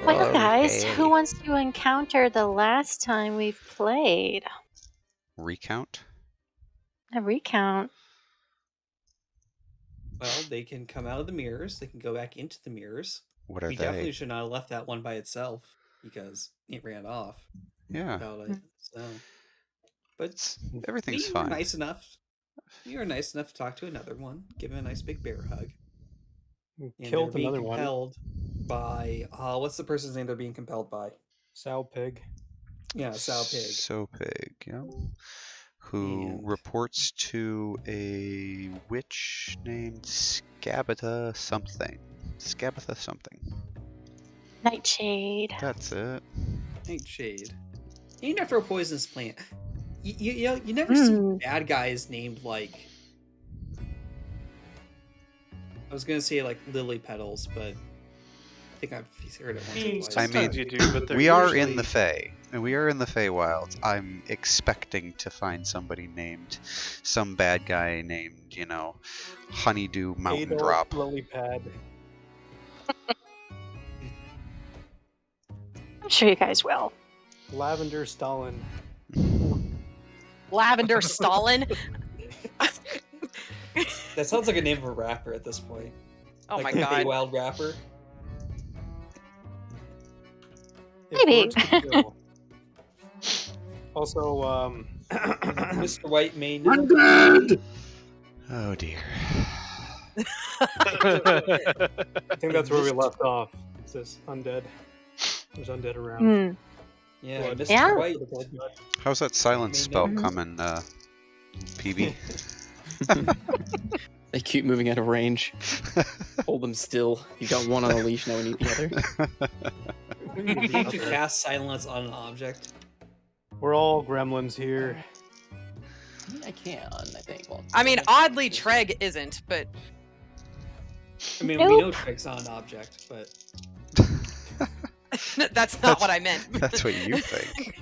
Well, guys, Okay. who wants to encounter the last time we've played? Recount? A recount. Well, they can come out of the mirrors. They can go back into the mirrors. What are We they? definitely should not have left that one by itself because it ran off Yeah. without it. So, but Everything's we fine. were nice enough. We were nice enough to talk to another one, give him a nice big bear hug. And Killed they're being another one. compelled by what's the person's name they're being compelled by? Sow Pig. Yeah, Sow Pig. Sow Pig, yeah. Who And- reports to a witch named Scabatha something. Scabatha something. Nightshade. That's it. Nightshade. You need to throw poisonous plant. You never see bad guys named like. I was gonna say like lily petals, but I think I've heard it once or twice. Sometimes you do, but they're we are usually... in the Fae. And we are in the Feywild. I'm expecting to find somebody named, some bad guy named, you know, Honeydew Mountain Adolf Drop. Lily Pad. I'm sure you guys will. Lavender Stalin. Lavender Stalin? That sounds like a name of a rapper at this point. Oh like my a god. Feywild rapper. Maybe. Also, Mr. White Mane. Undead! Oh dear. I think that's where we left off. It says undead. There's undead around. Yeah, Blood. Mr. Yeah. White. How's that silence spell Mhm. coming, PB? They keep moving out of range. Hold them still. You got one on a leash, now we need the other. Can't you cast silence on an object? We're all gremlins here. I can, I think. Well, I mean, oddly, Treg isn't, but I mean, we know Treg's not an object, but that's not what I meant. That's what you think.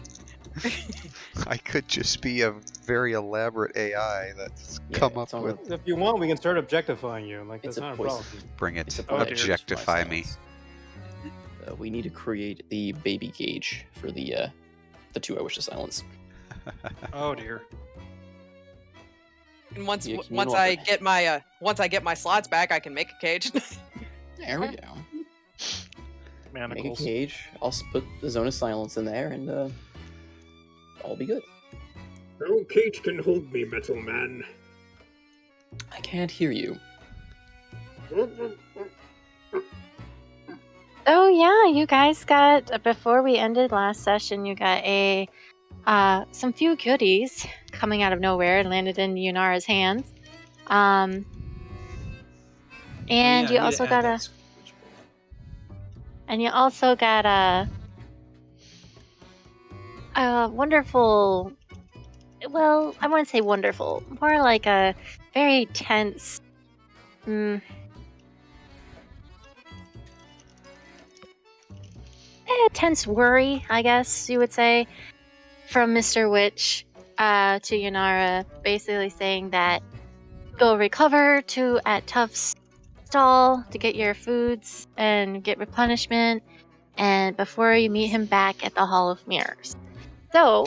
I could just be a very elaborate AI that's come up it's on with. If you want, we can start objectifying you. Like, It's that's a not a poison. problem. Bring it. It's a Oh, dear. Objectify me. We need to create the baby cage for the two I wish to silence. Oh dear. And once You can once walk I it. get my slots back, I can make a cage. There we go. Make a Manacles. cage. I'll put the zone of silence in there, and all be good. No cage can hold me, Metal Man. I can't hear you. Oh yeah, you guys got, before we ended last session, you got a some few goodies coming out of nowhere and landed in Yunara's hands. And I you need to also add got that a switch wonderful, well, I wouldn't say wonderful, more like a very tense, tense worry, I guess you would say, from Mr. Witch to Yunara, basically saying that go recover at Tuff's stall to get your foods and get replenishment, and before you meet him back at the Hall of Mirrors. So,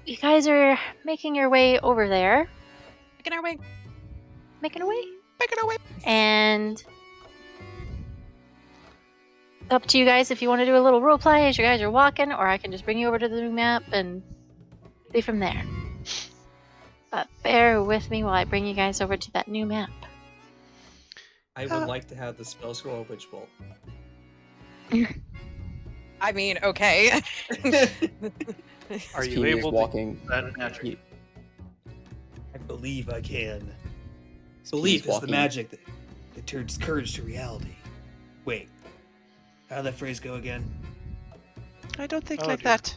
you guys are making your way over there. Making our way. Making our way. And up to you guys if you want to do a little roleplay as you guys are walking, or I can just bring you over to the new map and be from there. But bear with me while I bring you guys over to that new map. I would like to have the spell scroll of Witch Bolt. I mean, okay. Are This you PB is able walking? to that magic? I believe I can. This Belief PB is the walking- magic that turns courage to reality. Wait, how did that phrase go again? I don't think Oh, like dear. that.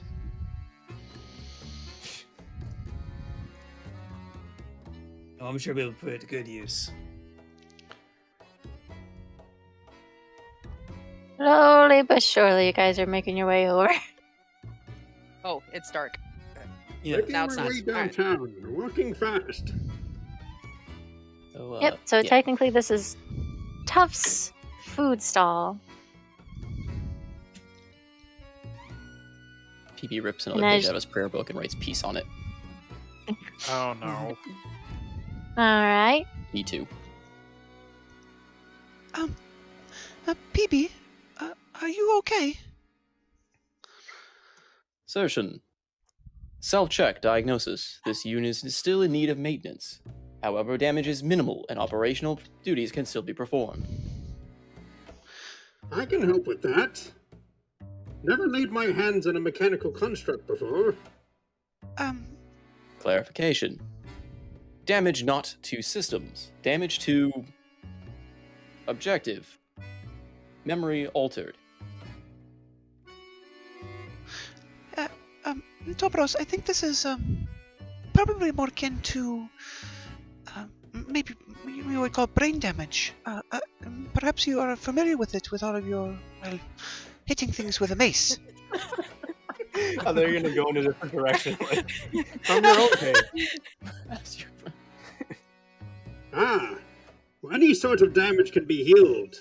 Oh, I'm sure I'll be able to put it to good use. Slowly but surely, you guys are making your way over. Oh, it's dark. Yeah, Making now it's my not. way Alright. downtown, walking fast. So, Yep, so yeah. technically this is Tuff's food stall. PB rips And another I page just- out of his prayer book and writes peace on it. Oh no. All right. Me too. PB, are you okay? Assertion. Self-check diagnosis. This unit is still in need of maintenance. However, damage is minimal and operational duties can still be performed. I can help with that. Never laid my hands on a mechanical construct before. Clarification. Damage not to systems. Damage to... objective. Memory altered. Topros, I think this is probably more akin to maybe you would call brain damage. Perhaps you are familiar with it with all of your, well, hitting things with a mace. Oh, they're gonna go in a different direction. Like, from your own page. Ah, any sort of damage can be healed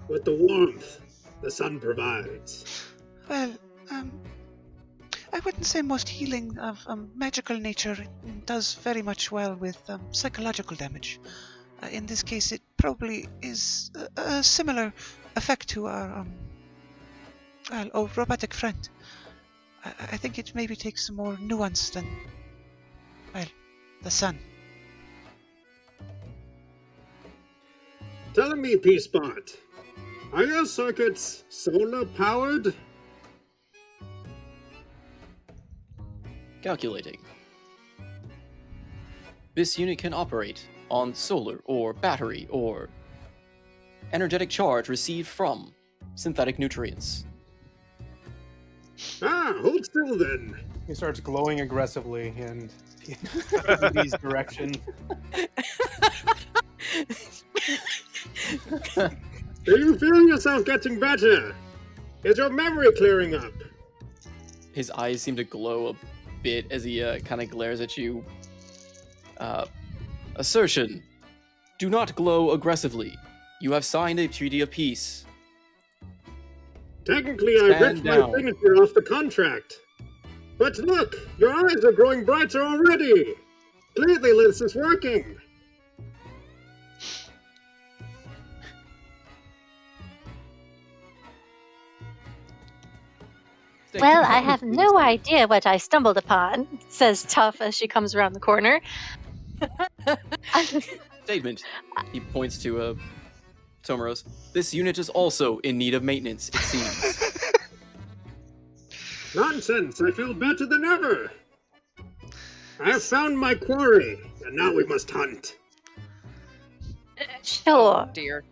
with the warmth the sun provides. Well, I wouldn't say most healing of magical nature does very much well with psychological damage. In this case, it probably is a similar effect to our robotic friend. I think it maybe takes some more nuance than, well, the sun. Telling me, P-Spot, are your circuits solar powered? Calculating. This unit can operate on solar or battery or energetic charge received from synthetic nutrients. Ah, hold still then. He starts glowing aggressively in PB's direction. Do you feel yourself getting better? Is your memory clearing up? His eyes seem to glow a bit as he kind of glares at you. Assertion. Do not glow aggressively. You have signed a treaty of peace. Technically, I Stand ripped down. my signature off the contract. But look, your eyes are growing brighter already. Clearly, this is working. Well, I have no idea what I stumbled upon, says Tough as she comes around the corner. Statement. He points to Tomaros. This unit is also in need of maintenance, it seems. Nonsense, I feel better than ever. I have found my quarry, and now we must hunt. Sure. Oh, dear.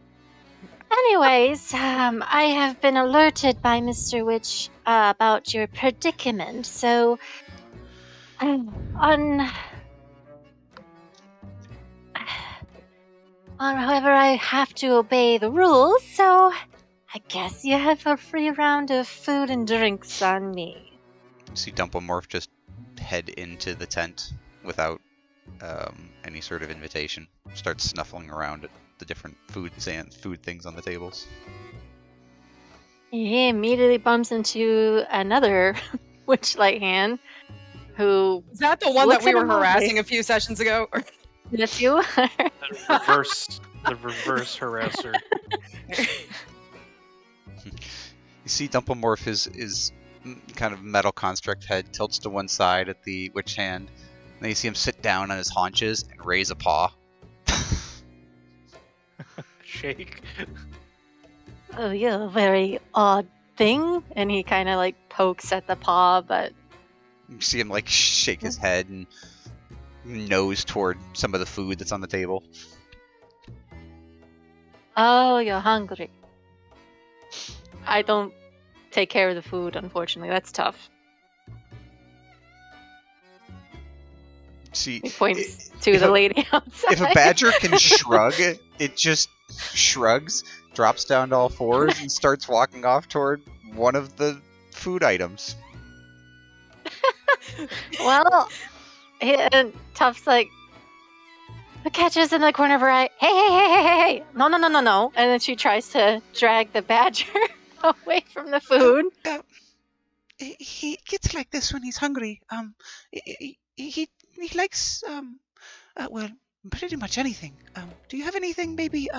Anyways, I have been alerted by Mr. Witch about your predicament, so however, I have to obey the rules, so I guess you have a free round of food and drinks on me. You see Dumplemorph just head into the tent without any sort of invitation. Starts snuffling around at the different food things on the tables. He immediately bumps into another Witchlight hand, who Is that the one that looks we at were him lovely. harassing a few sessions ago? Yes, you are. The reverse harasser. You see Dumplemorph is kind of metal construct head tilts to one side at the witch hand. Then you see him sit down on his haunches and raise a paw. Shake. Oh, you're a very odd thing. And he kind of like pokes at the paw, but You see him like shake his head and nose toward some of the food that's on the table. oh, you're hungry. I don't take care of the food, unfortunately. That's tough. See, He points i- to if the a- lady outside. if a badger can shrug, it just shrugs, drops down to all fours, and starts walking off toward one of the food items. Well, and Tuff's like, the catcher's in the corner of her eye. Hey. No. And then she tries to drag the badger away from the food. he gets like this when he's hungry. He likes well, pretty much anything. Do you have anything maybe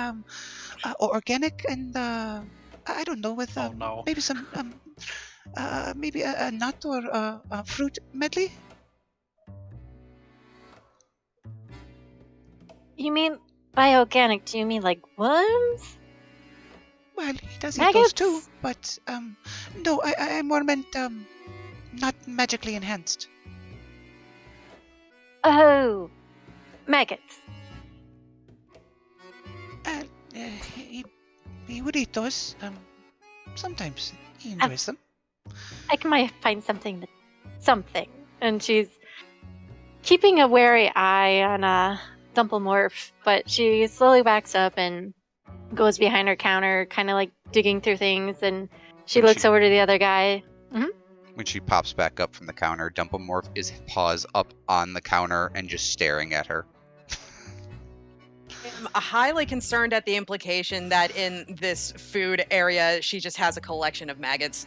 organic and I don't know, with Oh no. maybe some maybe a nut or a fruit medley? You mean by organic, do you mean like worms? Well, he does eat those too, Maggots? but no, I more meant not magically enhanced. Oh, maggots. Uh, he would eat those. Sometimes he enjoys them. I might find something. And she's keeping a wary eye on Dumplemorph, but she slowly backs up and goes behind her counter, kind of like digging through things, and she When looks over to the other guy. When she pops back up from the counter, Dumplemorph is paws up on the counter and just staring at her. I'm highly concerned at the implication that in this food area, she just has a collection of maggots.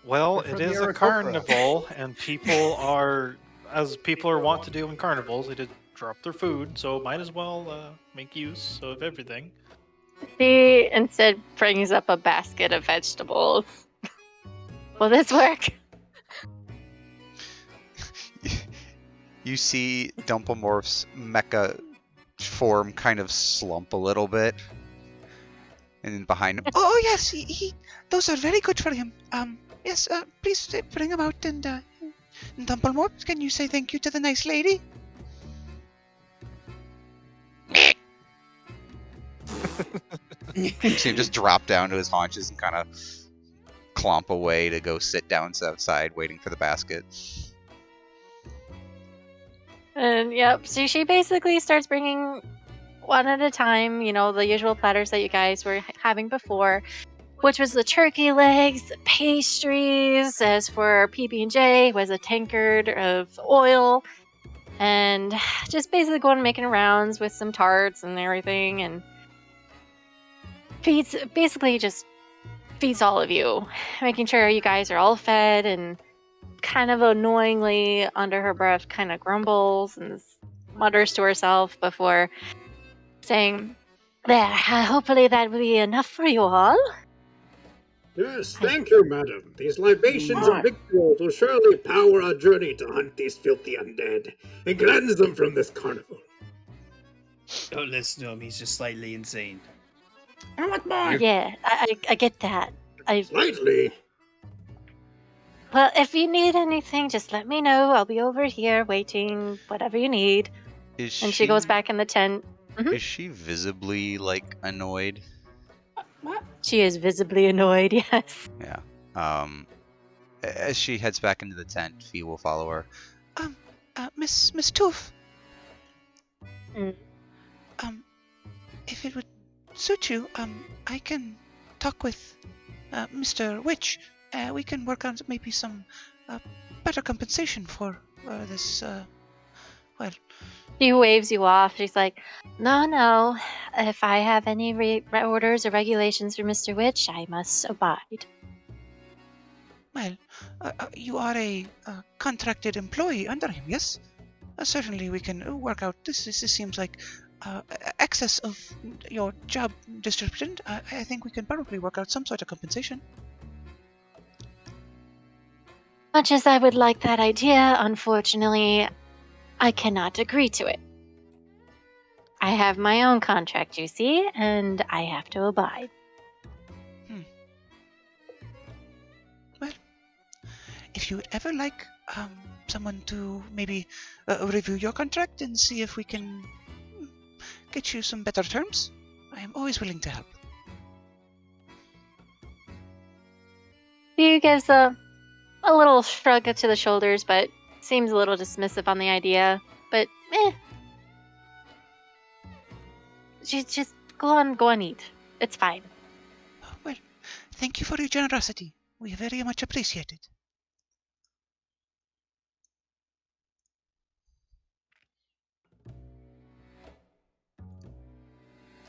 Well, They're it from is the a Aarakocra. carnival, and people are, as people are wont to do in carnivals, they just drop their food, so might as well make use of everything. She instead brings up a basket of vegetables. Will this work? You see Dumplemorph's mecha form kind of slump a little bit. And then behind him, Oh yes, those are very good for him. Yes, please bring him out and Dumplemorph, can you say thank you to the nice lady? you see him just drop down to his haunches and kind of clomp away to go sit down outside waiting for the basket. And yep, so she basically starts bringing one at a time, the usual platters that you guys were having before, which was the turkey legs, the pastries. As for PB&J, was a tankard of oil, and just basically going making rounds with some tarts and everything, and just feeds all of you, making sure you guys are all fed, and kind of annoyingly under her breath kind of grumbles and mutters to herself before saying, "There, hopefully that will be enough for you all." Yes, thank you, madam. These libations and victuals will surely power our journey to hunt these filthy undead and cleanse them from this carnival. Don't listen to him, he's just slightly insane. I want more! Yeah, I get that. Slightly? Well, if you need anything, just let me know. I'll be over here waiting, whatever you need. And she goes back in the tent. Is she visibly, annoyed? She is visibly annoyed, yes. Yeah. As she heads back into the tent, Fee will follow her. Miss Toof. Mm. If it would suit you, I can talk with Mr. Witch. We can work on maybe some better compensation for this, well... She waves you off. She's like, no. If I have any orders or regulations for Mr. Witch, I must abide. Well, you are a contracted employee under him, yes? Certainly we can work out. This seems like excess of your job description. I think we can probably work out some sort of compensation. Much as I would like that idea, unfortunately, I cannot agree to it. I have my own contract, you see, and I have to abide. Well, if you would ever like someone to maybe review your contract and see if we can get you some better terms, I am always willing to help. He gives a little shrug to the shoulders, but seems a little dismissive on the idea. But just go on, eat. It's fine. Well, thank you for your generosity. We very much appreciate it.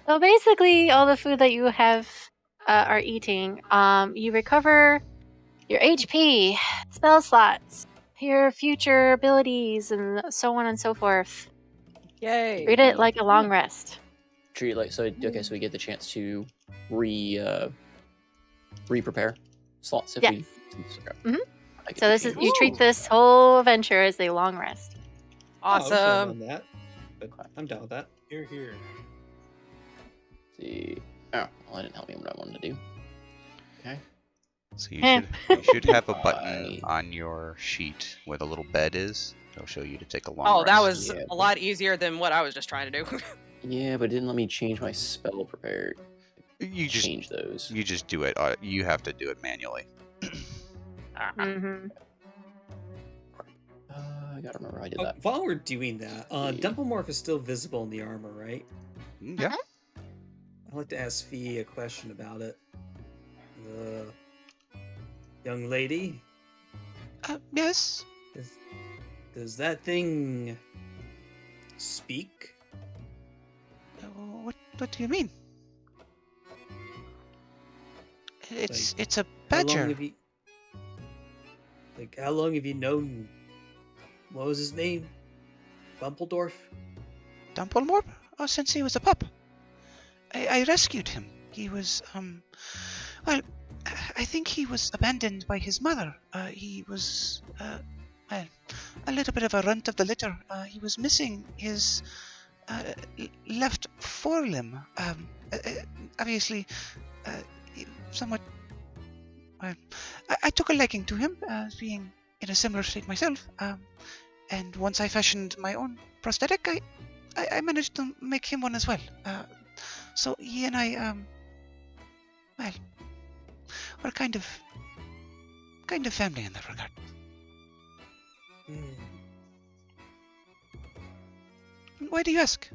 So basically, all the food that you have are eating, you recover your HP, spell slots, your future abilities, and so on and so forth. Yay. Treat it like a long rest. Treat it like so. Okay, so we get the chance to re-prepare slots if Yes. we. Okay. Mhm. I get So to this is change you this. treat this whole adventure as a long rest. Oh, I wish I had Awesome. known that, but I'm down with that. Here, here. See. Oh, well, that didn't help me in what I wanted to do. Okay. So you Eh. should have a button Five. on your sheet where the little bed is. It'll show you to take a long Oh, rest. that was Yeah, a lot easier than what I was just trying to do. Yeah, but it didn't let me change my spell prepared. You just Change those. do it. You have to do it manually. Mm-hmm. I gotta remember how I did Oh, that. while we're doing that, Yeah. Dumplemorph is still visible in the armor, right? Yeah. I'd like to ask Fee a question about it. Young lady, Yes. does that thing speak? What do you mean? It's a badger. How long have you known? What was his name? Bumpledorf? Dumplemore? Oh, since he was a pup. I rescued him. He was, well, I think he was abandoned by his mother. He was, well, a little bit of a runt of the litter. He was missing his, left forelimb. Obviously, somewhat, well, I took a liking to him, being in a similar state myself. And once I fashioned my own prosthetic, I managed to make him one as well. So he and I, well, we're kind of family in that regard. Why do you ask?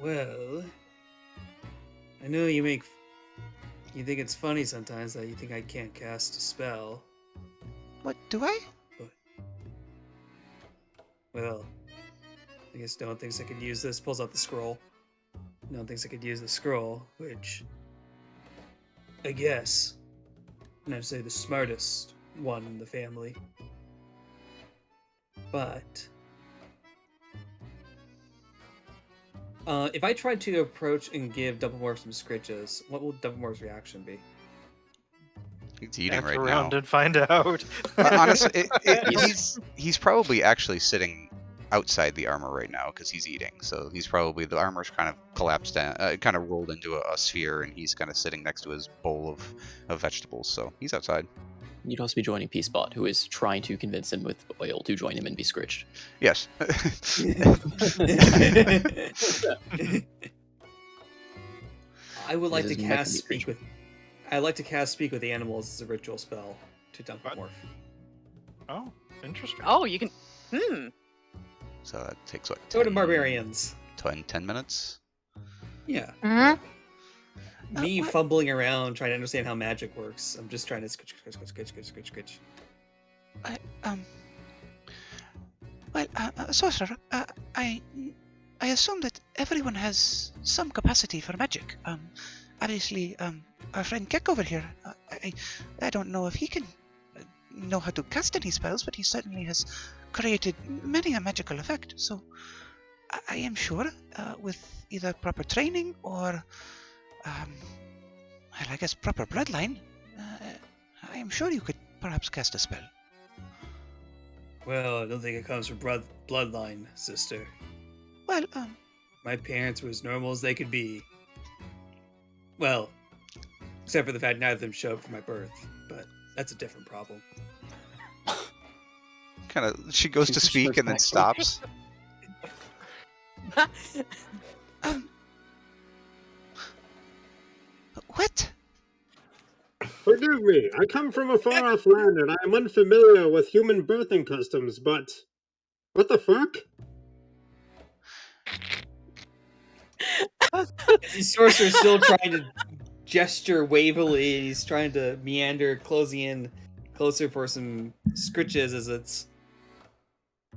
Well, I know you think it's funny sometimes that you think I can't cast a spell. What do I? Well, I guess no one thinks I could use this. Pulls out the scroll. No one thinks I could use the scroll, which I guess, and I'd say the smartest one in the family. But if I tried to approach and give Doublemorph some scritches, what will Doublemorph's reaction be? He's eating Back right around now. and find out. Honestly, he's probably actually sitting outside the armor right now because he's eating. So he's probably the armor's kind of collapsed down, kind of rolled into a sphere, and he's kind of sitting next to his bowl of vegetables. So he's outside. You'd also be joining Peacebot, who is trying to convince him with oil to join him and be scritched. Yes. I would like This to is meant cast to be speak with. I'd like to cast speak with the animals as a ritual spell to Dumplemorph. Oh, interesting. Oh, you can. So that takes what? Go to barbarians. 10 minutes? Yeah. Mm-hmm. Me what? fumbling around trying to understand how magic works. I'm just trying to scritch. Well, sorcerer, I assume that everyone has some capacity for magic. Obviously, our friend Keck over here, I don't know if he can know how to cast any spells, but he certainly has created many a magical effect. So, I am sure, with either proper training or, well, I guess proper bloodline, I am sure you could perhaps cast a spell. Well, I don't think it comes from bloodline, sister. Well, My parents were as normal as they could be. Well, except for the fact neither of them showed up for my birth, but that's a different problem. Kind of. She goes to speak and then stops. what? Forgive me, I come from a far-off land and I am unfamiliar with human birthing customs, but... What the fuck? The sorcerer's still trying to gesture wavily. He's trying to meander, closing in closer for some scritches as it's...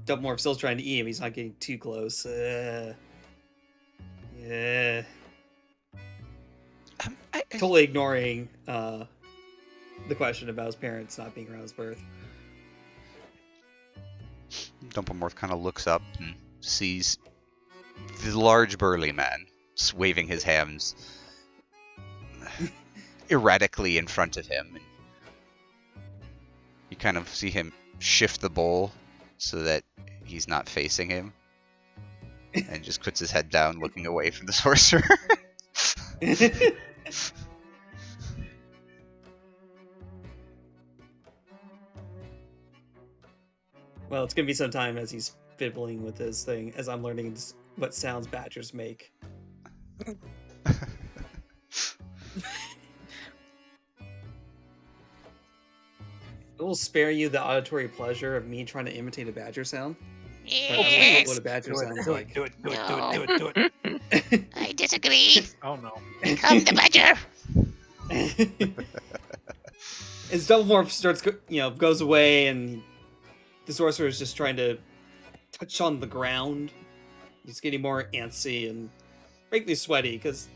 Dumplemorph still trying to eat him. He's not getting too close. Yeah. I Totally ignoring the question about his parents not being around his birth. Dumplemorph kind of looks up and sees the large burly man waving his hands erratically in front of him. And you kind of see him shift the bowl so that he's not facing him, and just puts his head down, looking away from the sorcerer. Well, it's gonna be some time as he's fiddling with this thing, as I'm learning what sounds badgers make. It will spare you the auditory pleasure of me trying to imitate a badger sound. But I don't know what a badger sounds like. Do it. I disagree. Oh no. Become the badger. As Dumbledore starts, goes away, and the sorcerer is just trying to touch on the ground. He's getting more antsy and frankly sweaty because,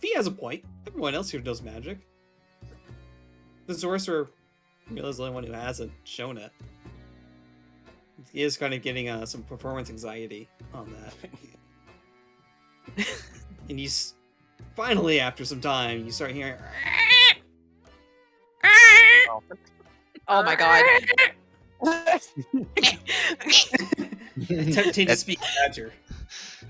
he has a point. Everyone else here knows magic. The sorcerer really is the only one who hasn't shown it. He is kind of getting some performance anxiety on that. And he's finally, after some time, you start hearing. Oh my god. Attempting to speak badger.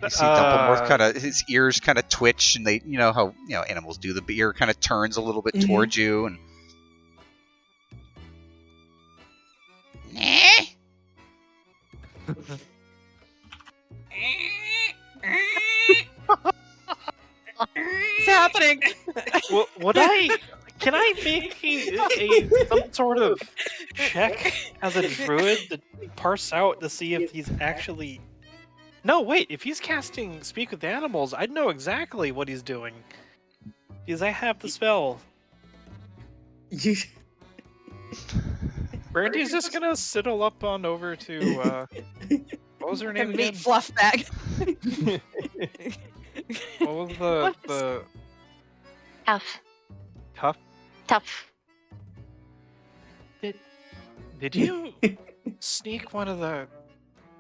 You see Dumplemorph kind of, his ears kind of twitch, and they, how animals do. The ear kind of turns a little bit towards you, and What's happening? Can I make some sort of check as a druid to parse out to see if he's actually... No, wait, if he's casting Speak with Animals, I'd know exactly what he's doing. Because I have the spell. Brandy's just gonna sidle up on over to, what was her name again? Meat fluff bag. What was the... Tough. Tough? Tough. Did you sneak one of the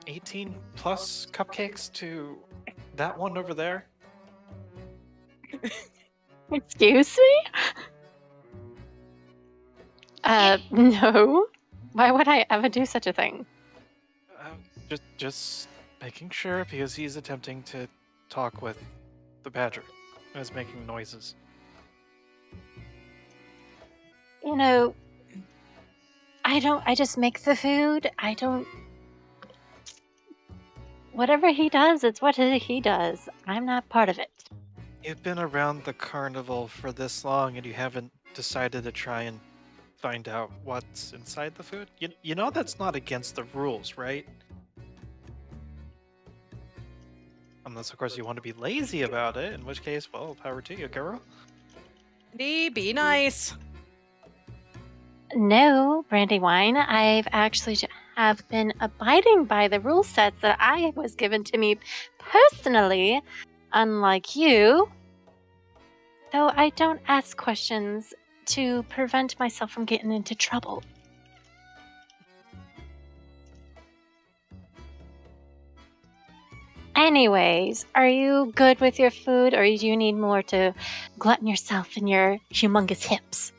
18 plus cupcakes to that one over there? Excuse me? No. Why would I ever do such a thing? Just making sure, because he's attempting to talk with the badger. He's making noises. I just make the food. Whatever he does, it's what he does. I'm not part of it. You've been around the carnival for this long and you haven't decided to try and find out what's inside the food? You know that's not against the rules, right? Unless, of course, you want to be lazy about it, in which case, well, power to you, girl. Be nice. No, Brandywine. I've actually have been abiding by the rule sets that I was given to me personally, unlike you. Though I don't ask questions to prevent myself from getting into trouble. Anyways, are you good with your food, or do you need more to glutton yourself in your humongous hips?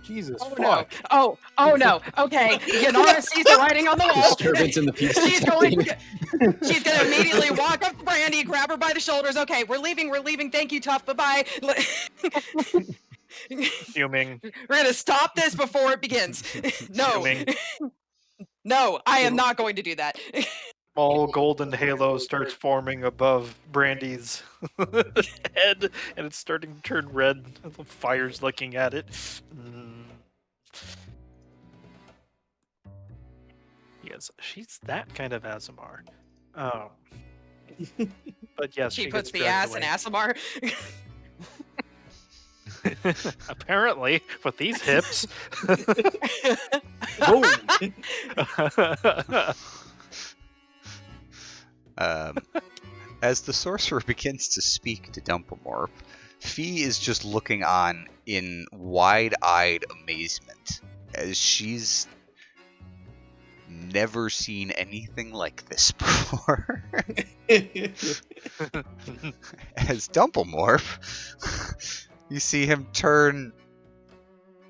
Jesus fuck. No. Oh no. Okay. Yanara sees the writing on the wall. Disturbance in the peace. She's gonna immediately walk up to Brandy, grab her by the shoulders. Okay, we're leaving. Thank you, Tough. Bye-bye. Fuming. We're gonna stop this before it begins. No. No, I am not going to do that. Small golden halo starts forming above Brandy's head, and it's starting to turn red. The fire's looking at it. Yes, she's that kind of Azamar. But yes, she gets puts the dragged ass away. in Asamar. Apparently, with these hips. As the sorcerer begins to speak to Dumplemorph, Fee is just looking on in wide-eyed amazement as she's never seen anything like this before. As Dumplemorph, you see him turn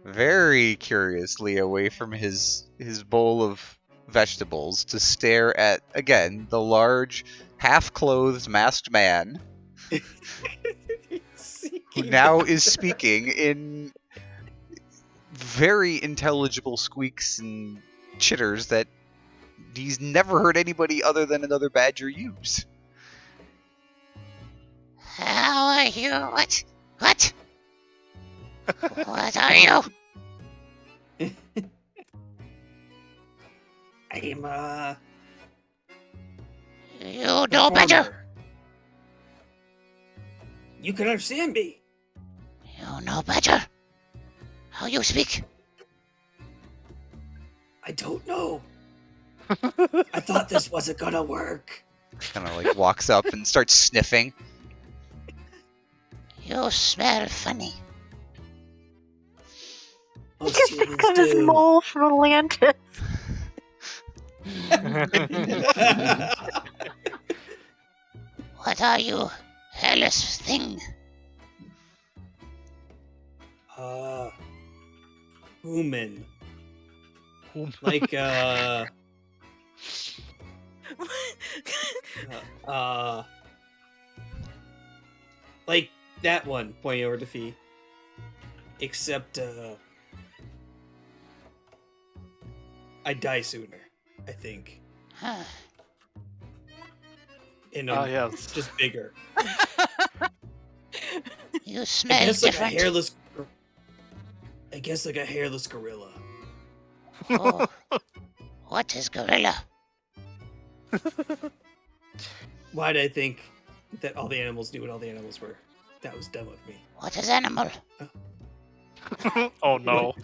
very curiously away from his bowl of vegetables to stare at, again, the large, half-clothed masked man who now is speaking in very intelligible squeaks and chitters that he's never heard anybody other than another badger use. How are you? What? What? What are you? I'm You know better. farmer. You can understand me. You know better. How you speak? I don't know. I thought this wasn't gonna work. Kind of like walks up and starts sniffing. You smell funny. Most He's humans got his do. mole from Atlantis. What are you, hairless thing? Human. Like like that one, pointing over to Fee. Except I die sooner, I think. Huh. And yes. just bigger. You I smell guess like a different. hairless. I guess like a hairless gorilla. Oh. What is gorilla? Why did I think that all the animals knew what all the animals were? That was dumb of me. What is animal? Oh no.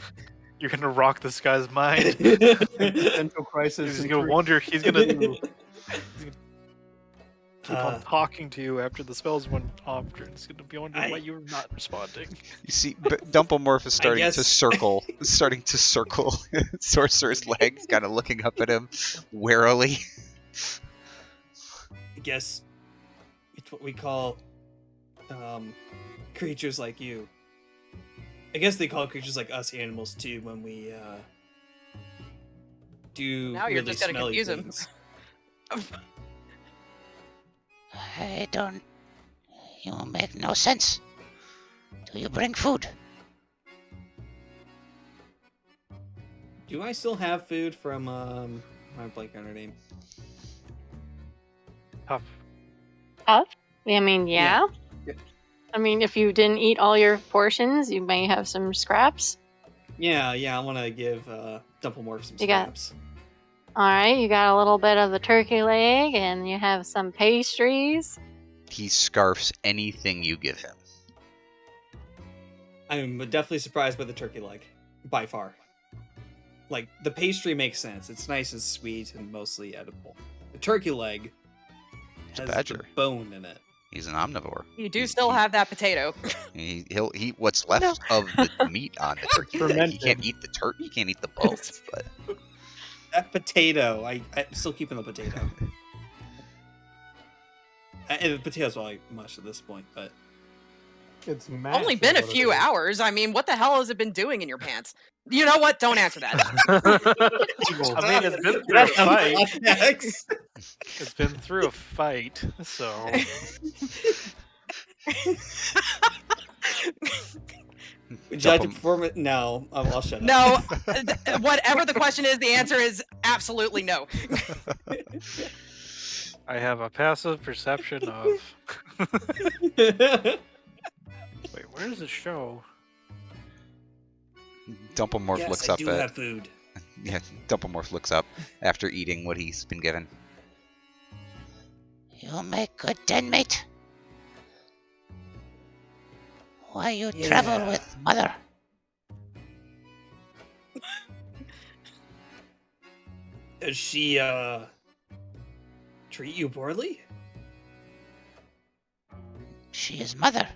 You're gonna rock this guy's mind. Existential crisis. He's in gonna three- wonder, he's gonna keep Uh, on talking to you after the spells went off. He's gonna be wondering why I- you're not responding. You see, Dumplemorph is starting to guess- circle, Sorcerer's legs, kind of looking up at him warily. I guess it's what we call creatures like you. I guess they call creatures like us animals too when we do Now you're really just gonna smelly confuse him. things. I don't... You make no sense. Do you bring food? Do I still have food from I'm blanking on her name. Tough. I mean, yeah. Yeah. I mean, if you didn't eat all your portions, you may have some scraps. Yeah, I want to give Dumplemorph some You got- scraps. All right, you got a little bit of the turkey leg, and you have some pastries. He scarfs anything you give him. I'm definitely surprised by the turkey leg, by far. Like, the pastry makes sense. It's nice and sweet and mostly edible. The turkey leg It's a has badger. the bone in it. He's an omnivore. You do still have that potato. He'll eat what's left of the meat on the turkey leg. He Fermented. can't eat the turkey. He can't eat the bones. But That potato, I'm still keeping the potato. And the potato's probably much at this point, but It's Only been a few hours. I mean, what the hell has it been doing in your pants? You know what? Don't answer that. I mean, it's been through a fight. Next. It's been through a fight, so. Judge performance? No, I'll shut up. No, whatever the question is, the answer is absolutely no. I have a passive perception of. Wait, where's the show? Dumplemorph Yes, looks I up do at. have food. Yeah, Dumplemorph looks up after eating what he's been given. You make good den mate. Why you travel Yeah. with mother? Does she treat you poorly? She is mother.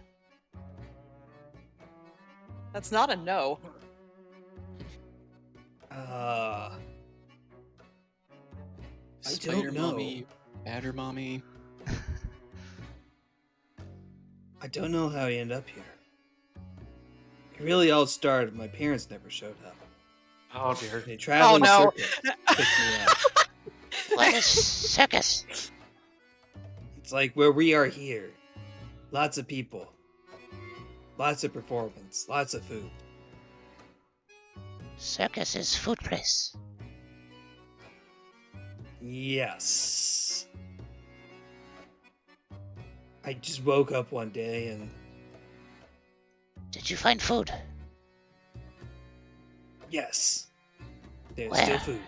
That's not a no. I Spider don't know. Mommy, Batter Mommy. I don't know how he ended up here. It really all started when my parents never showed up. Oh dear. They traveled no. circus picked me up. What is circus? It's like where we are here. Lots of people. Lots of performance. Lots of food. Circus is food place. Yes. I just woke up one day and Did you find food? yes, there's Where? still food.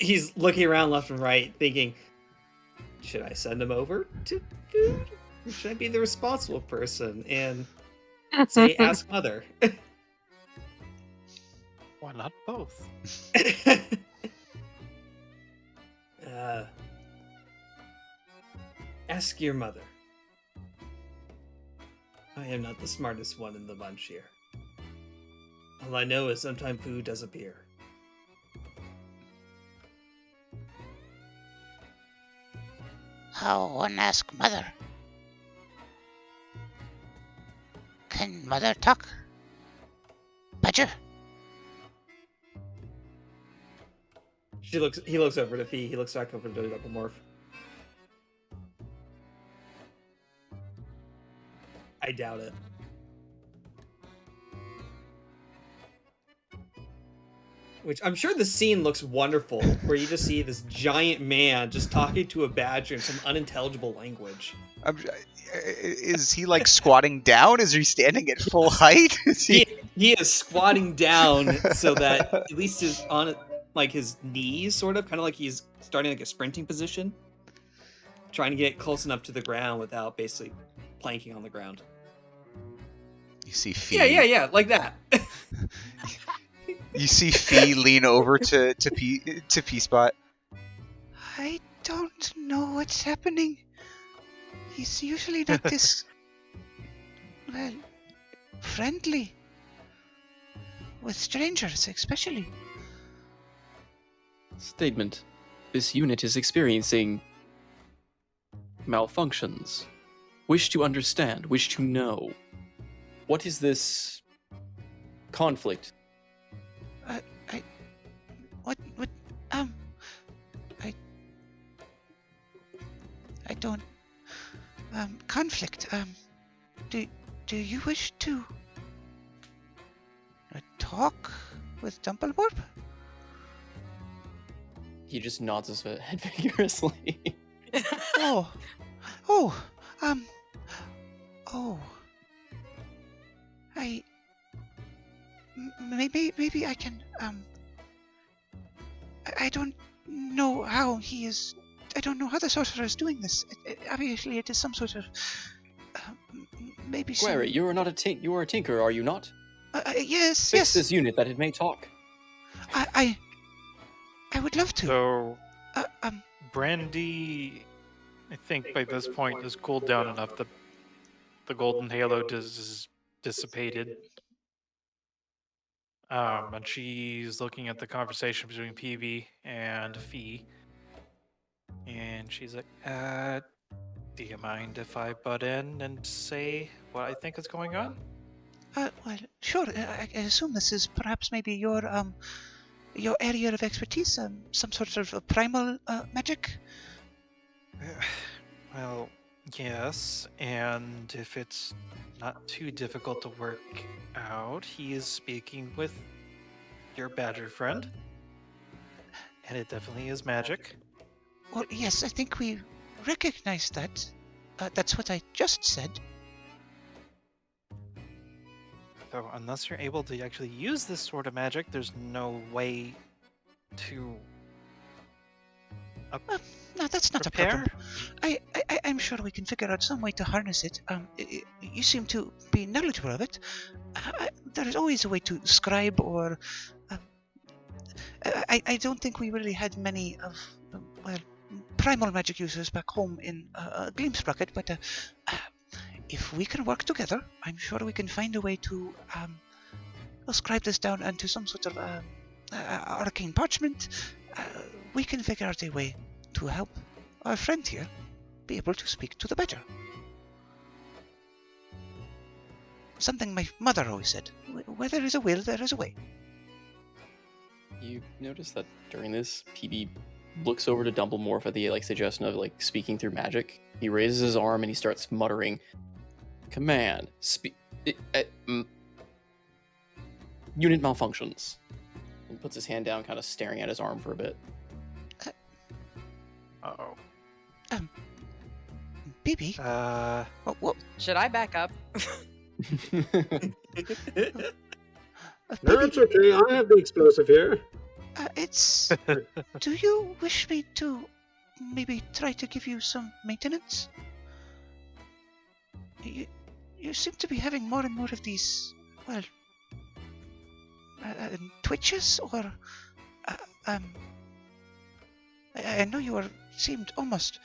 He's looking around left and right, thinking, should I send him over to food? Or should I be the responsible person and say, ask mother? Why not both? Ask your mother. I am not the smartest one in the bunch here. All I know is sometimes food does appear. How one ask mother? Can mother talk? Badger? He looks over to Fee, he looks back over to the double morph. I doubt it. Which I'm sure the scene looks wonderful, where you just see this giant man just talking to a badger in some unintelligible language. Is he like squatting down? Is he standing at full height? Is he... He is squatting down so that at least his on like his knees, sort of, kind of like he's starting like a sprinting position, trying to get close enough to the ground without basically planking on the ground. You see Fee. Yeah, like that. You see Fee lean over to P-Spot. I don't know what's happening. He's usually not this, well, friendly. With strangers, especially. Statement. This unit is experiencing malfunctions. Wish to understand, wish to know. What is this conflict? I don't, conflict, do you wish to talk with Dumbledore? He just nods his head vigorously. Maybe I can, I don't know how he is, I don't know how the sorcerer is doing this. Obviously it is some sort of, maybe some... Query, you are not a you are a tinker, are you not? Yes, Fix yes. this unit that it may talk. I would love to. So, Brandy, I think by this point has cooled down enough that the golden halo is dissipated. And she's looking at the conversation between PV and Fee. And she's like, do you mind if I butt in and say what I think is going on? Well, sure. I assume this is perhaps maybe your area of expertise, some sort of primal magic? Well, yes, and if it's not too difficult to work out, he is speaking with your badger friend, and it definitely is magic. Well, yes, I think we recognize that. That's what I just said. So unless you're able to actually use this sort of magic, there's no way to No, that's not prepare? a problem. I'm sure we can figure out some way to harness it. You seem to be knowledgeable of it. There is always a way to scribe or... I don't think we really had many of, primal magic users back home in Gleamsprocket, but if we can work together, I'm sure we can find a way to scribe this down into some sort of arcane parchment. We can figure out a way to help our friend here be able to speak to the better. Something my mother always said, where there is a will, there is a way. You notice that during this, PB looks over to Dumbledore for the suggestion of speaking through magic. He raises his arm and he starts muttering, "Command, unit malfunctions," and puts his hand down, kind of staring at his arm for a bit. Uh-oh. BB? What? Should I back up? No, it's okay. I have the explosive here. Do you wish me to maybe try to give you some maintenance? You seem to be having more and more of these, twitches, or I know you seemed almost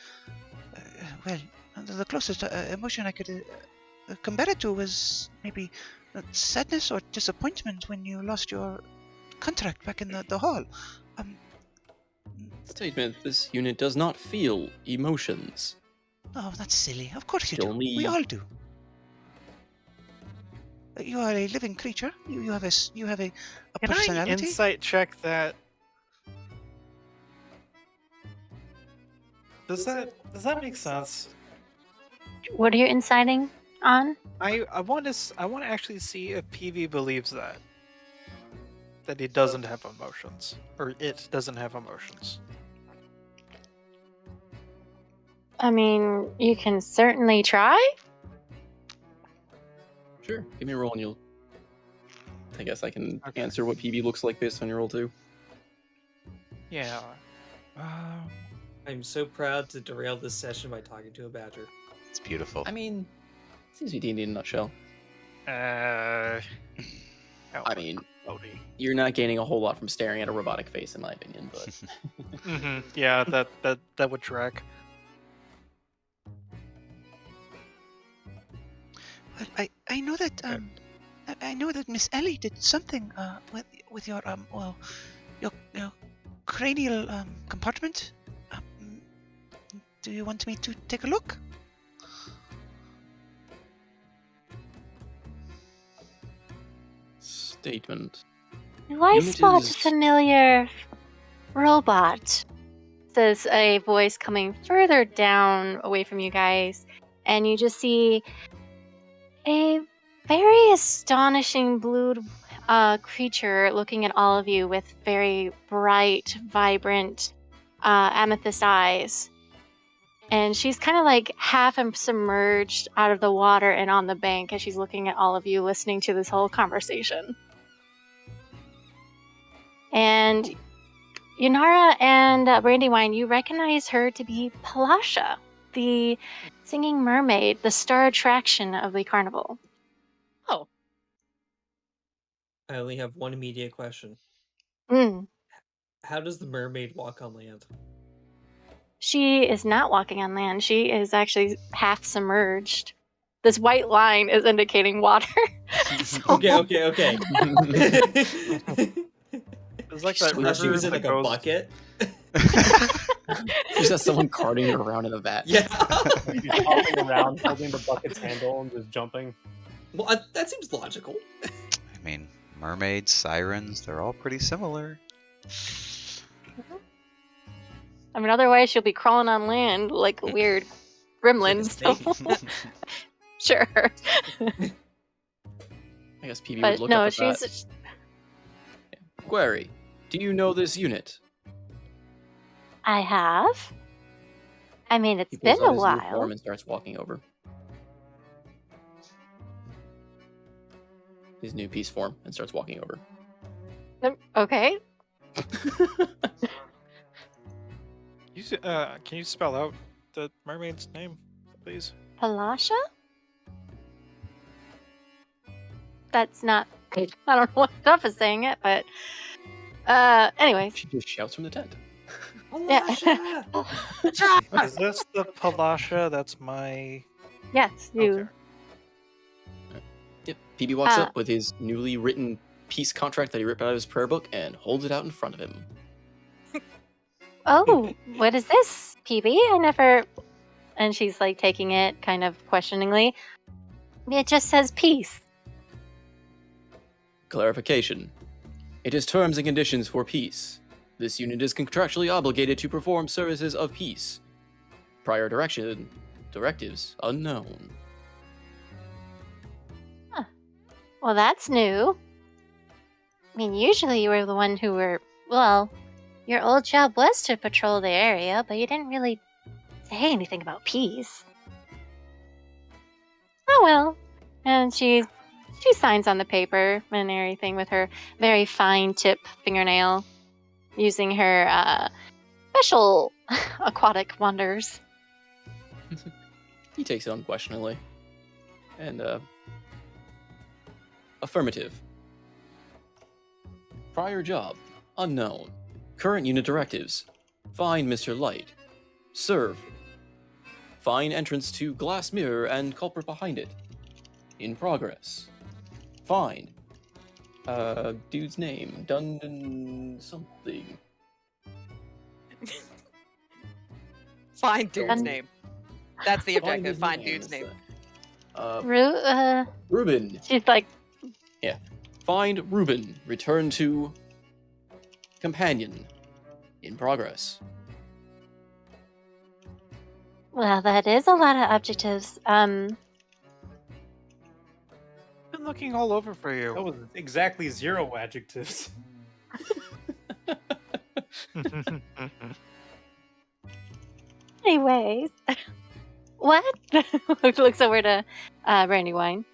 the closest emotion I could compare it to was maybe sadness or disappointment when you lost your contract back in the hall. Statement: this unit does not feel emotions. Oh, that's silly. Of course you do. Only... We all do. You are a living creature. You have a Can personality. I insight check that? Does that make sense? What are you inciting on? I want to actually see if PV believes that he doesn't have emotions, or it doesn't have emotions. I mean, you can certainly try. Sure, give me a roll and I guess I can answer what PB looks like based on your roll too. Yeah. I'm so proud to derail this session by talking to a badger. It's beautiful. I mean, seems to be D&D in a nutshell. I mean, you're not gaining a whole lot from staring at a robotic face, in my opinion. But yeah, that would track. Well, I know that I know that Miss Ellie did something with your your cranial compartment. Do you want me to take a look? Statement. Do I Unit spot is- a familiar robot? Says a voice coming further down away from you guys, and you just see a very astonishing blue creature looking at all of you with very bright, vibrant amethyst eyes. And she's kind of half submerged out of the water and on the bank as she's looking at all of you, listening to this whole conversation. And Yunara and Brandywine, you recognize her to be Palasha, the singing mermaid, the star attraction of the carnival. Oh. I only have one immediate question. How does the mermaid walk on land? She is not walking on land. She is actually half submerged. This white line is indicating water. Okay. It's like that She river was in that a goes... bucket. There's just someone carting her around in a vat. Yeah. She's hopping around, holding the bucket's handle and just jumping. Well, that seems logical. I mean, mermaids, sirens, they're all pretty similar. I mean, otherwise she'll be crawling on land like a weird gremlin. So. Sure. I guess PB But would look no, up at she's. that. Query: do you know this unit? I have. I mean, it's He pulls been a out his new form while. and starts walking over. His new peace form and starts walking over. Okay. Can you spell out the mermaid's name, please? Palasha? That's not. I don't know what stuff is saying it, but. Anyways. She just shouts from the tent. Yeah. Is this the Palasha? That's my... Yes, you. Okay. Yep. PB walks Uh, up with his newly written peace contract that he ripped out of his prayer book and holds it out in front of him. Oh, what is this, PB? I never. And she's like taking it kind of questioningly. It just says peace. Clarification. It is terms and conditions for peace. This unit is contractually obligated to perform services of peace. Prior directives unknown. Well, that's new. I mean, usually you were the one who were. Well, your old job was to patrol the area, but you didn't really say anything about peace. Oh well. And she signs on the paper and everything with her very fine tip fingernail, using her special aquatic wonders. He takes it unquestioningly. And, affirmative. Prior job, unknown. Current unit directives. Find Mr. Light. Serve. Find entrance to glass mirror and culprit behind it. In progress. Find. Dude's name. Dundon something. Find dude's Dun- name. That's the objective. his Find name. dude's name. Ruben. She's like, Find Ruben. Return to companion. In progress. well, that is a lot of adjectives. Been looking all over for That you. was exactly 0 adjectives. Anyways, what? Looks over to Brandywine.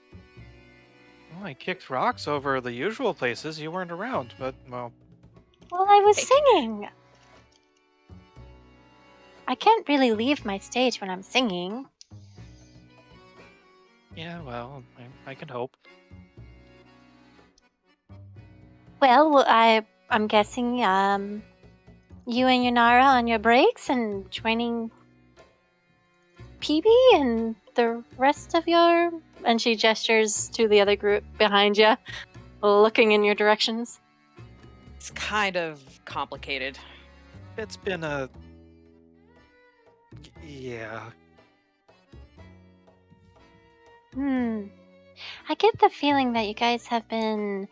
Well, I kicked rocks over the usual places. You weren't around, but, well, Well, I was Hey. singing. I can't really leave my stage when I'm singing. yeah, well, I can hope. Well, I'm guessing you and Yunara on your breaks and joining PB and the rest of your. And she gestures to the other group behind you, looking in your directions. It's kind of complicated. It's been a... Yeah. I get the feeling that you guys have been.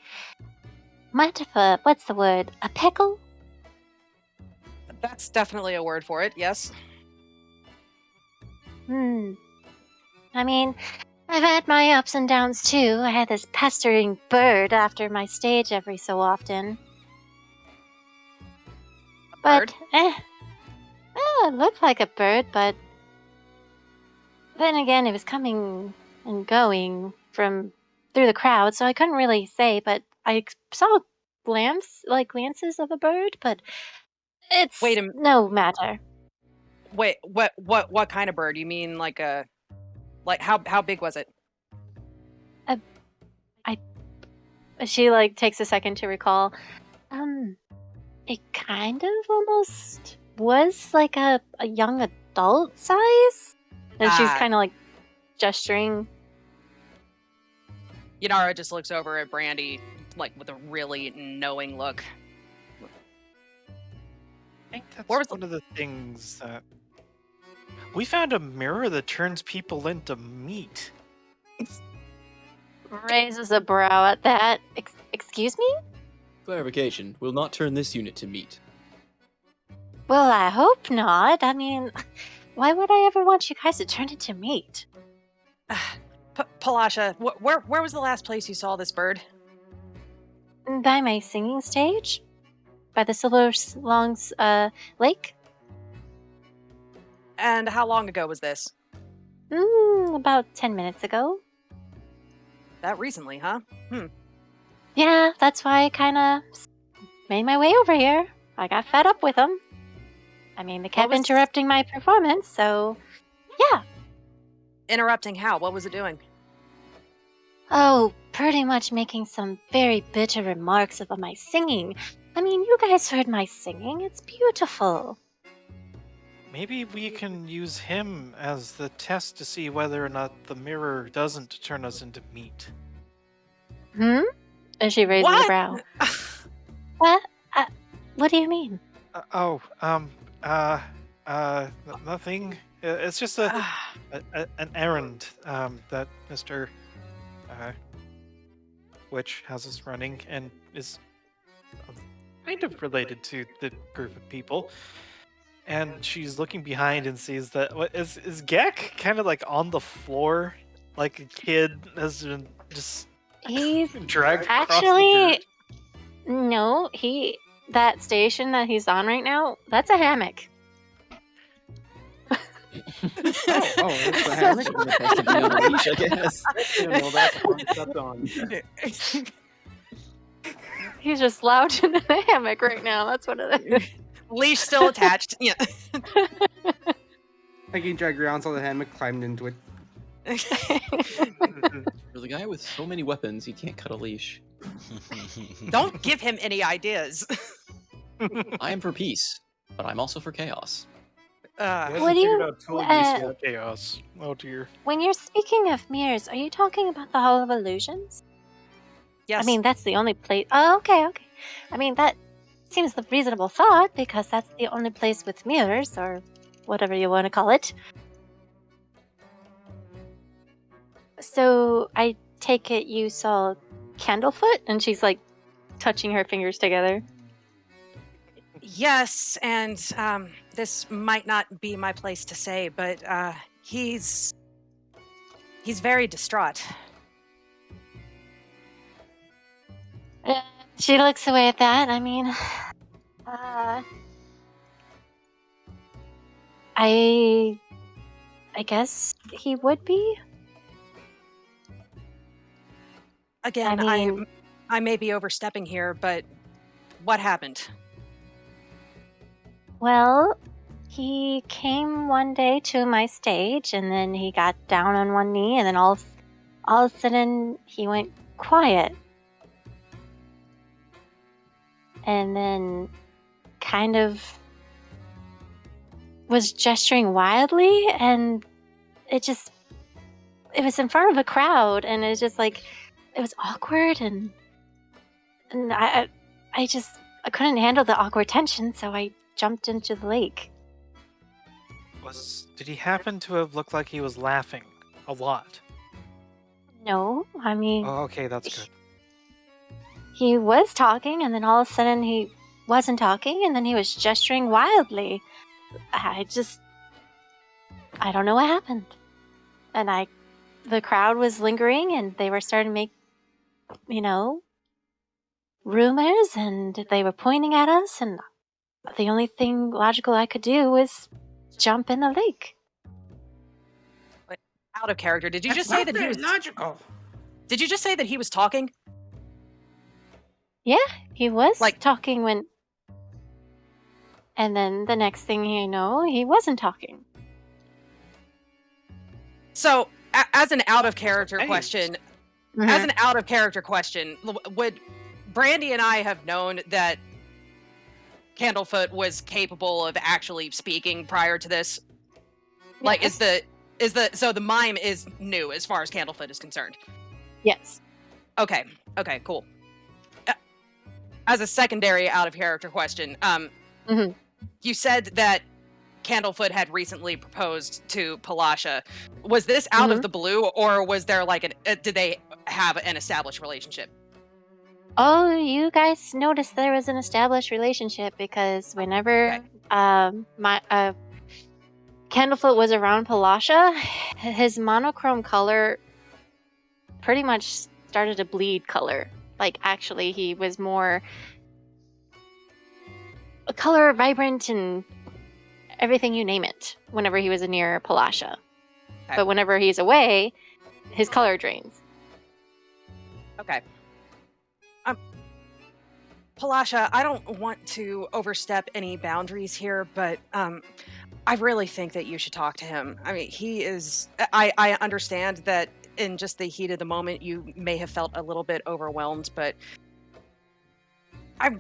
What's the word? A pickle? That's definitely a word for it, yes. I mean, I've had my ups and downs too. I had this pestering bird after my stage every so often. Bird? But, it looked like a bird, but then again, it was coming and going from through the crowd, so I couldn't really say, but I saw glances of a bird, but it's Wait a m- no matter. Wait, what kind of bird? You mean like how big was it? She takes a second to recall. It kind of almost was like a young adult size, and she's Ah. kind of gesturing. Yunara just looks over at Brandy with a really knowing look. I think that's Where was one of the things that... We found a mirror that turns people into meat. Raises a brow at that. Excuse me? Clarification. Will not turn this unit to meat. Well, I hope not. I mean, why would I ever want you guys to turn into meat? Palasha, where was the last place you saw this bird? By my singing stage? By the Silver Longs Lake? And how long ago was this? About 10 minutes ago. That recently, huh? Yeah, that's why I kind of made my way over here. I got fed up with them. I mean, they kept was- interrupting my performance, so yeah. Interrupting how? What was it doing? Oh, pretty much making some very bitter remarks about my singing. I mean, you guys heard my singing. It's beautiful. Maybe we can use him as the test to see whether or not the mirror doesn't turn us into meat. Hmm? And she raises a brow. What? What do you mean? Nothing. It's just an errand that Mr. Witch has us running, and is kind of related to the group of people. And she's looking behind and sees that is Gek kind of like on the floor, like a kid has been just He's dragged across the actually dirt. no. That station that he's on right now. That's a hammock. It's a hammock. It has to be on a leash, I guess. That's on. He's just slouching in a hammock right now. That's what it is. Leash still attached. Yeah. I can drag around so the hammock climbed into it. For the guy with so many weapons, he can't cut a leash. Don't give him any ideas. I am for peace, but I'm also for chaos. What do you? Chaos. Oh dear. When you're speaking of mirrors, are you talking about the Hall of Illusions? Yes. I mean, that's the only place. Oh, okay. I mean, that seems the reasonable thought because that's the only place with mirrors, or whatever you want to call it. So I take it you saw Candlefoot, and she's like touching her fingers together. Yes, and this might not be my place to say, but he's very distraught. She looks away at that. I mean, I guess he would be. Again, I mean, I may be overstepping here, but what happened? Well, he came one day to my stage, and then he got down on one knee, and then all of a sudden he went quiet. And then kind of was gesturing wildly, and it was in front of a crowd, and it was just like, it was awkward, and I couldn't handle the awkward tension, so I jumped into the lake. Did he happen to have looked like he was laughing a lot? No, I mean... Oh, okay, that's good. He was talking, and then all of a sudden he wasn't talking, and then he was gesturing wildly. I don't know what happened. And the crowd was lingering, and they were starting to make, rumors, and they were pointing at us, and the only thing logical I could do was jump in the lake. Out of character. Did you just say that he was logical? Did you just say that he was talking? Yeah, he was talking when... And then the next thing you know, he wasn't talking. So, as an out of character question, would Brandy and I have known that Candlefoot was capable of actually speaking prior to this? Like, Yes. so the mime is new as far as Candlefoot is concerned? Yes. Okay, cool. As a secondary out of character question, you said that Candlefoot had recently proposed to Palasha. Was this out of the blue, or was there did they have an established relationship? Oh, you guys noticed there was an established relationship because whenever Candlefoot was around Palasha, his monochrome color pretty much started to bleed color. Like, actually, he was more a color vibrant and everything, you name it, whenever he was near Palasha. Okay. But whenever he's away, his color drains. Okay. Palasha, I don't want to overstep any boundaries here, but I really think that you should talk to him. I mean, he is... I understand that in just the heat of the moment, you may have felt a little bit overwhelmed, but I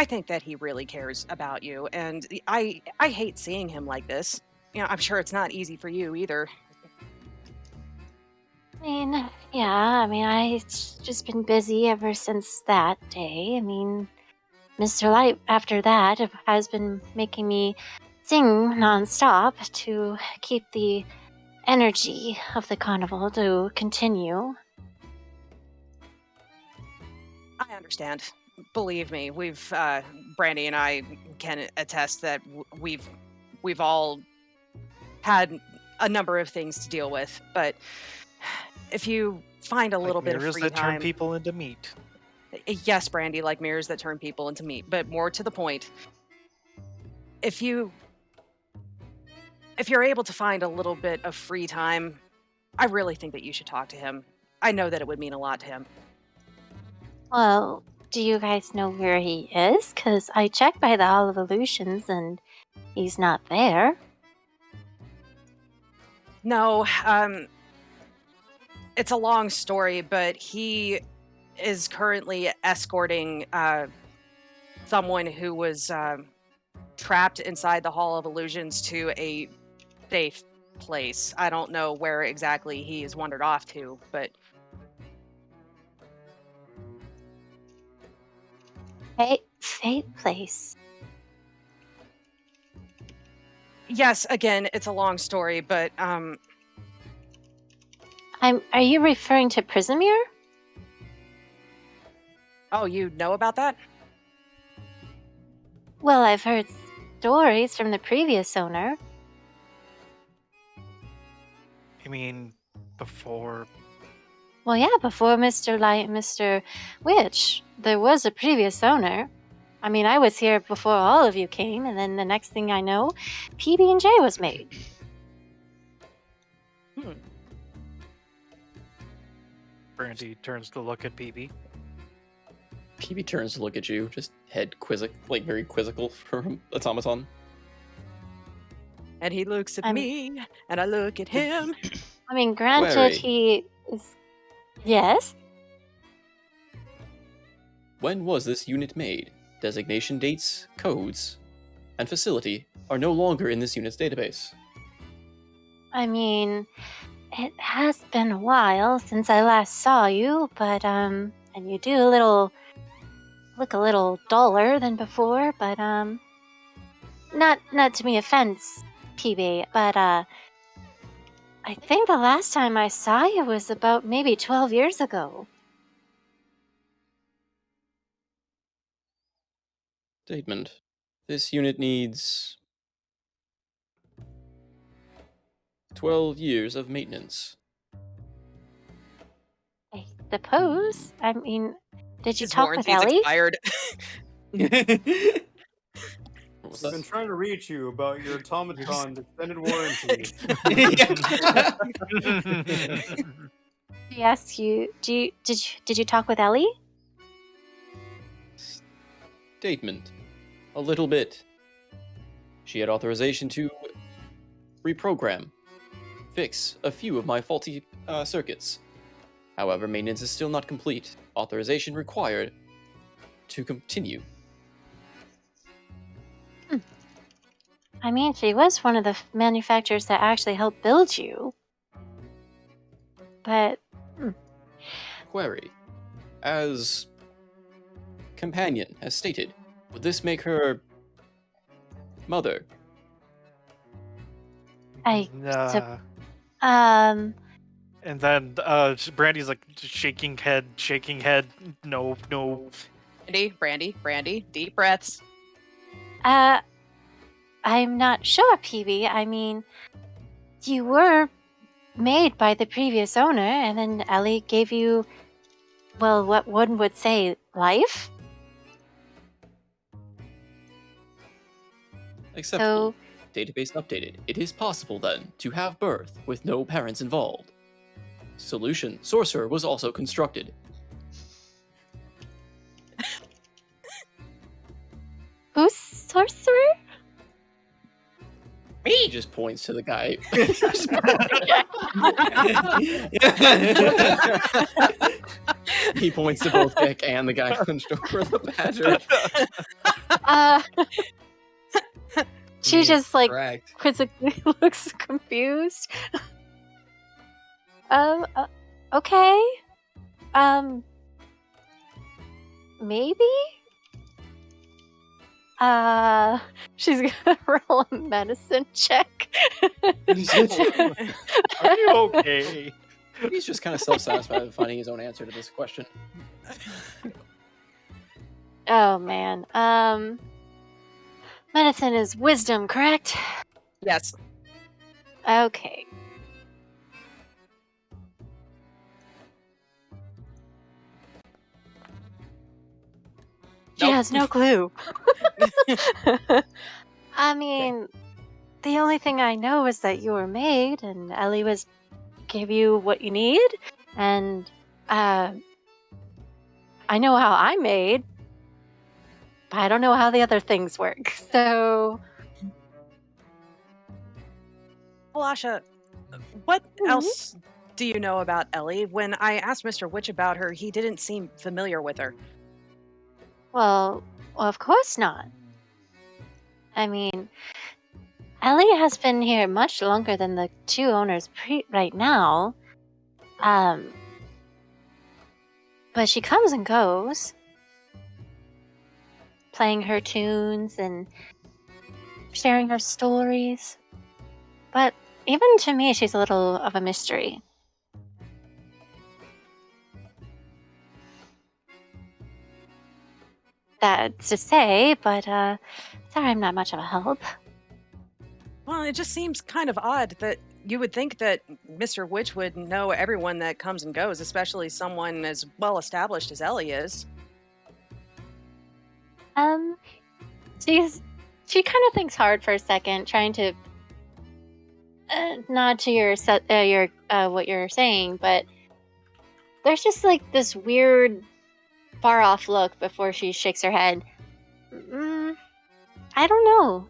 think that he really cares about you, and I hate seeing him like this. I'm sure it's not easy for you either. I mean, Yeah, I mean, I've just been busy ever since that day. I mean, Mr. Light, after that, has been making me sing nonstop to keep the energy of the carnival to continue. I understand. Believe me, we've Brandy and I can attest that we've all had a number of things to deal with. But if you find a little bit of mirrors free that turn time, people into meat. yes, Brandy, like mirrors that turn people into meat. But more to the point, if you're able to find a little bit of free time, I really think that you should talk to him. I know that it would mean a lot to him. Well, do you guys know where he is? Because I checked by the Hall of Illusions and he's not there. No, it's a long story, but he is currently escorting someone who was trapped inside the Hall of Illusions to a safe place. I don't know where exactly he has wandered off to, but Fate place. yes, again, it's a long story, but Are you referring to Prismere? oh, you know about that? Well, I've heard stories from the previous owner. You mean before? Well, yeah, before Mr. Light and Mr. Witch, there was a previous owner. I mean, I was here before all of you came, and then the next thing I know, PB&J was made. Brandy turns to look at PB. PB turns to look at you, just head very quizzical for an automaton. And he looks at me, and I look at him. I mean, granted, Query. he is. Yes? When was this unit made? Designation dates, codes, and facility are no longer in this unit's database. I mean, it has been a while since I last saw you, but, and you do look a little duller than before, but, not to be offense, PB, but, I think the last time I saw you was about maybe 12 years ago. Statement. This unit needs 12 years of maintenance. I suppose. I mean, did you His talk with warranty's Ellie? expired. What's We've that? been trying to reach you about your automaton's extended warranty. She asked you, did you talk with Ellie? Statement. A little bit. She had authorization to reprogram, fix a few of my faulty circuits. However, maintenance is still not complete. Authorization required to continue. I mean, she was one of the manufacturers that actually helped build you. But, Query. As companion has stated, would this make her mother? Nah. And then Brandy's like shaking head. No. Brandy, deep breaths. I'm not sure, PB. I mean, you were made by the previous owner, and then Ellie gave you, well, what one would say, life? Acceptable. Database updated. It is possible, then, to have birth with no parents involved. Solution. Sorcerer was also constructed. Who's sorcerer? He just points to the guy. He points to both Vic and the guy hunched over the badger. She just like correct. quizzically looks confused. Okay. Maybe? She's gonna roll a medicine check. Are you okay? He's just kind of self-satisfied with finding his own answer to this question. Oh man. Medicine is wisdom, correct? Yes. Okay. She Nope. has no clue. I mean, the only thing I know is that you were made, and Ellie was give you what you need, and I know how I'm made, but I don't know how the other things work. So, Palasha, what else do you know about Ellie? When I asked Mr. Witch about her, he didn't seem familiar with her. well, of course not. I mean, Ellie has been here much longer than the two owners right now. But she comes and goes, playing her tunes and sharing her stories. But even to me, she's a little of a mystery. That's to say, but sorry I'm not much of a help. Well, it just seems kind of odd that you would think that Mr. Witch would know everyone that comes and goes, especially someone as well established as Ellie is. She kind of thinks hard for a second, trying to nod to your what you're saying, but there's just like this weird far off look before she shakes her head. I don't know.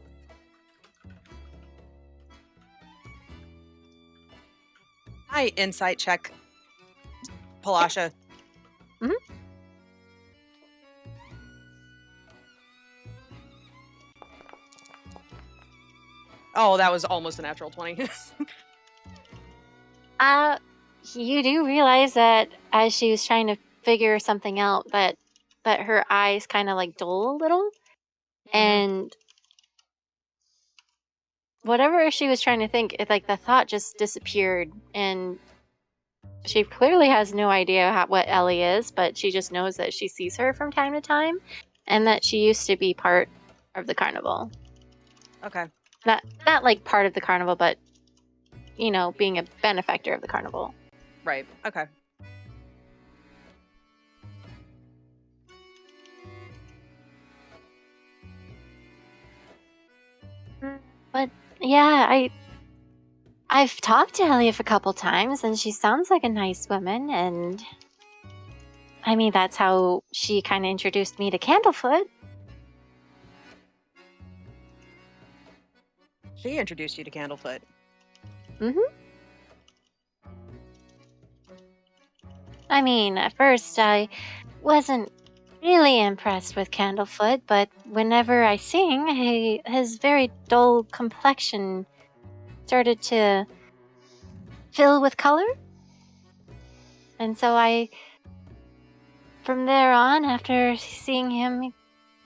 I insight check Palasha. Mhm. Oh, that was almost a natural 20. You do realize that as she was trying to figure something out, that her eyes kind of like dull a little, and whatever she was trying to think, like the thought just disappeared, and she clearly has no idea what Ellie is, but she just knows that she sees her from time to time, and that she used to be part of the carnival. Okay. Not like part of the carnival, but you know, being a benefactor of the carnival. Right. Okay. But yeah, I've talked to Ellie a couple times, and she sounds like a nice woman, and I mean, that's how she kind of introduced me to Candlefoot. She introduced you to Candlefoot. I mean, at first I wasn't really impressed with Candlefoot, but whenever I sing, his very dull complexion started to fill with color. And so from there on, after seeing him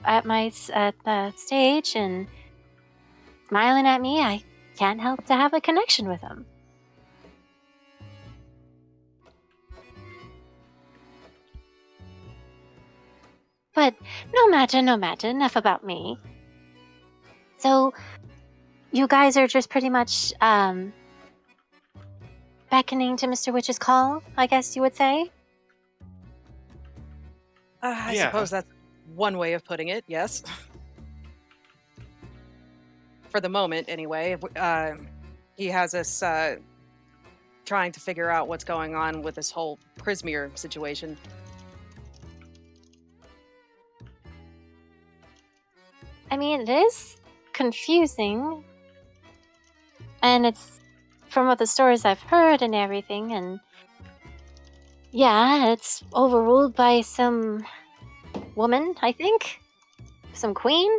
at the stage and smiling at me, I can't help to have a connection with him. But no matter, enough about me. So, you guys are just pretty much, beckoning to Mr. Witch's call, I guess you would say? I Yeah. suppose that's one way of putting it, yes. For the moment, anyway. He has us trying to figure out what's going on with this whole Prismere situation. I mean, it is confusing. And it's from what the stories I've heard and everything, and yeah, it's overruled by some woman, I think. Some queen.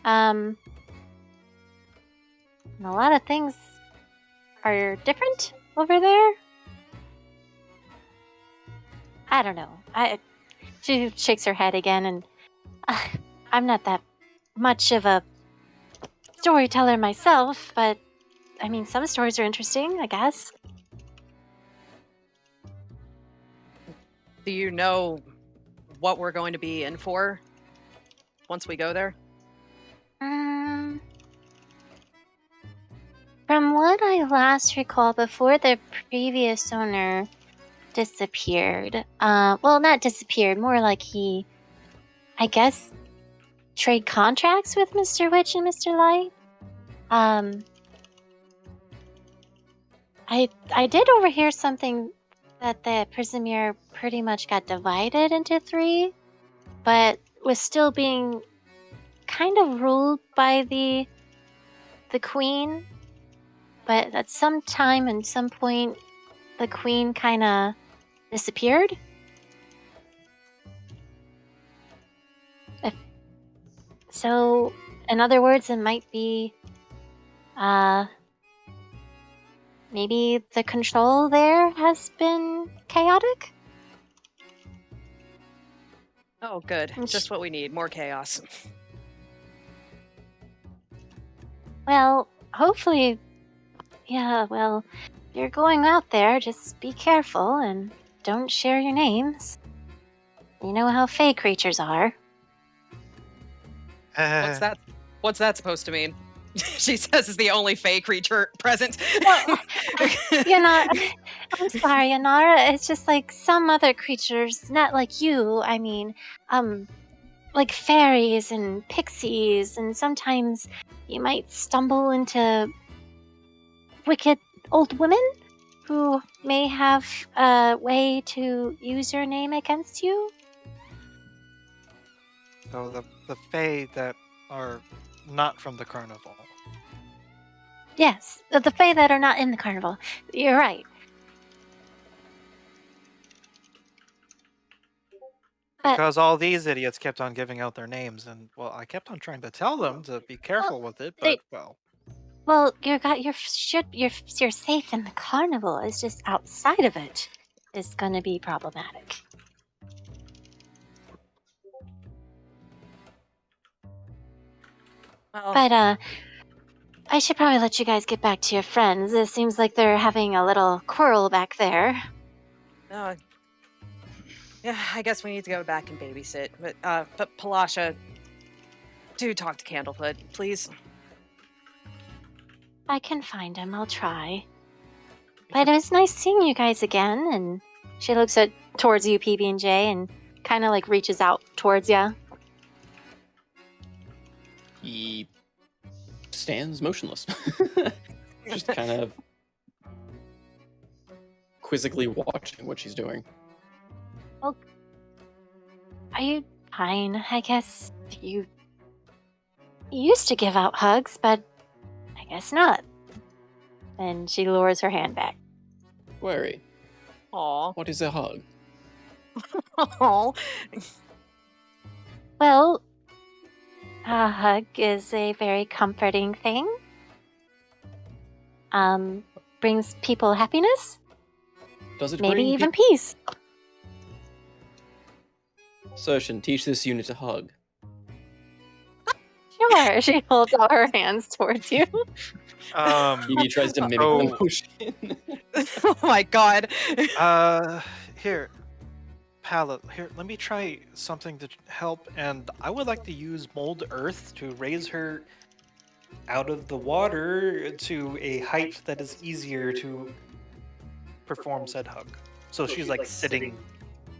And a lot of things are different. over there? I don't know. She shakes her head again, and I'm not that much of a storyteller myself, but I mean, some stories are interesting, I guess. Do you know what we're going to be in for once we go there? From what I last recall, before the previous owner disappeared, well, not disappeared, more like he, I guess, trade contracts with Mr. Witch and Mr. Light. I did overhear something that the Prismere pretty much got divided into 3, but was still being kind of ruled by the queen. But at some time and some point, the queen kind of disappeared. So, in other words, it might be, maybe the control there has been chaotic? Oh, good. Just what we need. More chaos. Well, hopefully, yeah, well, if you're going out there, just be careful and don't share your names. You know how Fae creatures are. What's that supposed to mean? She says is the only Fae creature present. Well, I'm sorry, Yanara. It's just like some other creatures, not like you. I mean, like fairies and pixies, and sometimes you might stumble into wicked old women who may have a way to use your name against you. So the Fae that are not from the carnival. Yes, the Fae that are not in the carnival. You're right. Because all these idiots kept on giving out their names, and well, I kept on trying to tell them to be careful with it, but Well, you're safe in the carnival. It's just outside of it is going to be problematic. Well, But I should probably let you guys get back to your friends. It seems like they're having a little quarrel back there. Yeah, I guess we need to go back and babysit. But Palasha, do talk to Candlefoot, please. I can find him. I'll try. But it was nice seeing you guys again. And she looks towards you, PB&J, and kind of like reaches out towards you. He stands motionless, just kind of quizzically watching what she's doing. Well, are you fine? I guess you used to give out hugs, but I guess not. And she lowers her hand back. Wary. Aw. What is a hug? Aw. Well, a hug is a very comforting thing. Brings people happiness. Does it maybe bring even peace? Sershin, teach this unit to hug. Sure. She holds out her hands towards you. He tries to mimic the motion. Oh my god. Here, Pallet, here, let me try something to help, and I would like to use mold earth to raise her out of the water to a height that is easier to perform said hug. So she's like sitting,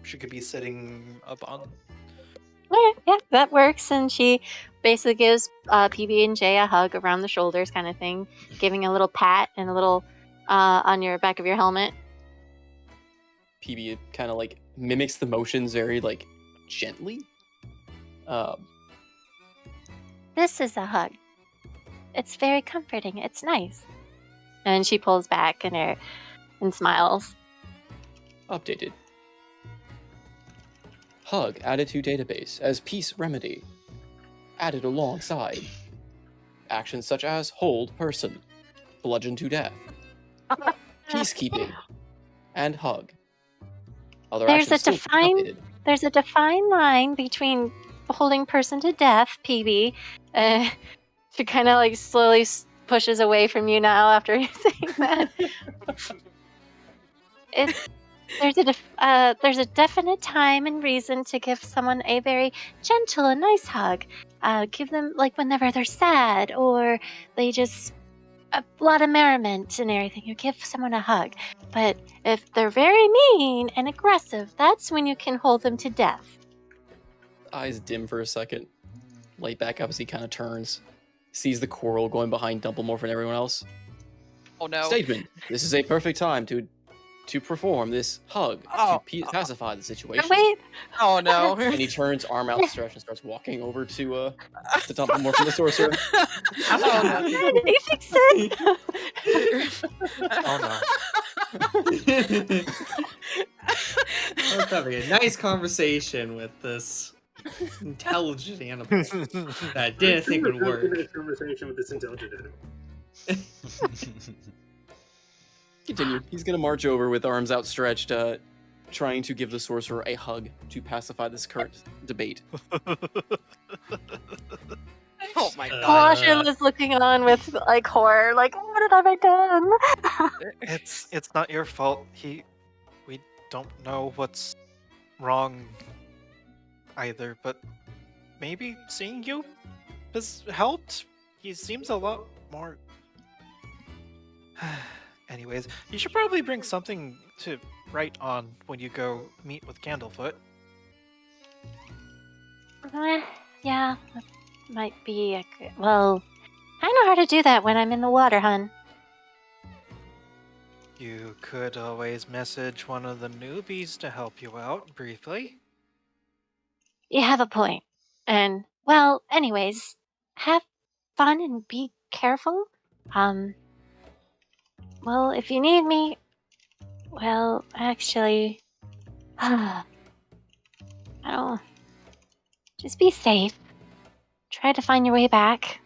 she could be sitting up on. Okay, yeah, that works. And she basically gives PB&J a hug around the shoulders, kind of thing, giving a little pat and a little on your back of your helmet. PB kind of like mimics the motions very like gently. This is a hug. It's very comforting. It's nice. And she pulls back and smiles. Updated. Hug added to database as peace remedy. Added alongside. Actions such as hold person, bludgeon to death. peacekeeping, and hug. Other There's a actions still defined line between holding person to death, PB. She kind of like slowly pushes away from you now after saying that. There's a definite time and reason to give someone a very gentle and nice hug. Give them like whenever they're sad or they just a lot of merriment and everything. You give someone a hug. But if they're very mean and aggressive, that's when you can hold them to death. Eyes dim for a second. Light back up as he kind of turns. Sees the coral going behind Dumblemore and everyone else. Oh no. Statement. This is a perfect time to perform this hug to pacify the situation. Wait. Oh no. And he turns, arm outstretched, and starts walking over to Dumblemore from the sorcerer. Oh no. He fixed it. Oh no. I was having a nice conversation with this intelligent animal that I didn't think would work. Conversation with this intelligent animal. Continue. He's gonna march over with arms outstretched, trying to give the sorcerer a hug to pacify this current debate. Oh my god. Palasha is looking on with like horror, like what have I done? It's not your fault. We don't know what's wrong either, but maybe seeing you has helped. He seems a lot more. Anyways, you should probably bring something to write on when you go meet with Candlefoot. Yeah, that might be a good. Well, I know how to do that when I'm in the water, hun. You could always message one of the newbies to help you out briefly. You have a point. And well, anyways, have fun and be careful. Well, if you need me, well, actually, I don't. Just be safe. Try to find your way back.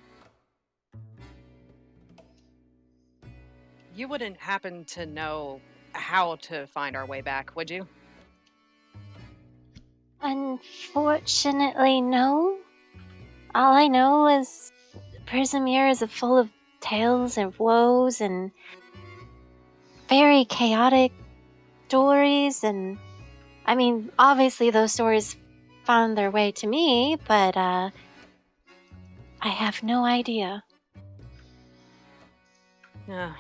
You wouldn't happen to know how to find our way back, would you? Unfortunately, no. All I know is Prismere is full of tales of woes and very chaotic stories, and I mean, obviously those stories found their way to me, but I have no idea. Yeah,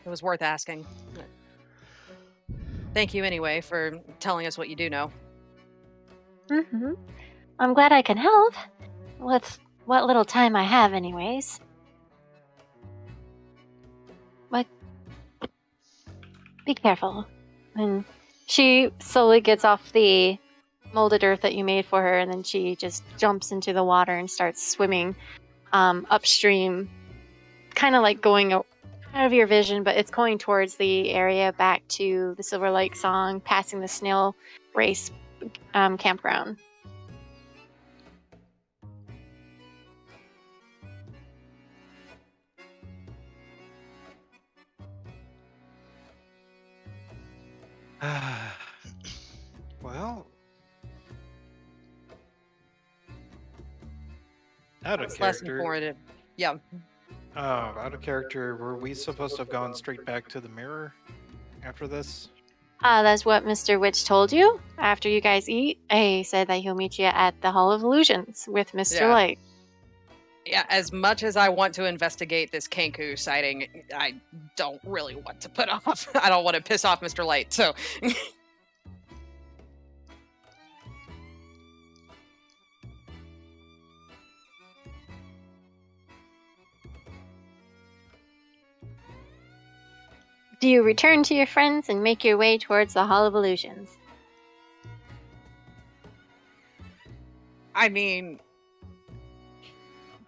it was worth asking. Thank you anyway for telling us what you do know. Mm-hmm. I'm glad I can help with what little time I have, anyways. But be careful. And she slowly gets off the molded earth that you made for her, and then she just jumps into the water and starts swimming upstream, kind of like going out of your vision, but it's going towards the area back to the Silver Lake Song, passing the snail race campground. Well, out of That's less character. informative. Yeah. Out of character. Were we supposed to have gone straight back to the mirror after this? That's what Mr. Witch told you after you guys eat. He said that he'll meet you at the Hall of Illusions with Mr. Yeah. Light. Yeah, as much as I want to investigate this Kenku sighting, I don't really want to put off. I don't want to piss off Mr. Light, so. Do you return to your friends and make your way towards the Hall of Illusions? I mean,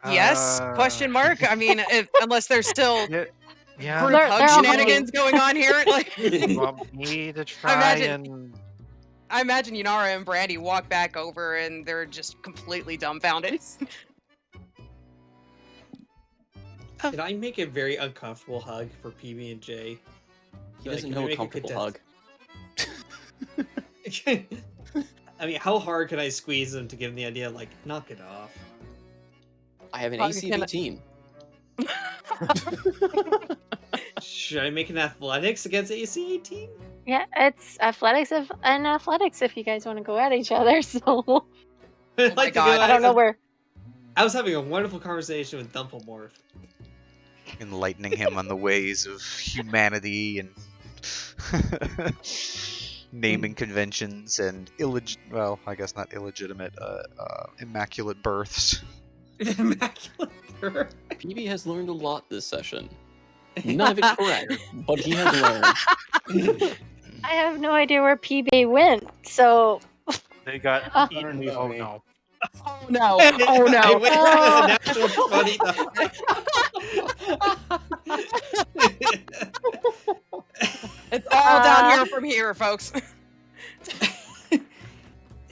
yes? Question mark. I mean, unless there's still Yeah. group They're hug all shenanigans going on here. Like, You want me to try and I imagine Yunara and Brandy walk back over and they're just completely dumbfounded. Did I make a very uncomfortable hug for PB and J? He doesn't know a comfortable hug. I mean, how hard can I squeeze him to give him the idea, like, knock it off? I have an AC of 18. Should I make an athletics against AC 18? Yeah, it's athletics if you guys want to go at each other. So I don't know where. I was having a wonderful conversation with Dumplemorph. Enlightening him on the ways of humanity and naming conventions and well, I guess not illegitimate, immaculate births. Immaculate birth? PB has learned a lot this session. None of it correct, but he has learned. I have no idea where PB went, so. They got eaten. Underneath Oh me. no. Oh no! Oh no! I went for the natural 20 It's all down here from here, folks.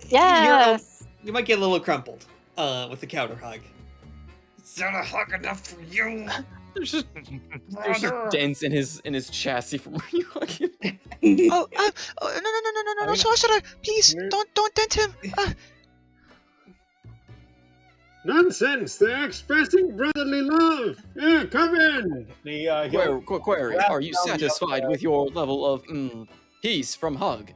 Yes. You might get a little crumpled with the counter hug. Is that a hug enough for you? There's just dents in his chassis from where you hugging. No, sorcerer, please, don't dent him. Nonsense! They're expressing brotherly love! Yeah, come in! Query, are you satisfied with your level of peace from hug?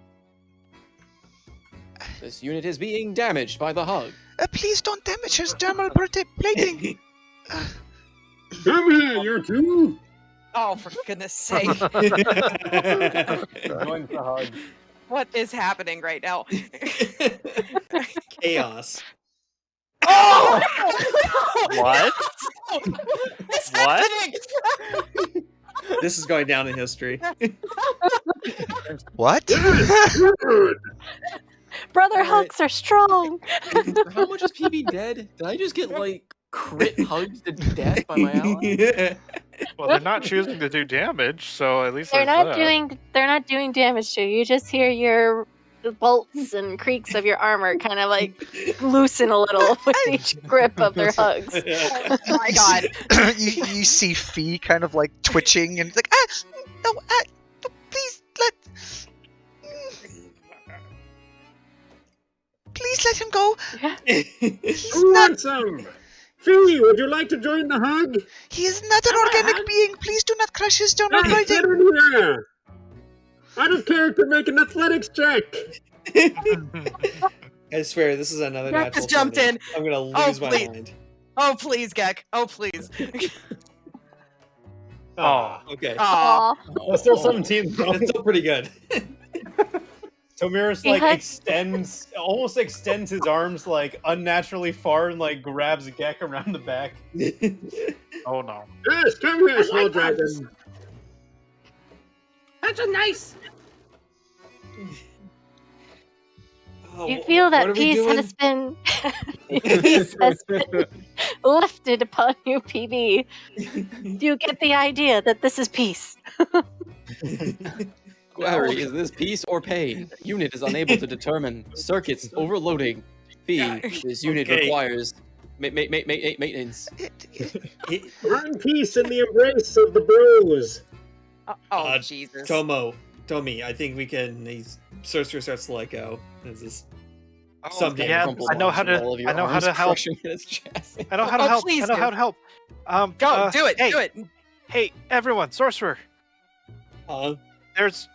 This unit is being damaged by the hug. Please don't damage his thermal plating. Come here, you two! Oh, for goodness sake! Joins the hug. What is happening right now? Chaos. Oh! What? What's What? happening? This is going down in history. What? Brother hugs are strong. How much is PB dead? Did I just get like crit hugged to death by my ally? Well, they're not choosing to do damage, so at least They're there's not that. they're not doing damage to you. You just hear your bolts and creaks of your armor kind of like loosen a little with each grip of their hugs. Oh my god! you see Fee kind of like twitching and it's like no, please let him go. Who wants some? Fee, would you like to join the hug? He is not an organic being. Please do not crush his thermal Hey, plating. get in here! Out of character, make an athletics check! I swear, this is another Gek natural just jumped 20. in. I'm gonna Oh, lose my please. mind. Oh please, Gek! Oh please! Oh, Okay. Aw. That's still 17 though. That's still pretty good. Tomirus He like hugs- almost extends his arms like unnaturally far and like grabs Gek around the back. oh no. Yes, come here, small dragon. That's a nice. Oh, You feel what that are we peace doing? has been peace has been lifted upon you, PB. You get the idea that this is peace. Query, is this peace or pain? Unit is unable to determine. Circuits overloading. Fee, this unit Okay. requires maintenance. Find peace in the embrace of the bros. Oh Jesus! Tommy, I think we can. Sorcerer starts to let go. This is Something yeah, crumples I know how onto to- all of your I know how arms, to help. crushing his chassis. I know how to Oh, help. please I know do. how to help. Go, do it, hey, do it. Hey, everyone, sorcerer. There's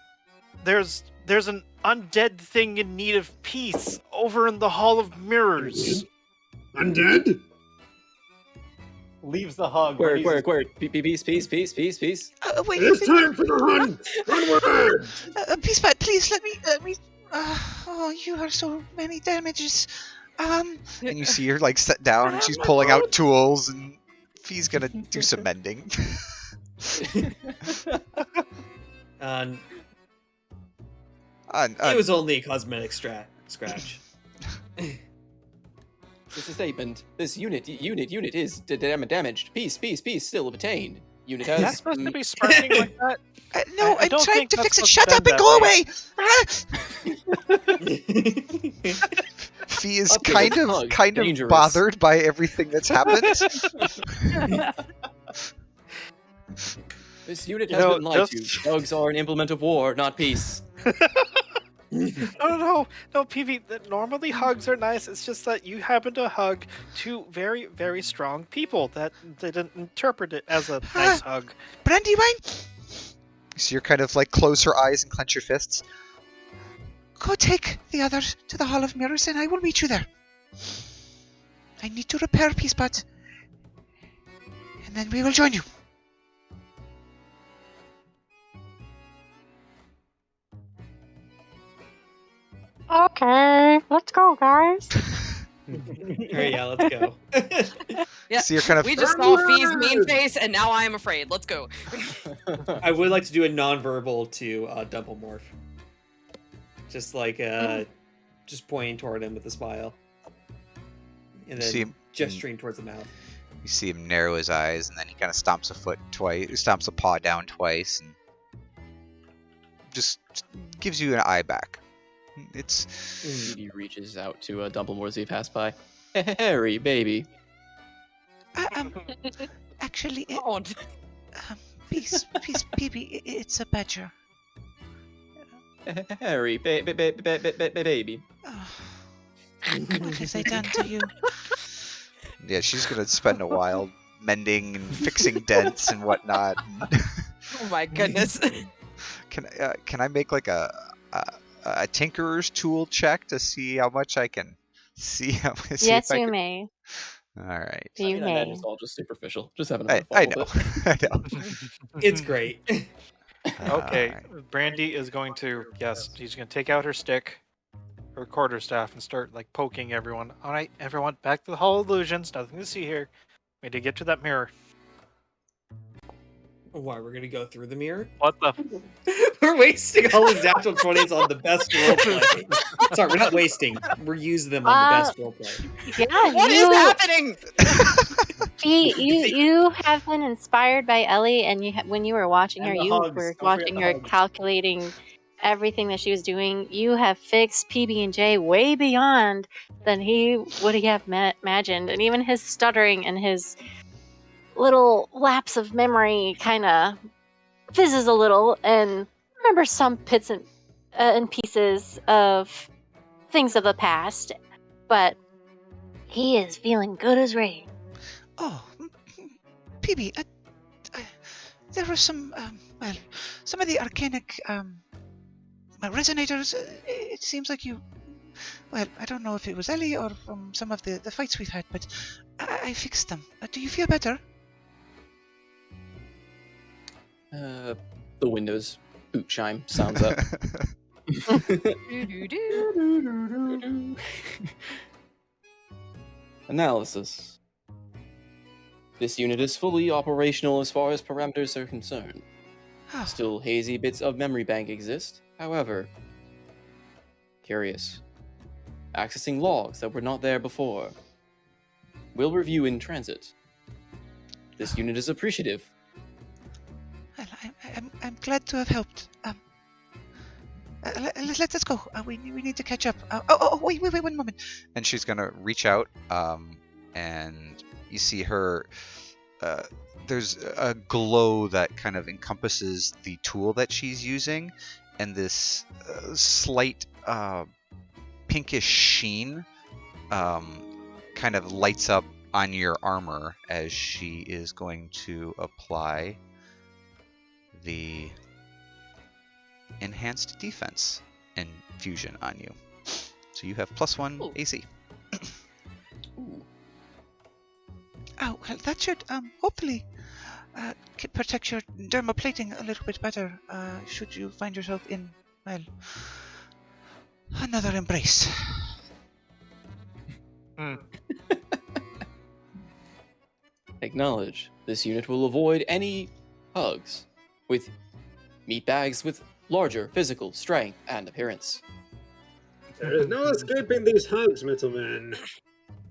an undead thing in need of peace over in the Hall of Mirrors. Undead? Leaves the hug. Query. Peace. Wait, It's time for the hunt! Onward! Peace, Pat, please let me. Oh, you are so many damages. And you see her like sit down and she's pulling out tools and Fee's gonna do some mending. It was only a cosmetic scratch. This is a statement. This unit is damaged. Peace still obtained. Unit has. That's supposed to be sparking like that? No, I I'm don't trying think to that's fix it. supposed Shut to up end and go that away! Fee is Okay, kind this of hug, kind of dangerous. bothered by everything that's happened. This unit You has know, been lied just- to. Bugs are an implement of war, not peace. No, PV. Normally hugs are nice. It's just that you happen to hug two very, very strong people that they didn't interpret it as a nice hug. Brandywine, So you're kind of like close your eyes and clench your fists. go take the others to the Hall of Mirrors, and I will meet you there. I need to repair Peacepot, and then we will join you. Okay, let's go, guys. Alright, yeah, let's go. Yeah, So you're kind of we just saw Fee's mean face, and now I am afraid. Let's go. I would like to do a non-verbal to double morph. Just like just pointing toward him with a smile. And then See him- gesturing towards the mouth. You see him narrow his eyes, and then he kind of stomps a paw down twice, and just gives you an eye back. It's He reaches out to Dumbledore as he pass by. Harry, baby. Actually, Oh, peace, Peepy, it's a badger. Harry, baby. Oh, what have I done to you? yeah, she's gonna spend a while mending and fixing dents and whatnot. oh my goodness. Can I make like a tinkerer's tool check to see how much I can see? Yes, you may. All right. You I may. imagine it's all just superficial. Just having I fun know. with I know. It's great. Okay, Alright. Brandy is going to, yes, she's going to take out her stick, her quarterstaff, and start like poking everyone. All right, everyone, back to the Hall of Illusions. Nothing to see here. We need to get to that mirror. Why, we're gonna go through the mirror? What the? We're wasting all his natural 20s on the best roleplay. Sorry, we're not wasting. We're using them on the best roleplay. Yeah, What is happening? You have been inspired by Ellie, and when you were watching her, And the you hugs. were Don't forget watching the her hugs. calculating everything that she was doing. You have fixed PB&J way beyond than he would have imagined, and even his stuttering and his little lapse of memory kind of fizzes a little, and remember some bits and pieces of things of the past, but he is feeling good as rain. Oh, Peepy, there were some, some of the arcanic resonators. It seems like you. Well, I don't know if it was Ellie or from some of the fights we've had, but I fixed them. Do you feel better? The Windows boot chime sounds up. Analysis. This unit is fully operational as far as parameters are concerned. Oh, Still hazy bits of memory bank exist, however. Curious. Accessing logs that were not there before. Will review in transit. This unit is appreciative. well, I'm glad to have helped. Let us go. We need to catch up. Wait, one moment. And she's gonna reach out, and you see her. There's a glow that kind of encompasses the tool that she's using, and this slight pinkish sheen kind of lights up on your armor as she is going to apply the enhanced defense infusion on you. So you have +1 Ooh. AC. Oh, well, that should hopefully protect your dermoplating a little bit better. Should you find yourself in, well, another embrace. Acknowledge. This unit will avoid any hugs with meat bags with larger physical strength and appearance. There is no escaping these hugs, Middleman.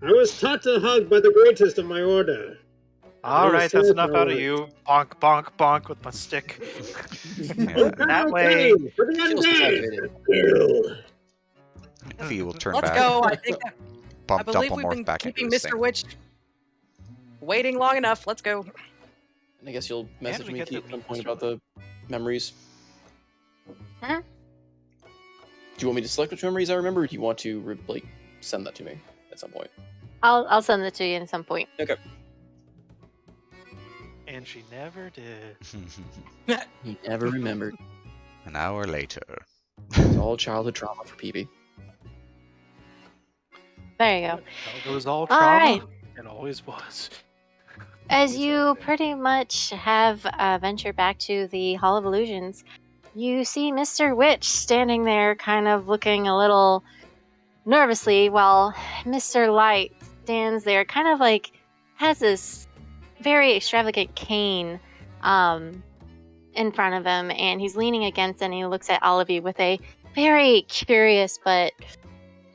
I was taught to hug by the greatest of my order. All right, that's said enough out of no. you. Bonk, bonk, bonk with my stick. Yeah. That way. For the Feels undead! activated. Ew. Fee will turn Let's back. go. I think I Bump believe we've Dumbledore been back into keeping his Mr. thing. Witch waiting long enough. Let's go. And I guess you'll message we me get to at some meet point Mr. about the memories. Mhm. Do you want me to select which memories I remember, or do you want to like send that to me at some point? I'll send it to you at some point. Okay. And she never did. He never remembered. An hour later. It's all childhood trauma for PB. There you go. It was all All trauma. right. It always was. As you pretty much have ventured back to the Hall of Illusions, you see Mr. Witch standing there, kind of looking a little nervously, while Mr. Light stands there, kind of like has this very extravagant cane in front of him, and he's leaning against it, and he looks at all of you with a very curious but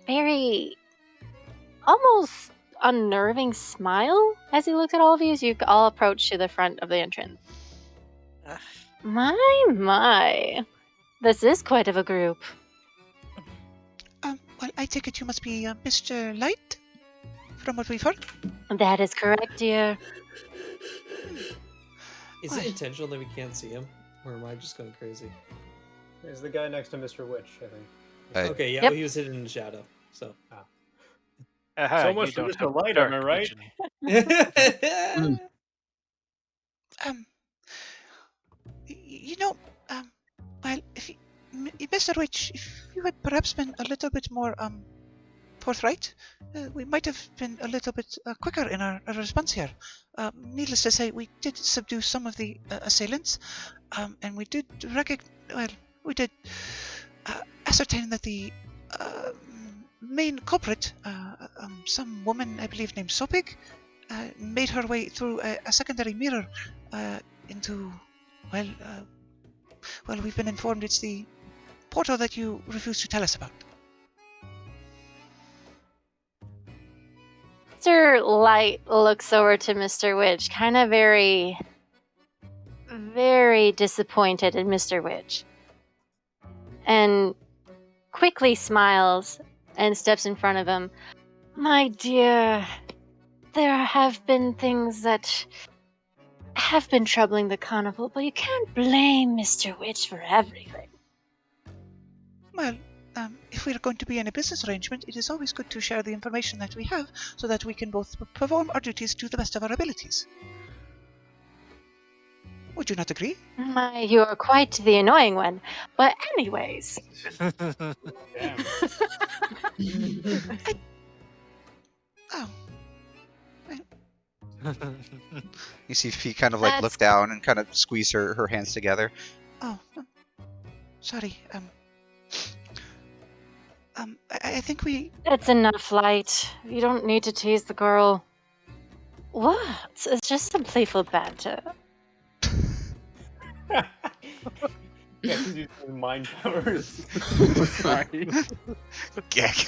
very almost unnerving smile as he looks at all of you as you all approach to the front of the entrance. My. This is quite of a group. Well, I take it you must be Mr. Light, from what we've heard. That is correct, dear. Is it intentional that we can't see him? Or am I just going crazy? He's the guy next to Mr. Witch, I think. Okay, yeah, Yep. he was hidden in the shadow, so. So much for Mr. Light, am I right? You know, well, Mr. Witch, if you had perhaps been a little bit more forthright, we might have been a little bit quicker in our response here. Needless to say, we did subdue some of the assailants, and we did ascertain that the main culprit, some woman, I believe, named Sopig, made her way through a secondary mirror into, well, we've been informed it's the portal that you refused to tell us about. Mr. Light looks over to Mr. Witch, kind of very, very disappointed in Mr. Witch, and quickly smiles and steps in front of him. My dear, there have been things that have been troubling the carnival, but you can't blame Mr. Witch for everything. Well, if we're going to be in a business arrangement, it is always good to share the information that we have so that we can both perform our duties to the best of our abilities. Would you not agree? My, you're quite the annoying one. But anyways. Oh. You see Fee kind of like look down and kind of squeeze her hands together. Oh, sorry. I think we... It's enough, Light. You don't need to tease the girl. What? It's just some playful banter. Yeah, he's using mind powers. Sorry. Gag.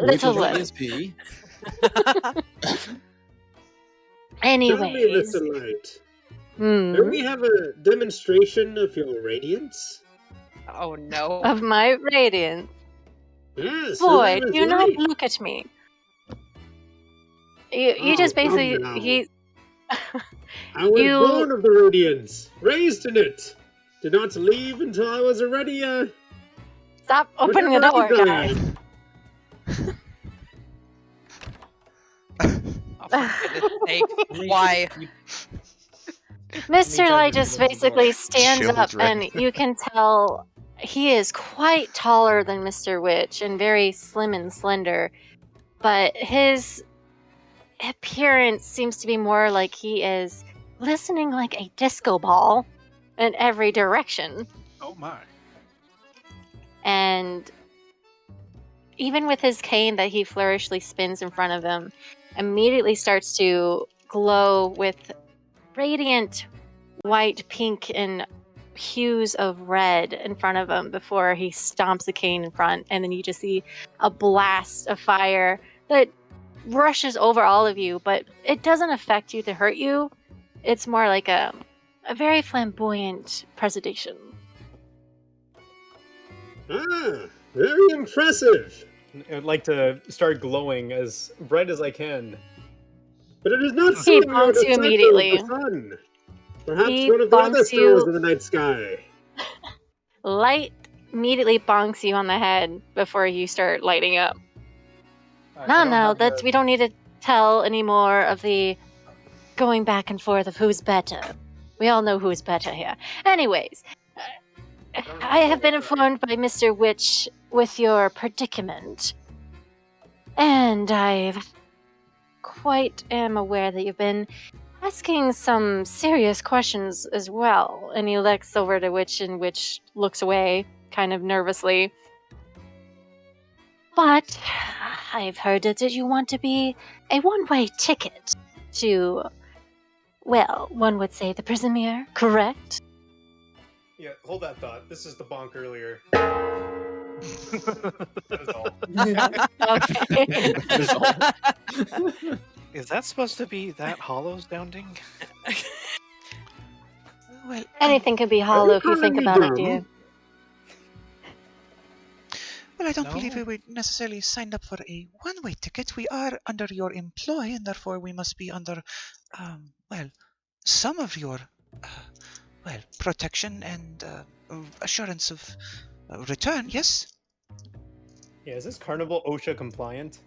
Little look. Tell Anyways. me, Mr. Light. May we have a demonstration of your radiance? Oh no. Of my radiance. Yes. Boy, that is do not right. look at me. You just come basically now. I was born of the radiance, raised in it. Did not leave until I was already Stop opening the door, guys. Why? Mr. Light just basically stands Chilled, up, right? and you can tell he is quite taller than Mr. Witch and very slim and slender. But his appearance seems to be more like he is listening like a disco ball in every direction. Oh my. And even with his cane that he flourishly spins in front of him, immediately starts to glow with radiant white, pink, and hues of red in front of him before he stomps the cane in front. And then you just see a blast of fire that rushes over all of you, but it doesn't affect you to hurt you. It's more like a very flamboyant presentation. Ah, very impressive. I'd like to start glowing as bright as I can. But it is not He seen your bonks you disciple, immediately. the sun. Perhaps He one of the other bonks you. stars in the night sky. Light immediately bonks you on the head before you start lighting up. I No, don't no, have that's the- we don't need to tell any more of the going back and forth of who's better. We all know who's better here. Anyways, I have been informed by Mr. Witch with your predicament, and I quite am aware that you've been asking some serious questions as well. And he looks over to Witch, and Witch looks away, kind of nervously. But I've heard that you want to be a one-way ticket to, well, one would say the Prismere, correct? Yeah, hold that thought. This is the bonk earlier. Okay. Is that supposed to be that hollow sounding? Well, Anything can be hollow if you think about it, dear. well, I don't No. believe we were necessarily signed up for a one-way ticket. We are under your employ, and therefore we must be under, well, some of your, well, protection and assurance of return. Yes. Yeah, is this carnival OSHA compliant?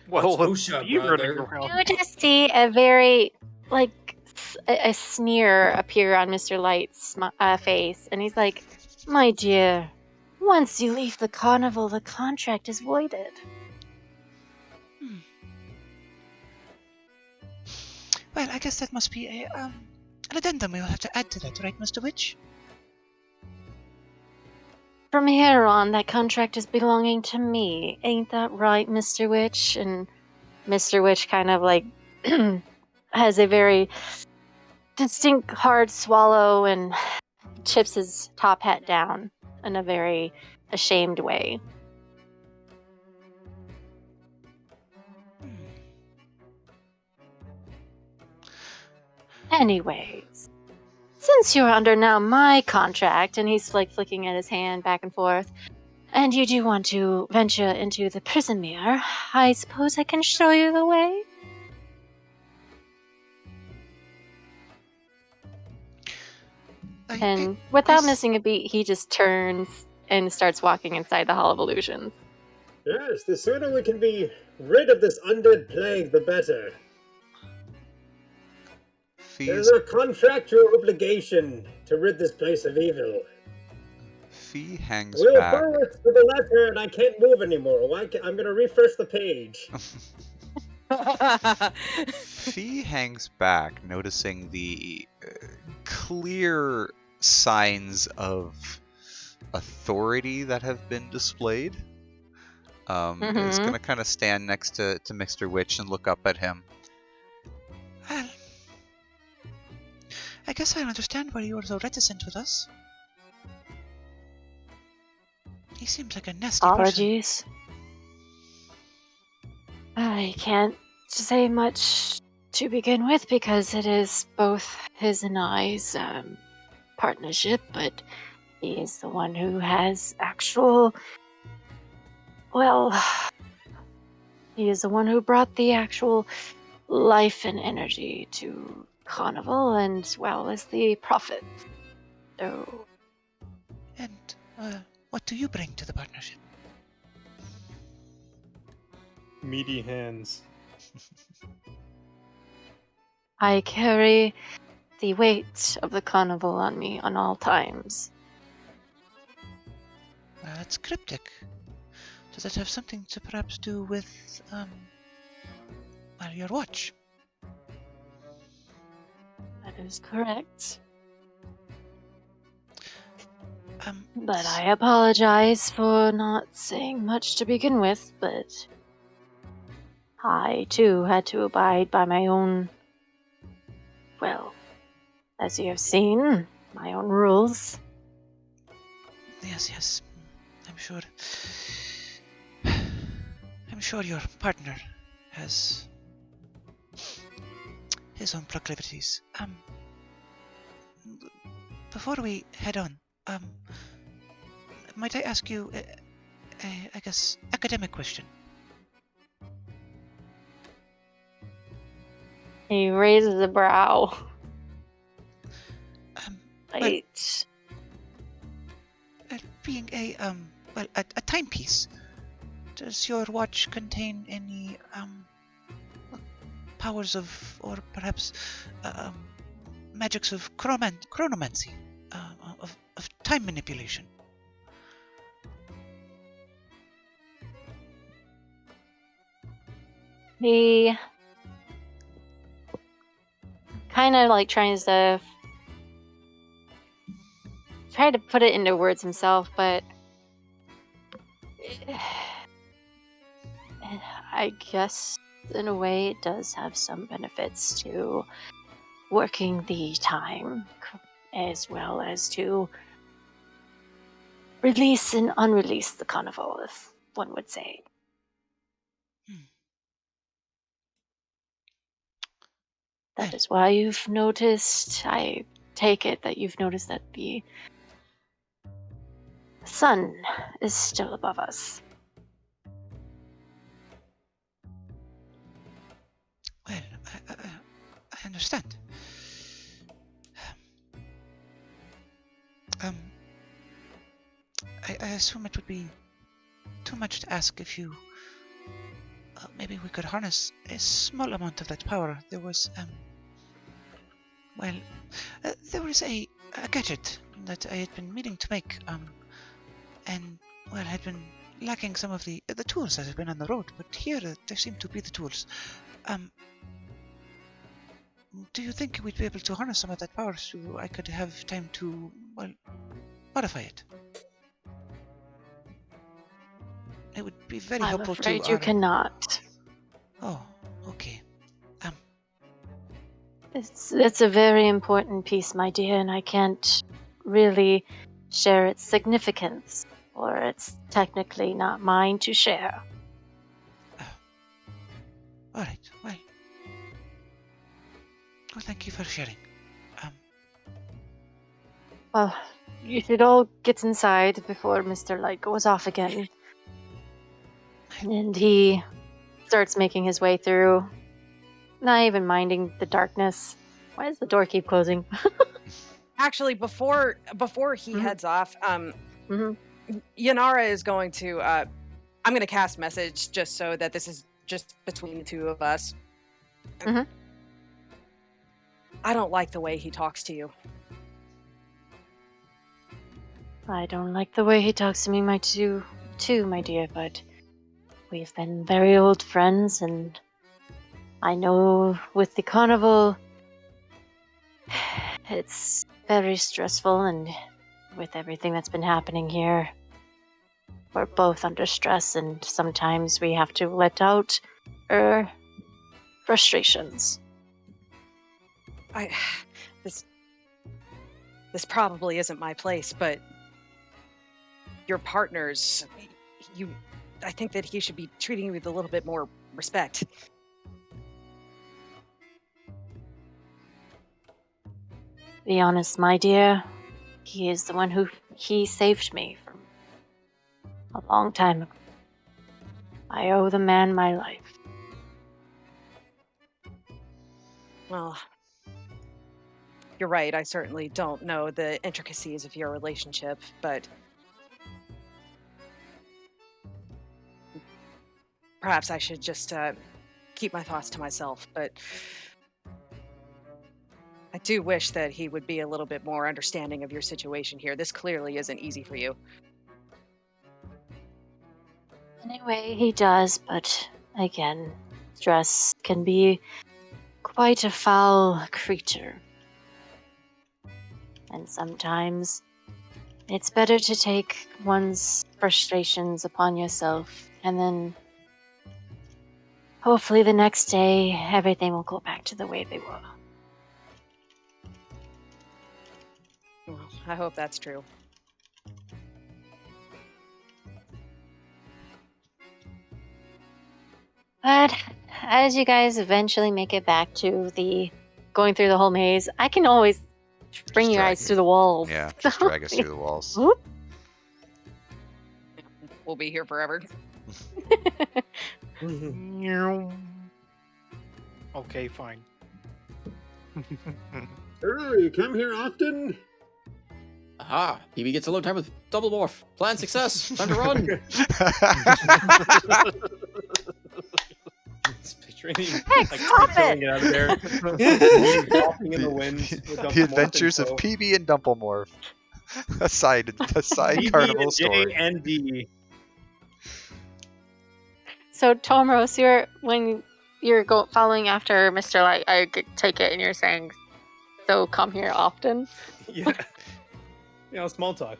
Well, What's with OSHA, you running brother? around. You just see a very, like, a sneer appear on Mr. Light's face, and he's like, "My dear, once you leave the carnival, the contract is voided." Well, I guess that must be a an addendum we'll have to add to that, right, Mr. Witch? From here on, that contract is belonging to me. Ain't that right, Mr. Witch? And Mr. Witch kind of like has a very distinct hard swallow and chips his top hat down in a very ashamed way. Anyways, since you're under now my contract, and he's like flicking at his hand back and forth, and you do want to venture into the Prismere, I suppose I can show you the way? And without missing a beat, he just turns and starts walking inside the Hall of Illusions. Yes, the sooner we can be rid of this undead plague, the better. It is our contractual obligation to rid this place of evil. Fee hangs We'll back. forward to the letter, and I can't move anymore. I'm going to refresh the page. Fee hangs back, noticing the clear signs of authority that have been displayed. Is going to kind of stand next to Mr. Witch and look up at him. Well, I guess I understand why you are so reticent with us. He seems like a nasty person. Apologies. I can't say much to begin with because it is both his and I's partnership, but he is the one who has actual. Well, he is the one who brought the actual life and energy to Carnival, and as well as the profit. So. And what do you bring to the partnership? Meaty hands. I carry the weight of the Carnival on me on all times. Well, that's cryptic. Does that have something to perhaps do with, well, your watch? That is correct. But I apologize for not saying much to begin with, but I too had to abide by my own, well, as you have seen, my own rules. Yes, I'm sure. I'm sure your partner has his own proclivities. Before we head on, might I ask you, I guess, academic question? He raises a brow. Well, Right. being a timepiece, does your watch contain any powers of, or perhaps magics of chronomancy, of time manipulation? He kind of like tries to try to put it into words himself, but I guess in a way it does have some benefits to working the time as well as to release and unrelease the carnival, if one would say. That is why you've noticed, I take it that you've noticed that the sun is still above us. Well, I understand. I assume it would be too much to ask if you... maybe we could harness a small amount of that power. There was, there was a gadget that I had been meaning to make, and, well, had been lacking some of the tools that have been on the road, but here there seem to be the tools. Do you think we'd be able to harness some of that power so I could have time to, well, modify it? It would be very helpful to I'm afraid you cannot. Oh, okay. It's a very important piece, my dear, and I can't really share its significance, or it's technically not mine to share. All right. Well, thank you for sharing. Well, you should all get inside before Mr. Light goes off again. And he starts making his way through, not even minding the darkness. Why does the door keep closing? Actually, before he heads off, Yanara is going to. I'm going to cast message just so that this is just between the two of us. I don't like the way he talks to you. I don't like the way he talks to me, too, my dear, but we've been very old friends, and I know with the carnival, it's very stressful, and with everything that's been happening here, we're both under stress, and sometimes we have to let out our frustrations. This probably isn't my place, but your partners, I think that he should be treating you with a little bit more respect. Be honest, my dear, he is the one he saved me from a long time ago. I owe the man my life. Well, you're right. I certainly don't know the intricacies of your relationship, but perhaps I should just keep my thoughts to myself. But I do wish that he would be a little bit more understanding of your situation here. This clearly isn't easy for you. Anyway, he does, but again, stress can be quite a foul creature. And sometimes it's better to take one's frustrations upon yourself, and then hopefully the next day everything will go back to the way they were. Well, I hope that's true. But as you guys eventually make it back to the going through the whole maze, I can always bring your eyes through the walls. Yeah, just drag us through the walls. Whoop. We'll be here forever. Okay, fine. Oh, you come here often? Aha! PB gets alone time with double morph. Plan success. Time to run. Just picturing him, Heck, like stop tiptoeing it! out of there. Walking in the wind. with The Dumplemorph Adventures in of tow. PB and Dumplemorph. A side PB carnival and J story. and D. So Tomros, when you're following after Mr. Light, take it, and you're saying, "So come here often." Yeah. Small talk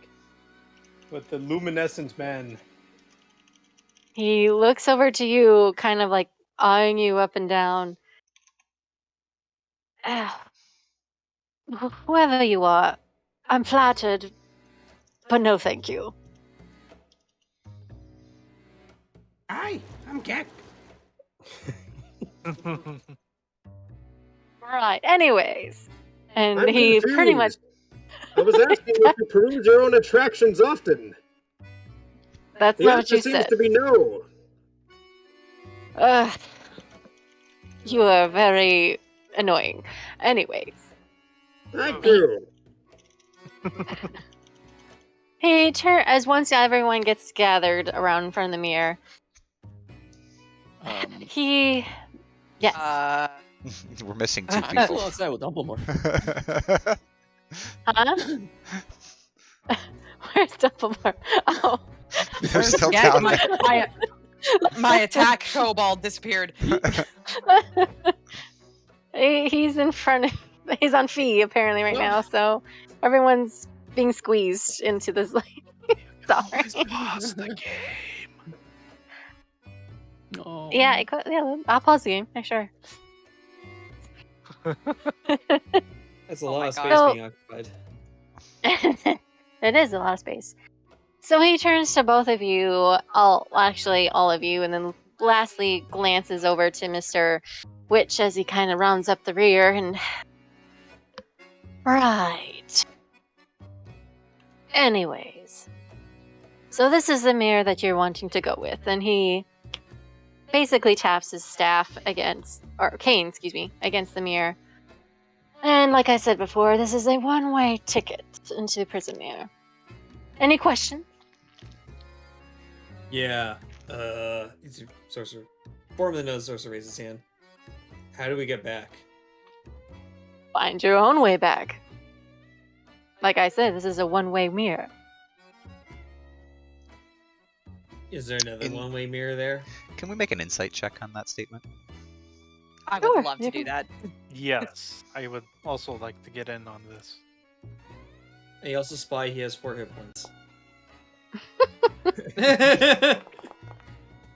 with the luminescent man. He looks over to you, kind of like eyeing you up and down. Whoever you are, I'm flattered, but no thank you. Hi, I'm Gek. Right. Anyways, and I'm he confused. pretty much. I was asking if you peruse your own attractions often. That's The not what answer you seems said. to be no. You are very annoying. Anyways, Thank you. as once everyone gets gathered around in front of the mirror, he, yes, We're missing 2 I'm people. still outside with Dumbledore. huh? Where's Dumbledore? Oh, They're still Yeah, down there. my attack kobold disappeared. he's in front of. He's on fee apparently right now, so everyone's being squeezed into this. Sorry. Pause the game. No. Yeah, I'll pause the game. Yeah, sure. That's a Oh lot my of God. space So- being occupied. It is a lot of space. So he turns to both of you, all of you, and then lastly glances over to Mr. Witch as he kind of rounds up the rear and. Right. Anyways. So this is the mirror that you're wanting to go with, and he basically taps his staff cane, against the mirror. And like I said before, this is a one-way ticket into the prison mirror. Any questions? Yeah. Sorcerer. Form of the nose, sorcerer raises his hand. How do we get back? Find your own way back. Like I said, this is a one-way mirror. Is there another In- one-way mirror there? Can we make an insight check on that statement? I Sure, would love to you do that. Yes, I would also like to get in on this. And you also spy he has 4 hit points.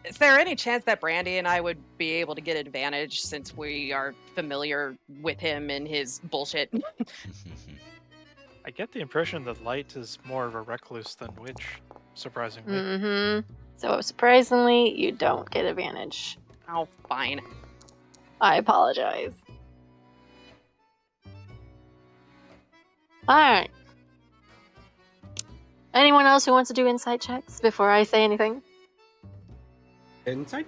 Is there any chance that Brandy and I would be able to get advantage since we are familiar with him and his bullshit? I get the impression that Light is more of a recluse than Witch, surprisingly. Mm-hmm. So surprisingly, you don't get advantage. Oh, fine. I apologize. Alright. Anyone else who wants to do insight checks before I say anything? Insight?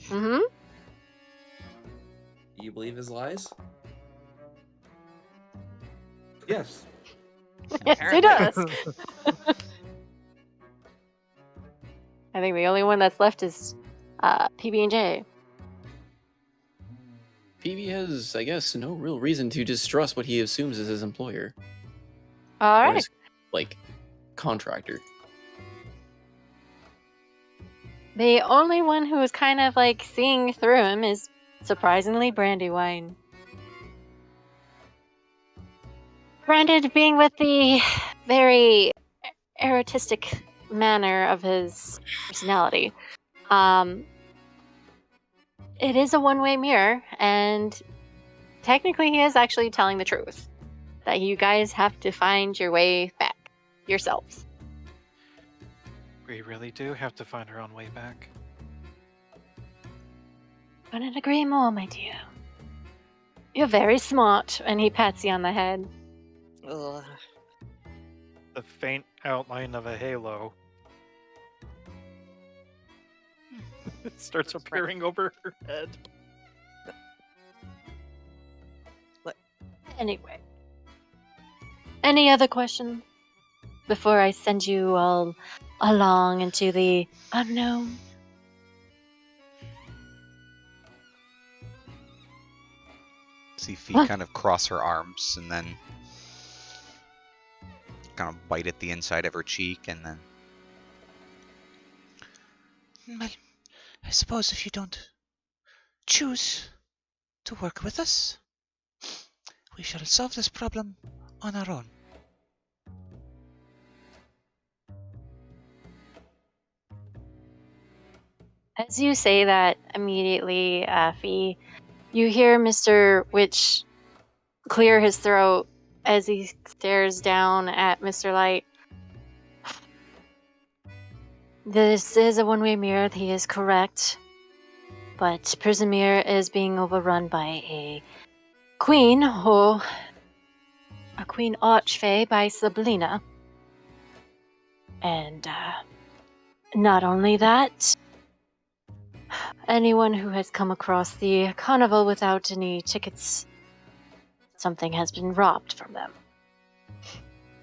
Mm-hmm. You believe his lies? Yes. Yes, he does. I think the only one that's left is PB&J. PB has, I guess, no real reason to distrust what he assumes is his employer. Or Alright. his, contractor. The only one who is kind of seeing through him is surprisingly Brandywine. Granted, being with the very erotistic manner of his personality, it is a one-way mirror, and technically he is actually telling the truth. That you guys have to find your way back yourselves. We really do have to find our own way back. Couldn't agree more, my dear. You're very smart, and he pats you on the head. Ugh. The faint outline of a halo starts appearing over her head. Anyway. Any other questions before I send you all along into the unknown? See Fee kind of cross her arms and then kind of bite at the inside of her cheek and then... Well, I suppose if you don't choose to work with us, we shall solve this problem on our own. As you say that immediately, Fee, you hear Mr. Witch clear his throat as he stares down at Mr. Light. This is a one-way mirror, he is correct. But Prison Mirror is being overrun by a queen, or a queen archfey by Sablina. And not only that, anyone who has come across the carnival without any tickets, something has been robbed from them.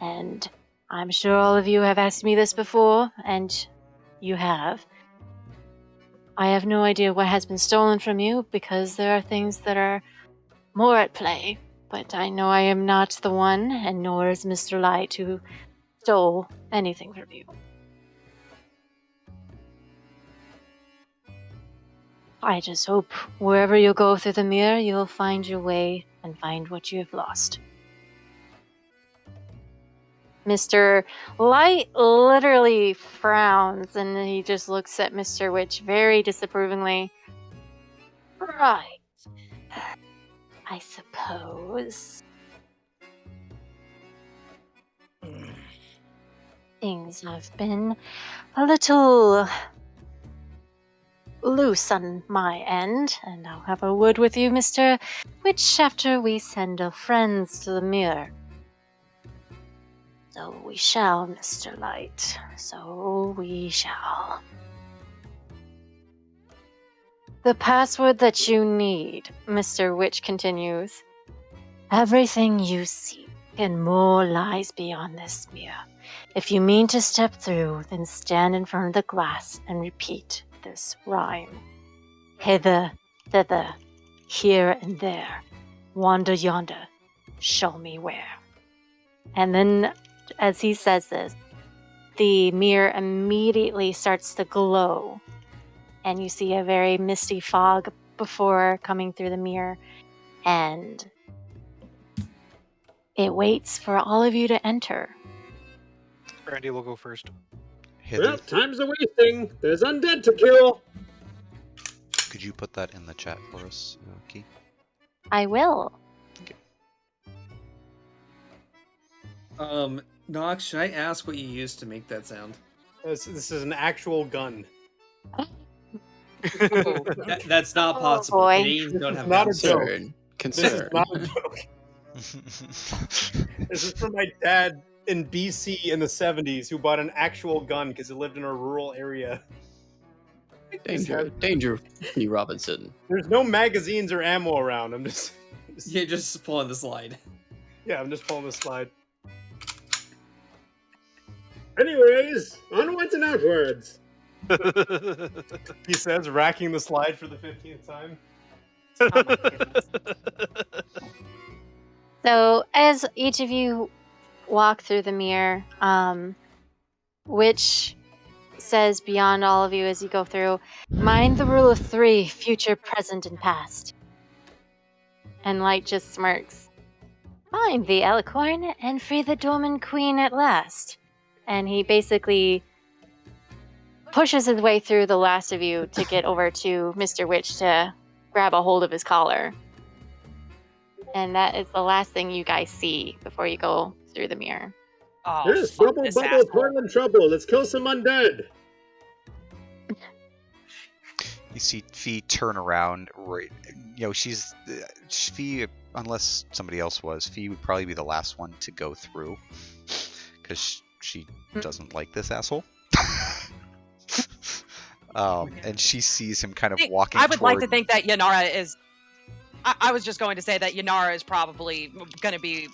And I'm sure all of you have asked me this before, and you have. I have no idea what has been stolen from you, because there are things that are more at play. But I know I am not the one, and nor is Mr. Light, who stole anything from you. I just hope wherever you go through the mirror, you'll find your way and find what you have lost. Mr. Light literally frowns and he just looks at Mr. Witch very disapprovingly. Right. I suppose. Things have been a little loose on my end, and I'll have a word with you, Mr. Witch, after we send our friends to the mirror. So we shall, Mr. Light. So we shall. The password that you need, Mr. Witch continues. Everything you seek and more lies beyond this mirror. If you mean to step through, then stand in front of the glass and repeat this rhyme. Hither, thither, here and there. Wander yonder, show me where. And then, as he says this, the mirror immediately starts to glow. And you see a very misty fog before coming through the mirror. And it waits for all of you to enter. Brandy will go first. Well, time's a wasting. There's undead to kill. Could you put that in the chat for us, Key? I will. Nox, should I ask what you used to make that sound? This is an actual gun. That's not possible. boy. Canadians don't have Not a guns. joke. Concern. This is not a joke. This is from my dad in BC in the 70s who bought an actual gun because he lived in a rural area. Danger, P. Robinson. There's no magazines or ammo around. I'm just You're just pulling the slide. yeah, I'm just pulling the slide. Anyways, onwards and outwards. He says, racking the slide for the 15th time. So, as each of you walk through the mirror, which says beyond all of you as you go through, mind the rule of 3, future, present, and past. And Light just smirks. Find the Alicorn and free the Dorman Queen at last. And he basically pushes his way through the last of you to get over to Mr. Witch to grab a hold of his collar. And that is the last thing you guys see before you go through the mirror. Oh, Yes, fuck bubble, this bubble, asshole. toil and trouble. Let's kill some undead. You see Fee turn around. Right, you know, Fee, unless somebody else was, Fee would probably be the last one to go through because she doesn't like this asshole. And she sees him kind of walking. I would like to think that Yanara is I was just going to say that Yanara is probably going to be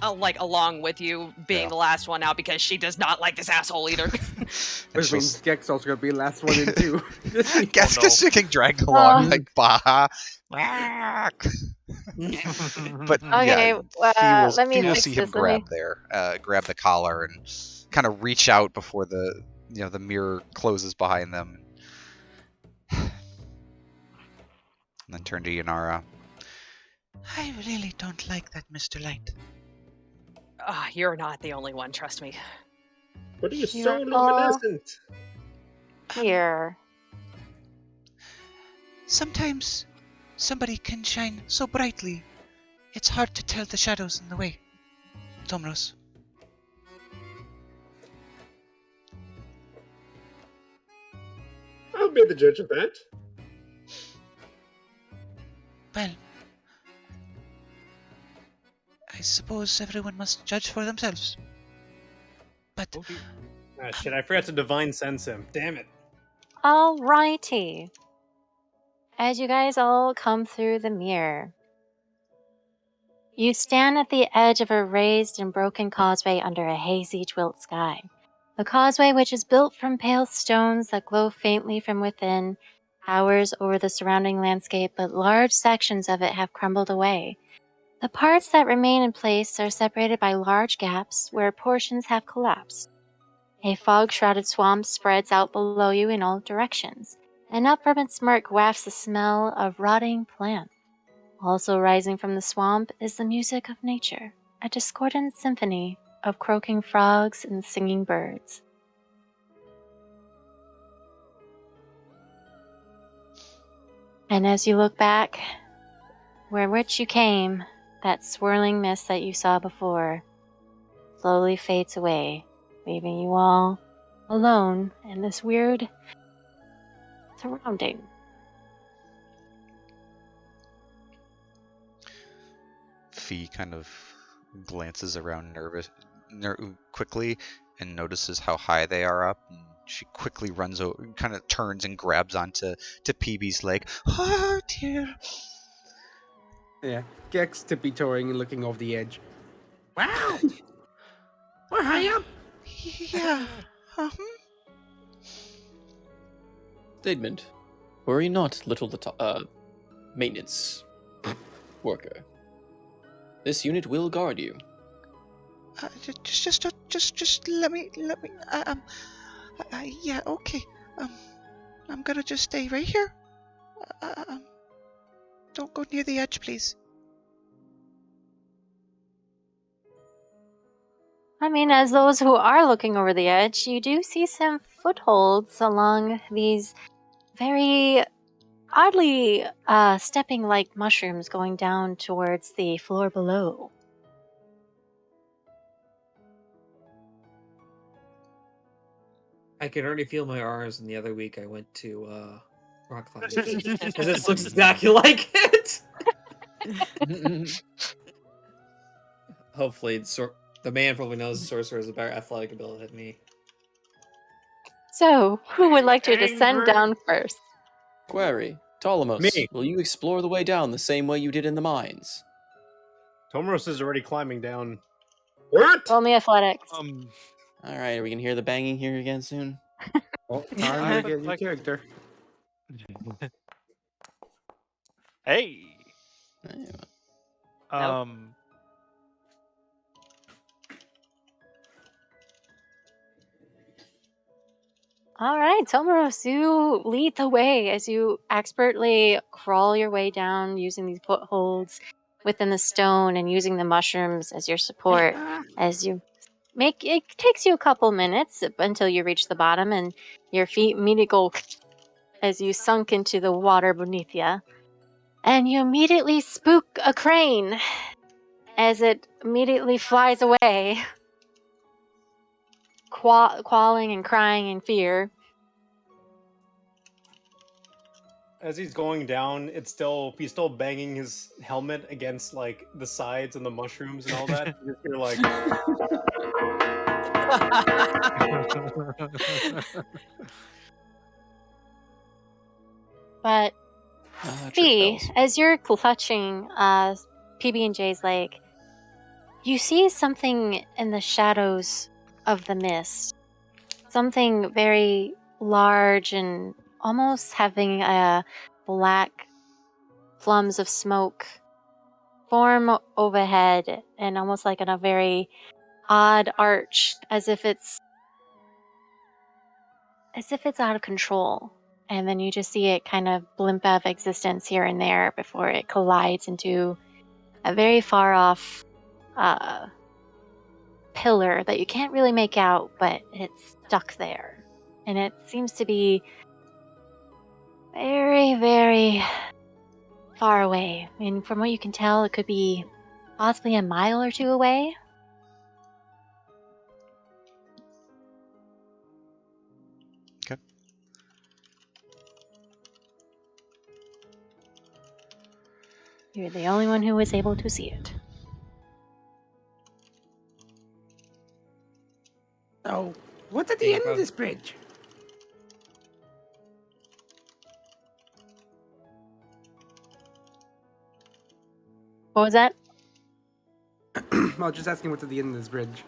along with you being the last one out because she does not like this asshole either. Which means Gex also gonna be the last one in too. Gex just getting dragged along like Baha. But Okay, yeah, let me Fee will fix see him this. Let me. grab the collar and kind of reach out before the mirror closes behind them. And then turn to Yanara. I really don't like that, Mr. Light. You're not the only one, trust me. What are you You're so luminescent? Here. Sometimes somebody can shine so brightly, it's hard to tell the shadows in the way. Tomros. I'll be the judge of that. Well, I suppose everyone must judge for themselves. But Ah, shit, I forgot to divine sense him. Damn it. Alrighty. As you guys all come through the mirror, you stand at the edge of a raised and broken causeway under a hazy twilit sky. The causeway, which is built from pale stones that glow faintly from within, towers over the surrounding landscape, but large sections of it have crumbled away. The parts that remain in place are separated by large gaps where portions have collapsed. A fog-shrouded swamp spreads out below you in all directions, and up from its murk wafts the smell of rotting plant. Also rising from the swamp is the music of nature, a discordant symphony of croaking frogs and singing birds. And as you look back, where which you came, that swirling mist that you saw before slowly fades away, leaving you all alone in this weird surrounding. Fee kind of glances around quickly and notices how high they are up. And she quickly runs over, kind of turns and grabs onto PB's leg. Oh dear. Yeah, Gex tippy-toeing and looking off the edge. Wow! We're high up! Yeah. Statement. Worry not, little maintenance worker. This unit will guard you. Just let me. Yeah, okay. I'm gonna just stay right here. Don't go near the edge, please. I mean, as those who are looking over the edge, you do see some footholds along these very oddly stepping like mushrooms going down towards the floor below. I can already feel my arms, and the other week I went to rock climbing. Because this looks exactly like it! Hopefully, the man probably knows the sorcerer has a better athletic ability than me. So, who would like to descend down first? Query. Ptolemos, Me. will you explore the way down the same way you did in the mines? Tomoros is already climbing down. What? Roll me athletics. Alright, are we gonna hear the banging here again soon? Oh, time to get your character. Hey. Anyway. All right, Tomoros, you lead the way as you expertly crawl your way down using these footholds within the stone and using the mushrooms as your support. As you it takes you a couple minutes until you reach the bottom, and your feet immediately go as you sunk into the water beneath you. And you immediately spook a crane as it immediately flies away, qualling and crying in fear. As he's going down, he's still banging his helmet against like the sides and the mushrooms and all that. You're like, But Trick Fee, bells. as you're clutching PB&J's leg, you see something in the shadows of the mist. Something very large and almost having a black flums of smoke form overhead and almost like in a very odd arch, as if it's out of control. And then you just see it kind of blimp out of existence here and there before it collides into a very far off pillar that you can't really make out, but it's stuck there. And it seems to be very, very far away. I mean, from what you can tell, it could be possibly a mile or two away. Okay. You're the only one who was able to see it. So, what's at the end of this bridge? What was that? Well, just asking what's at the end of this bridge.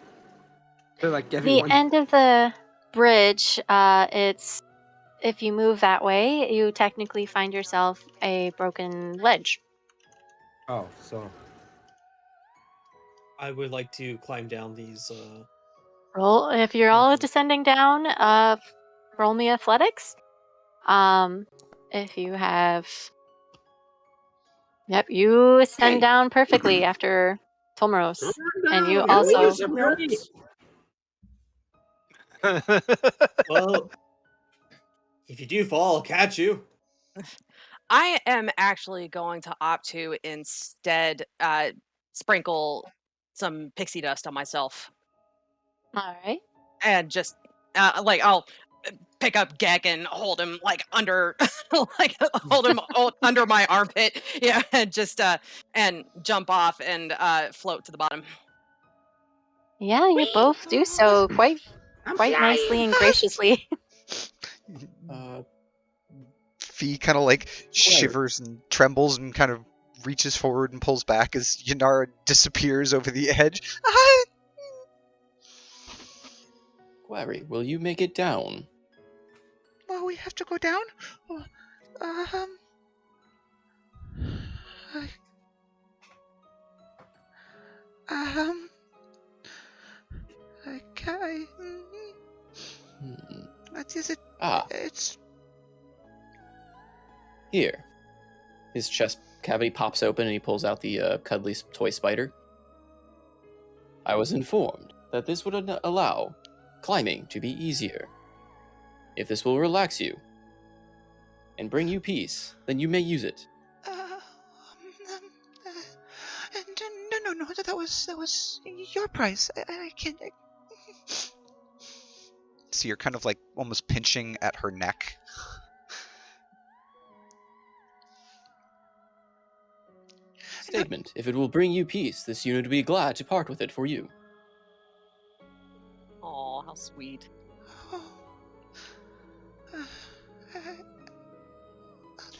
So, like The everyone. end of the bridge, it's if you move that way, you technically find yourself a broken ledge. Oh, so. I would like to climb down these. Roll if you're all descending down. Roll me athletics. If you have, yep, you ascend down perfectly after Tolmeros, and you Here we also. Some ropes. Well, if you do fall, I'll catch you. I am actually going to opt to instead sprinkle some pixie dust on myself All right. and just like I'll pick up Gek and hold him like under like hold him under my armpit, yeah, and just and jump off and float to the bottom. Yeah, you both do so quite nicely and graciously. Fee kind of like shivers and trembles and kind of reaches forward and pulls back as Yanara disappears over the edge. Query, will you make it down? Well, we have to go down? Okay. What is it? It's... Here. His chest cavity pops open and he pulls out the cuddly toy spider. I was informed that this would allow climbing to be easier. If this will relax you and bring you peace, then you may use it. No. That was your prize. I can't. So you're kind of like almost pinching at her neck. Statement. If it will bring you peace, this unit would be glad to part with it for you. Oh, how sweet.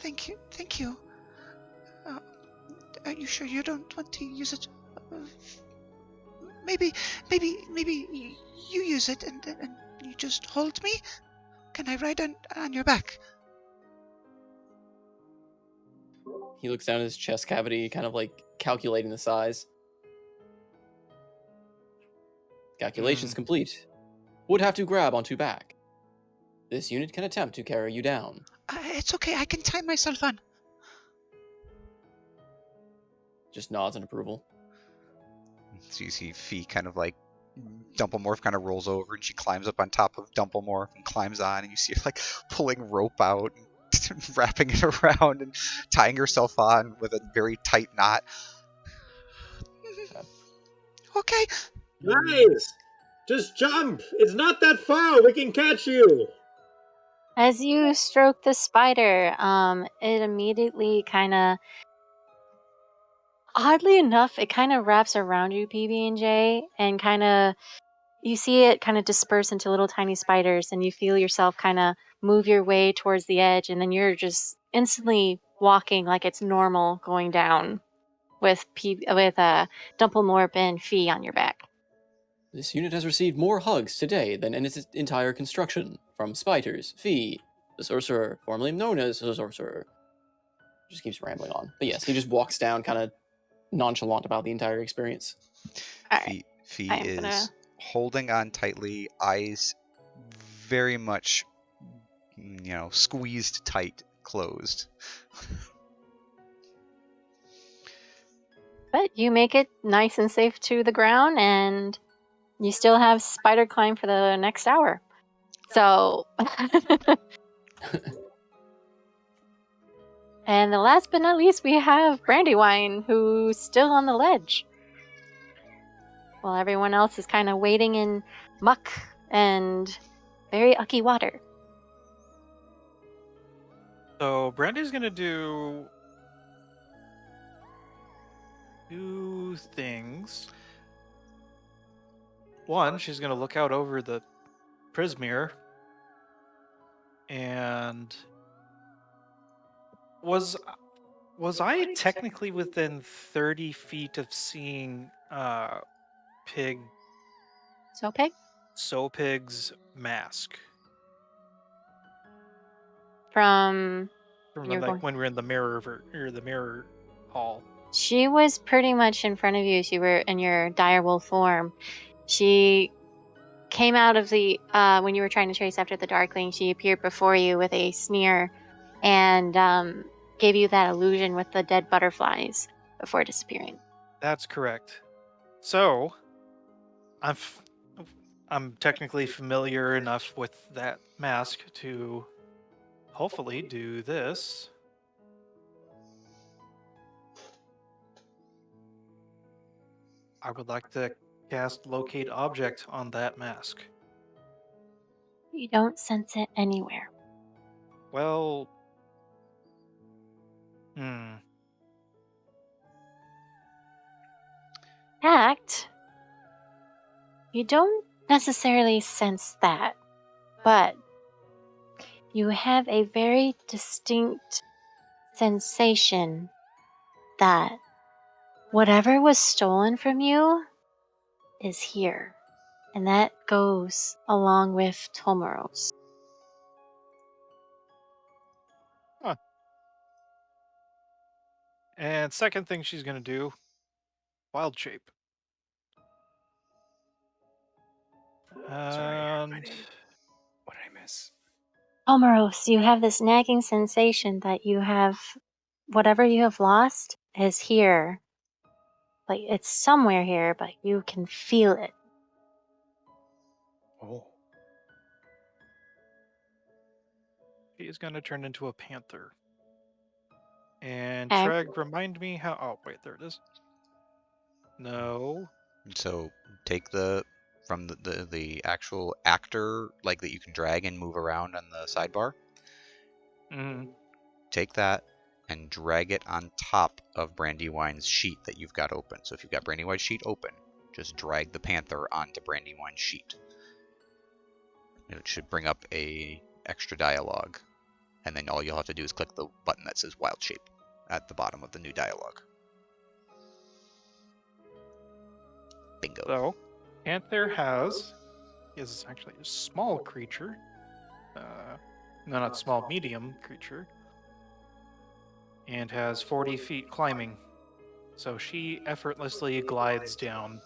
Thank you. Are you sure you don't want to use it? Maybe you use it and you just hold me? Can I ride on your back? He looks down at his chest cavity, kind of like calculating the size. Calculations complete. Would have to grab onto back. This unit can attempt to carry you down. It's okay, I can tie myself on. Just nods in approval. So you see Fee kind of like Dumplemorph kind of rolls over and she climbs up on top of Dumplemorph and climbs on, and you see her like pulling rope out and wrapping it around and tying herself on with a very tight knot. Okay. Nice! Just jump! It's not that far! We can catch you! As you stroke the spider, it immediately kind of, oddly enough, it kind of wraps around you, PB&J, and kind of, you see it kind of disperse into little tiny spiders, and you feel yourself kind of move your way towards the edge, and then you're just instantly walking like it's normal going down with Dumplemorp and Fee on your back. This unit has received more hugs today than in its entire construction from Spiders, Fee, the sorcerer, formerly known as the sorcerer. Just keeps rambling on. But yes, he just walks down kind of nonchalant about the entire experience. All right. Fee is holding on tightly, eyes very much, squeezed tight, closed. But you make it nice and safe to the ground, and you still have spider climb for the next hour. So, and the last but not least, we have Brandywine, who's still on the ledge. While everyone else is kind of waiting in muck and very ucky water. So Brandy's gonna do 2 things. One, she's gonna look out over the Prismere, and was I technically within 30 feet of seeing Pig? Sopig's mask From when we were in the mirror hall. She was pretty much in front of you. She were in your direwolf form. She came out of the when you were trying to chase after the Darkling. She appeared before you with a sneer, and gave you that illusion with the dead butterflies before disappearing. That's correct. So, I'm technically familiar enough with that mask to hopefully do this. I would like to cast Locate Object on that mask. You don't sense it anywhere. Well, Fact, you don't necessarily sense that, but you have a very distinct sensation that whatever was stolen from you is here. And that goes along with Tomoros. Huh. And second thing she's gonna do, Wild Shape. Sorry, what did I miss? Tomoros, you have this nagging sensation that you have whatever you have lost is here. Like it's somewhere here, but you can feel it. Oh. She is gonna turn into a panther. And Okay. Treg, remind me how. Oh, wait, there it is. No. So take from the actual actor, like that you can drag and move around on the sidebar. Take that and drag it on top of Brandywine's sheet that you've got open. So if you've got Brandywine's sheet open, just drag the panther onto Brandywine's sheet. It should bring up a extra dialogue, and then all you'll have to do is click the button that says Wild Shape at the bottom of the new dialogue. Bingo. So, Panther is actually a small creature. No, not small, medium creature. And has 40 feet climbing. So she effortlessly glides down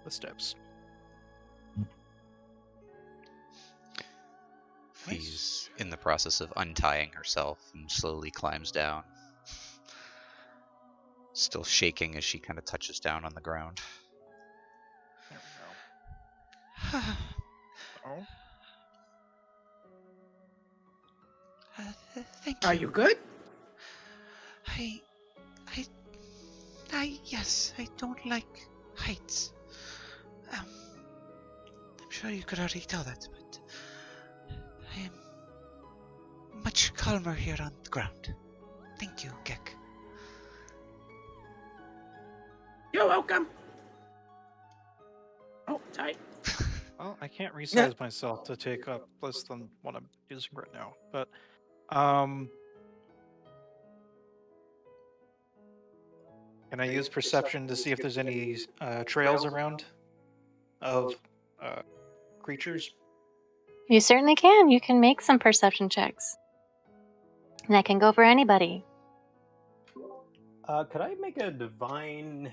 the steps. She's in the process of untying herself and slowly climbs down. Still shaking as she kind of touches down on the ground. There we go. Oh. Thank you. Are you good? Yes, I don't like heights. I'm sure you could already tell that, but I am much calmer here on the ground. Thank you, Gek. You're welcome. Oh, tight. Well, I can't resize myself to take up less than what I'm using right now, but can I use perception to see if there's any trails around of creatures? You certainly can. You can make some perception checks. And that can go for anybody. Could I make a divine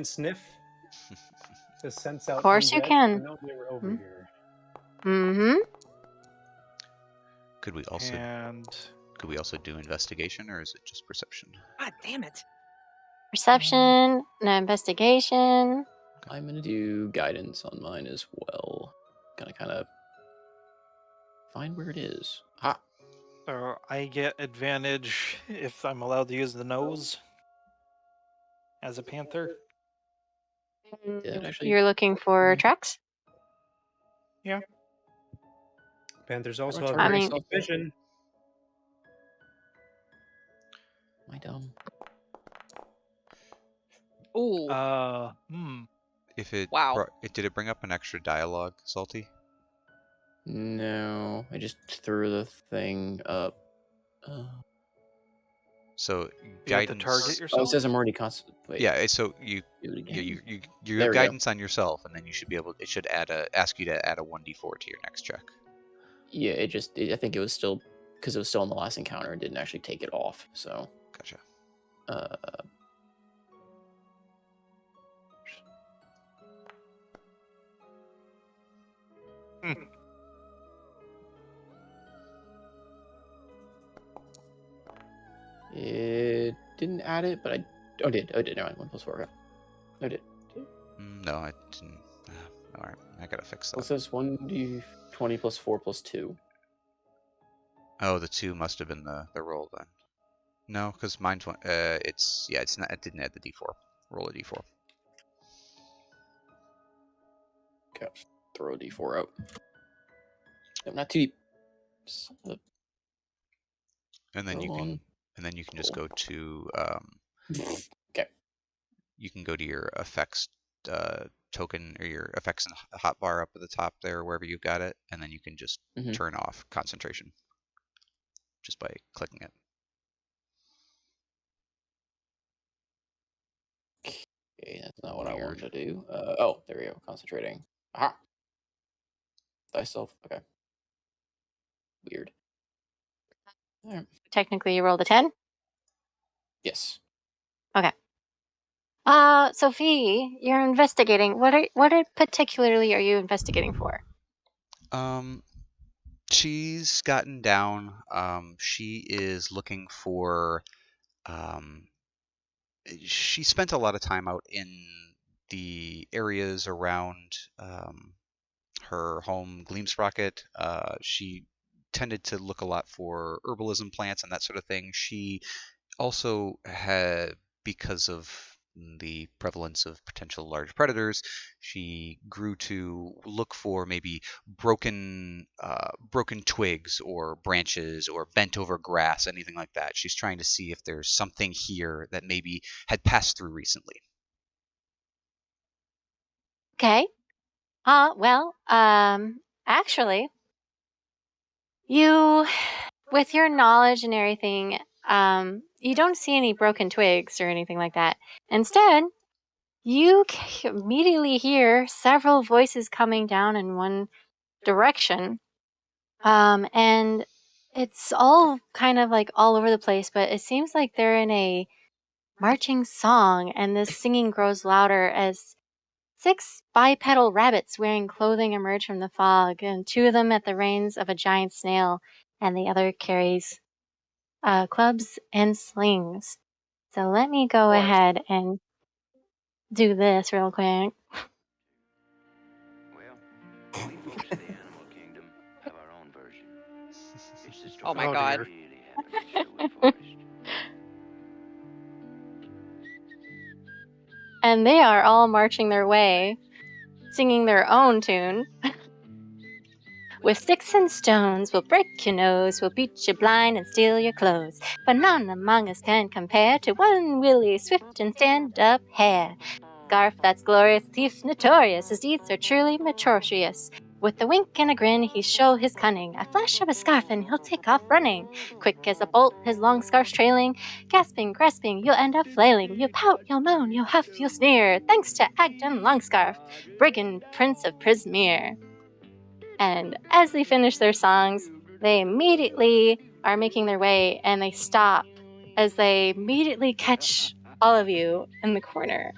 sniff to sense out Of course you undead? can. I know they were over here. Mm-hmm. Could we also do investigation, or is it just perception? God damn it. Perception, no investigation. I'm gonna do guidance on mine as well. Kind of find where it is. Ha! So I get advantage if I'm allowed to use the nose as a panther. You're looking for tracks? Yeah. Panthers also have I very mean- sneak vision. Am I dumb? Ooh. If it Wow. did it bring up an extra dialogue, Salty? No, I just threw the thing up. So You have to guidance. target Oh, yourself? it says I'm already constant. Wait. Yeah, so you Do it yeah, again. you There have we go. guidance on yourself, and then you should be able. It should ask you to add a 1d4 to your next check. Yeah, I think it was still because it was still on the last encounter. It didn't actually take it off. So. Gotcha. It didn't add it, but I did. Never mind. 1 + 4. Okay. I did. No, I didn't. All right, I gotta fix that. Well, it says 1d20 + 4 + 2. Oh, the 2 must have been the roll then. No, because mine's one. It's not. It didn't add the d4. Roll a d4. Okay, I'll just throw a d4 out. No, not too deep. And then Roll on. you can just go to Okay. You can go to your effects token or your effects and hotbar up at the top there, wherever you've got it, and then you can just turn off concentration just by clicking it. Okay, that's not what I wanted to do. Oh, there we go. Concentrating. Aha. Thyself. Okay. Weird. All right. Technically, you rolled a 10? Yes. Okay. Sophie, you're investigating. What particularly are you investigating for? She's gotten down. She is looking for. She spent a lot of time out in the areas around her home, Gleamsprocket. She tended to look a lot for herbalism plants and that sort of thing. She also had, because of the prevalence of potential large predators, she grew to look for maybe broken twigs or branches or bent over grass, anything like that. She's trying to see if there's something here that maybe had passed through recently. Okay. Actually, you, with your knowledge and everything, you don't see any broken twigs or anything like that. Instead, you immediately hear several voices coming down in one direction. And it's all kind of like all over the place, but it seems like they're in a marching song, and this singing grows louder as 6 bipedal rabbits wearing clothing emerge from the fog, and 2 of them at the reins of a giant snail, and the other carries clubs and slings. So let me go ahead and do this real quick. Well, we folks in the animal kingdom have our own version. It's the story Oh my god. that really happened in Sherwood Forest. And they are all marching their way, singing their own tune. With sticks and stones, we'll break your nose, we'll beat you blind and steal your clothes. But none among us can compare to one Willie Swift and stand-up hare. Scarf that's glorious, thief notorious, his deeds are truly meretricious. With a wink and a grin, he show his cunning. A flash of a scarf and he'll take off running. Quick as a bolt, his long scarf trailing. Gasping, grasping, you'll end up flailing. You pout, you'll moan, you'll huff, you'll sneer. Thanks to Agdon Longscarf, brigand prince of Prismeer. And as they finish their songs, they immediately are making their way and they stop as they immediately catch all of you in the corner.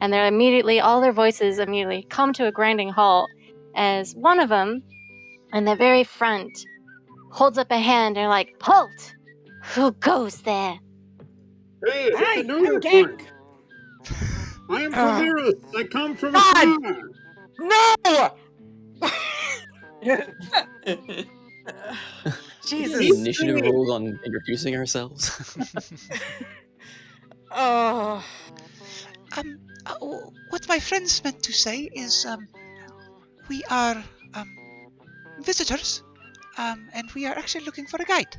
And they're immediately, all their voices immediately come to a grinding halt as one of them, in the very front, holds up a hand and like, halt! Who goes there? Hey, is it the I'm newest Gek. one? I am Tomeros. I come from God! afar. No! We did Jesus. initiative rolls on introducing ourselves. Oh. What my friends meant to say is, we are, visitors, and we are actually looking for a guide.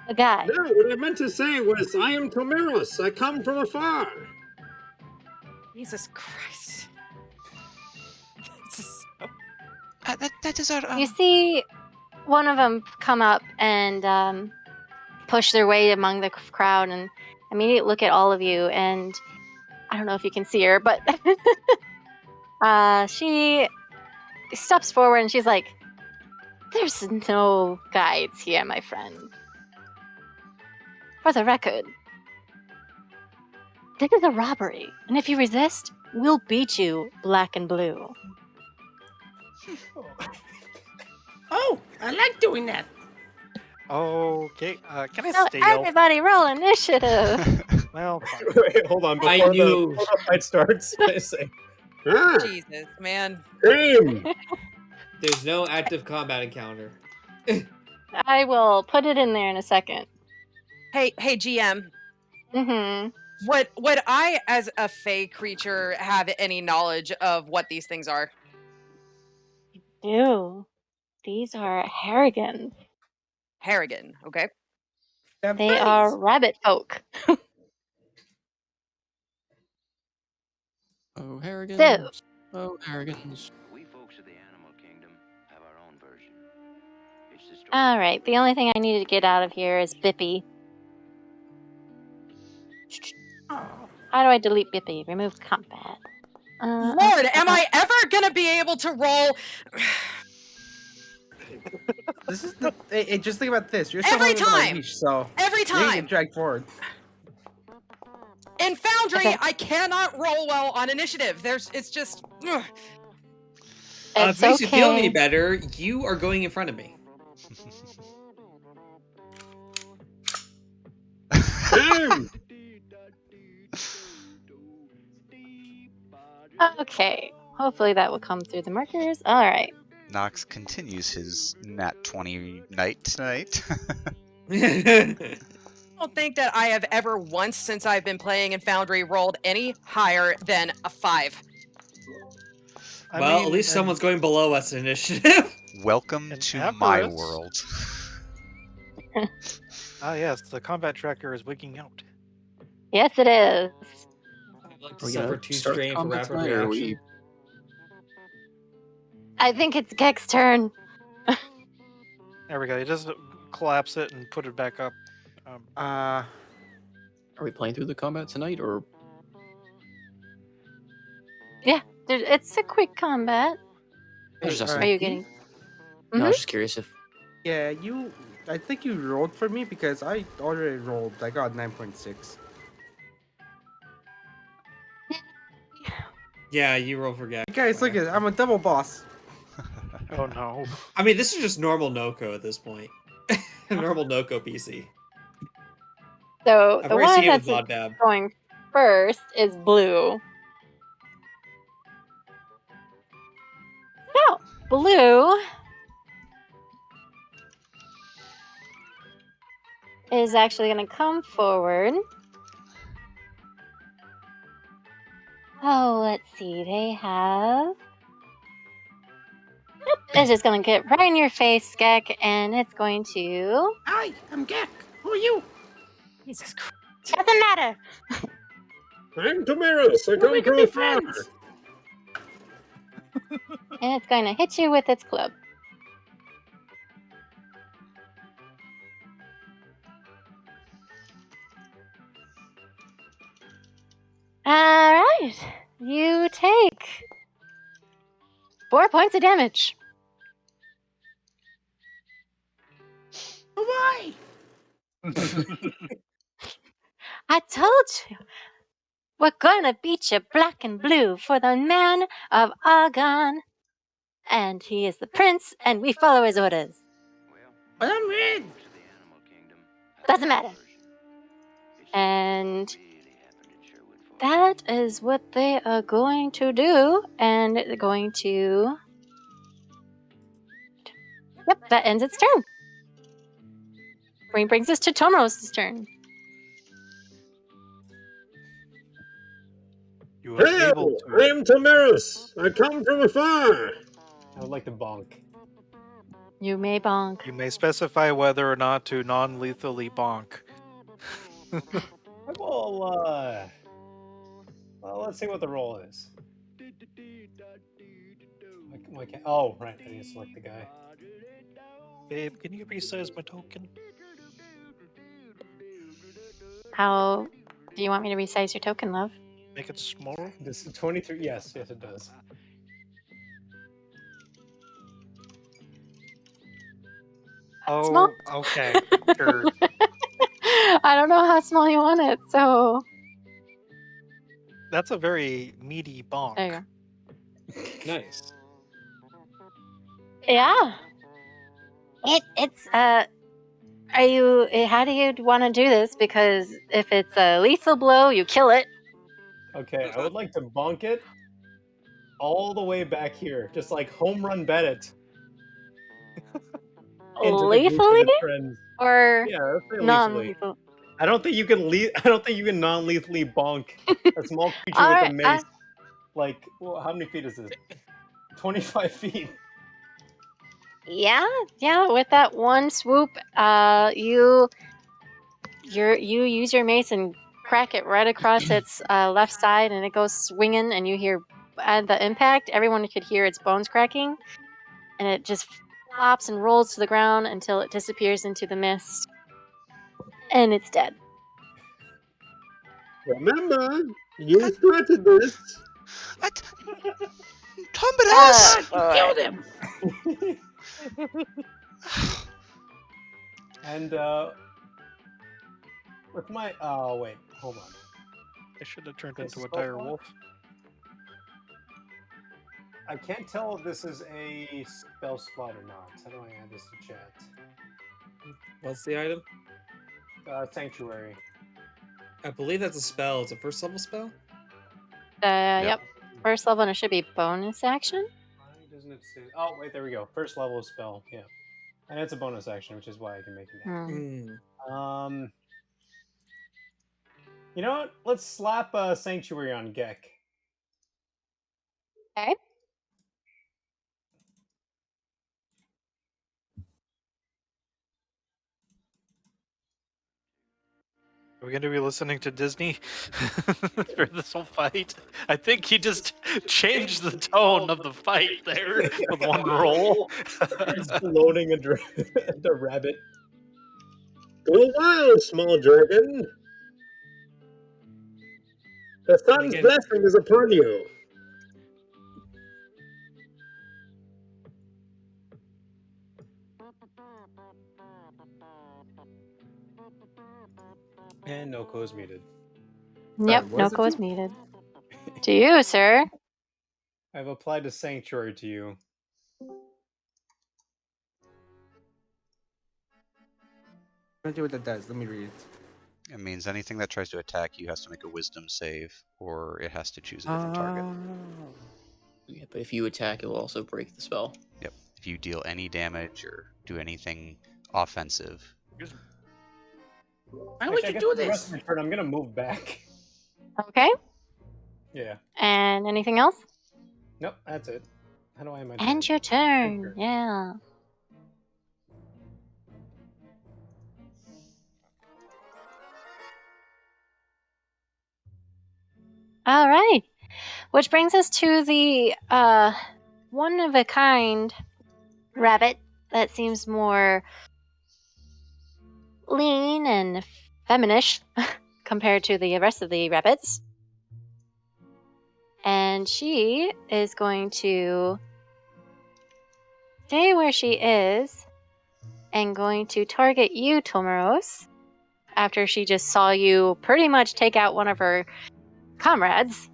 A guy. No, what I meant to say was, I am Tomeros. I come from afar. Jesus Christ. This is so... That is our, You see one of them come up and push their way among the crowd and immediately look at all of you. And I don't know if you can see her, but she steps forward and she's like, "There's no guides here, my friend. For the record, this is a robbery, and if you resist, we'll beat you black and blue." Oh, I like doing that. Okay, can I So steal? everybody roll initiative. Well, fine. Wait, hold on. I Before knew. the fight starts, I say, Ah, Jesus, man. same. There's no active combat encounter. I will put it in there in a second. Hey, GM. Mm-hmm. Would I, as a fey creature, have any knowledge of what these things are? Ew. These are Harrigan. Harrigan, okay? They're They bunnies. are rabbit folk. Oh, Harrigans. So, Oh, Harrigans. We folks of the animal kingdom have our own version. It's the story. alright, the only thing I need to get out of here is Bippy. Oh. How do I delete Bippy? Remove combat. Lord, am I ever gonna be able to roll? This is the. Hey, just think about this. You're Every still on my time! leash, so Every you're gonna time! get dragged forward. In Foundry, Okay. I cannot roll well on initiative. It's just... ugh. If it It's makes you feel okay. any better, you are going in front of me. Same. Okay. Hopefully that will come through the markers. Alright. Nox continues his nat 20 night tonight. I don't think that I have ever once since I've been playing in Foundry rolled any higher than a 5. I Well, mean, at least and- someone's going below us in initiative. Welcome And to my Everest. world. Ah, yes, the combat tracker is wigging out. Yes, it is. I'd like to Are we suffer gonna 2 start strain for combat rapid tonight, or are reaction. we? I think it's Gek's turn. There we go. You just collapse it and put it back up. Are we playing through the combat tonight, or? It's a quick combat. I was just Alright. Are you asking. getting... No, I was just curious if. Yeah, you. I think you rolled for me because I already rolled. I got 9.6. Yeah, you roll for Gak. Guys, look at I'm a double boss. Oh no. I mean, this is just normal Noko at this point. Normal Noko PC. So I've the already one seen it with that's Voddab. going first is blue. So, blue is actually going to come forward. Oh, let's see. They have... Yep, it's just going to get right in your face, Skek, and it's going to... Hi, I'm Gek. Who are you? Jesus Christ. Doesn't matter. I'm Tomeros. I come from afar. And it's going to hit you with its club. Alright. You take 4 points of damage. Why? I told you. We're gonna beat you black and blue for the man of Argon. And he is the prince, and we follow his orders. But I'm red. Doesn't matter. And that is what they are going to do. And they're going to... Yep, that ends its turn. Brings us to Tomos' turn. You are Hail! able to. I am Tomeros. I come from afar. I would like to bonk. You may bonk. You may specify whether or not to non-lethally bonk. I will, well, let's see what the roll is. Oh, right, I need to select the guy. Babe, can you resize my token? How do you want me to resize your token, love? Make it smaller? This is 23. Yes, it does. Oh, Small? okay. Sure. I don't know how small you want it, so... That's a very meaty bonk. There you go. Nice. Yeah. It's are you how do you want to do this? Because if it's a lethal blow, you kill it. Okay, I would like to bonk it all the way back here. Just like home run bet it. Into the group of Lethally his friends. or Yeah, let's say lethally. non-lethal? I don't think you can I don't think you can non-lethally bonk a small creature All with right, a mace. Like, well, how many feet is this? 25 feet. Yeah, with that one swoop, you use your mace and crack it right across its left side, and it goes swinging, and you hear at the impact, everyone could hear its bones cracking, and it just flops and rolls to the ground until it disappears into the mist, and it's dead. Remember, you started this. What? Tomeros! You killed him. And with my wait, hold on. I should have turned This into is a dire so far. wolf. I can't tell if this is a spell slot or not. How do I add this to chat? What's the item? Sanctuary. I believe that's a spell. It's a first level spell? Yep. First level, and it should be bonus action. Why doesn't it say? Oh, wait, there we go. First level spell. Yeah, and it's a bonus action, which is why I can make it now. You know what? Let's slap Sanctuary on Gek. Okay. Are we going to be listening to Disney for this whole fight? I think he just changed the tone of the fight there with one roll. Exploding a rabbit. Go wild, small dragon. The sun's blessing is upon you. And no co is muted. Yep, no co is muted. To you, sir. I've applied a sanctuary to you. Let's see what that does. Let me read it. It means anything that tries to attack you has to make a wisdom save, or it has to choose a different target. Yeah, but if you attack, it will also break the spell. Yep. If you deal any damage or do anything offensive. Why would you do this? Turn, I'm gonna move back. Okay. Yeah. And anything else? Nope, that's it. How do I end my End turn? your turn. Yeah. All right. Which brings us to the one of a kind rabbit that seems more lean and feminish compared to the rest of the rabbits. And she is going to stay where she is and going to target you, Tomoros, after she just saw you pretty much take out one of her comrades.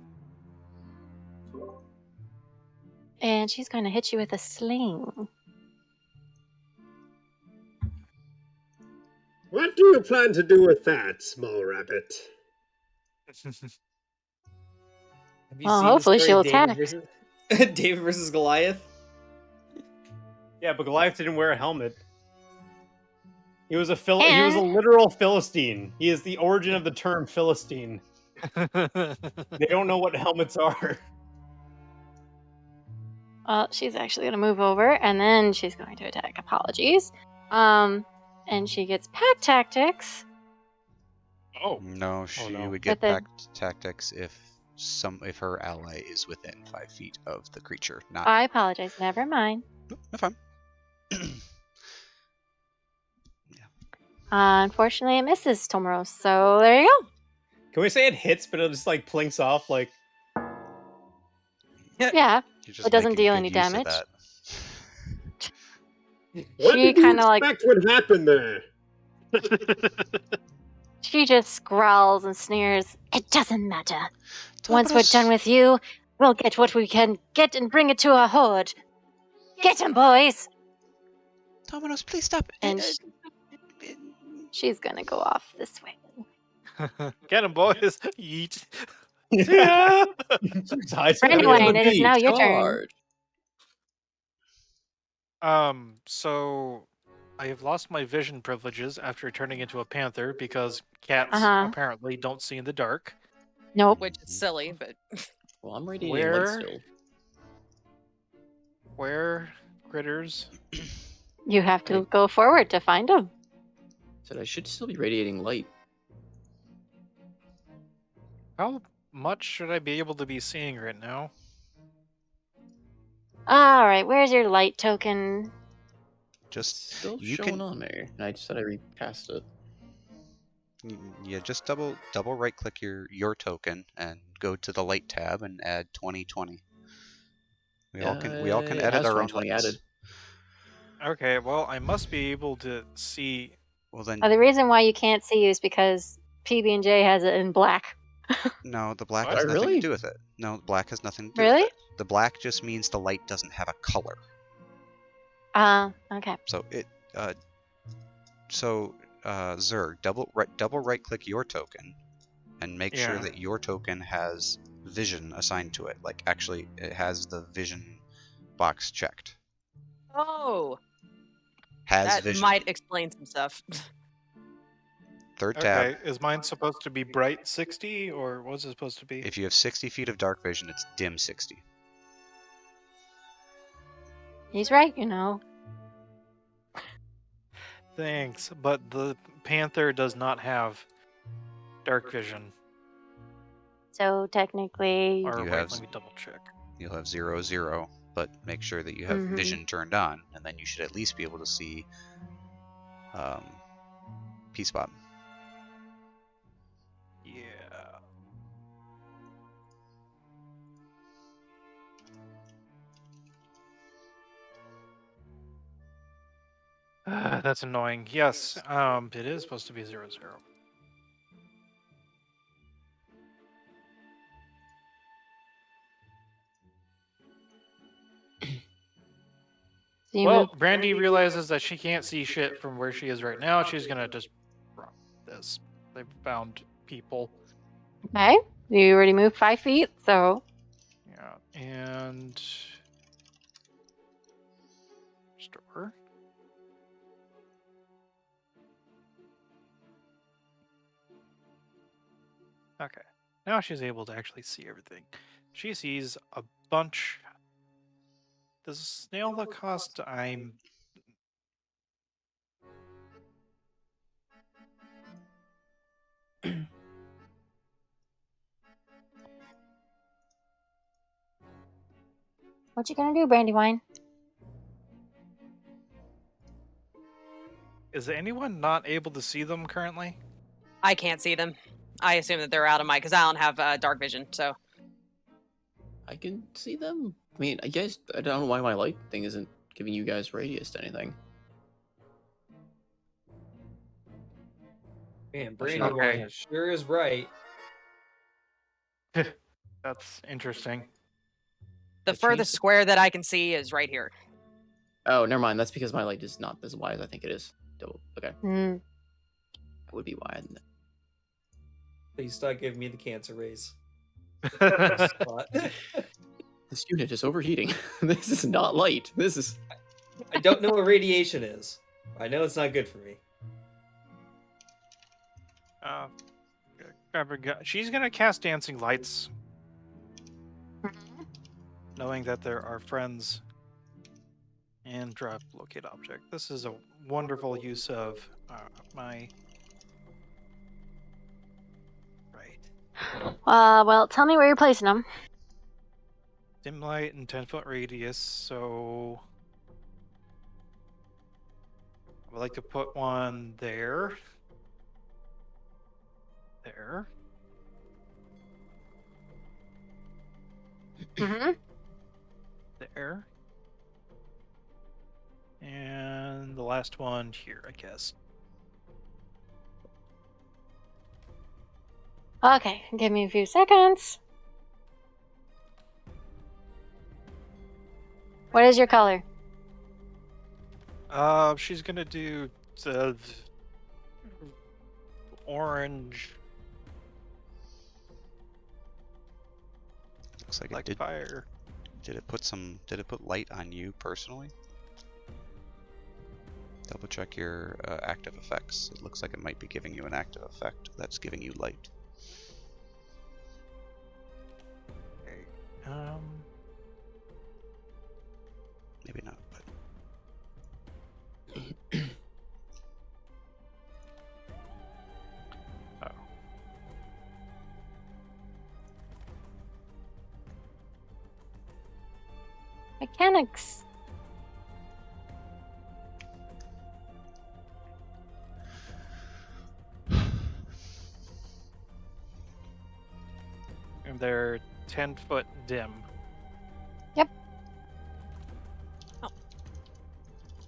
And she's going to hit you with a sling. What do you plan to do with that, small rabbit? Have you Well, seen the hopefully story she'll of David attack. versus David versus Goliath? Yeah, but Goliath didn't wear a helmet. He was a he was a And literal Philistine. He is the origin of the term Philistine. They don't know what helmets are. well, she's actually going to move over, and then she's going to attack. Apologies. And she gets pack tactics. Oh. No, she no. would get But the- packed tactics if her ally is within 5 feet of the creature. Not. I apologize. Never mind. No, fine. Unfortunately, it misses Tomoros. So there you go. Can we say it hits, but it just like plinks off? Like, Yeah, You're just it doesn't making deal good any use of damage. that. What She did you kind of like expect would happen there? she just growls and sneers. It doesn't matter. Once we're Tomoros, done with you, we'll get what we can get and bring it to our horde. Get him, boys! Tomoros, please stop. And she's gonna go off this way. Get him, boys. Yeet. yeah. Brandywine, it is now your turn. So I have lost my vision privileges after turning into a panther because cats Uh-huh. apparently don't see in the dark. Nope. Which is silly, but Well, I'm radiating light still. Where critters? You have to go forward to find him. Said I should still be radiating light. How much should I be able to be seeing right now? All right, where's your light token? Just Still you showing can. on there, and I just said I recast it. Yeah, just double right click your token and go to the light tab and add 2020. We all can It edit has our own 2020 lights. added. Okay, well, I must be able to see. Well then, The reason why you can't see you is because PB&J has it in black. no, the black What? has nothing Really? to do with it. No, black has nothing to do Really? with it. The black just means the light doesn't have a color. Okay. So Zerg, double right click your token and make sure Yeah. that your token has vision assigned to it. Like actually it has the vision box checked. oh, Has that vision. might explain some stuff. Third tab. Okay, is mine supposed to be bright 60 or what's it supposed to be? If you have 60 feet of dark vision, it's dim 60. He's right, you know. Thanks, but the panther does not have dark vision. So technically, Or You wait, have- let me double check. You'll have 0, but make sure that you have Mhm. vision turned on, and then you should at least be able to see P-spot. Yeah. That's annoying. Yes, it is supposed to be 00. so you Well, move. Brandy realizes that she can't see shit from where she is right now. She's gonna just drop this. They've found people. Okay. You already moved 5 feet, so Yeah, and store. Okay, now she's able to actually see everything. She sees a bunch. Does a snail that cost? I'm. What you gonna do, Brandywine? Is anyone not able to see them currently? I can't see them. I assume that they're out of my, because I don't have dark vision, so. I can see them. I mean, I guess I don't know why my light thing isn't giving you guys radius to anything. Man, Brandywine sure is right. That's interesting. The furthest square that I can see is right here. Oh, never mind. That's because my light is not as wide as I think it is. Okay. Hmm. That would be why. Please stop giving me the cancer rays. This unit is overheating. This is not light. This is... I don't know what radiation is. I know it's not good for me. She's gonna cast Dancing Lights, knowing that there are friends, and drop Locate Object. This is a wonderful use of my... Well, tell me where you're placing them. Dim light and 10-foot radius, so I would like to put one there. There. Mm-hmm. There. And the last one here, I guess. Okay, give me a few seconds. What is your color? She's gonna do the orange. Looks like Like it did. fire. Did it put light on you personally? Double check your active effects. It looks like it might be giving you an active effect that's giving you light. Maybe not, but Mechanics. And they're 10-foot dim. Yep. Oh.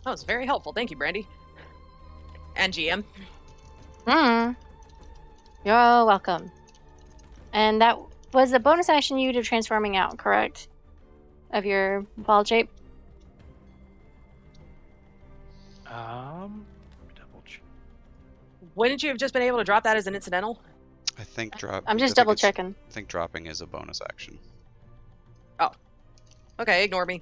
That was very helpful. Thank you, Brandy. And GM. You're welcome. And that was a bonus action you to transforming out, correct? Of your ball shape? Double check. Wouldn't you have just been able to drop that as an incidental? I think I'm just double checking. I think dropping is a bonus action. Oh. Okay, ignore me.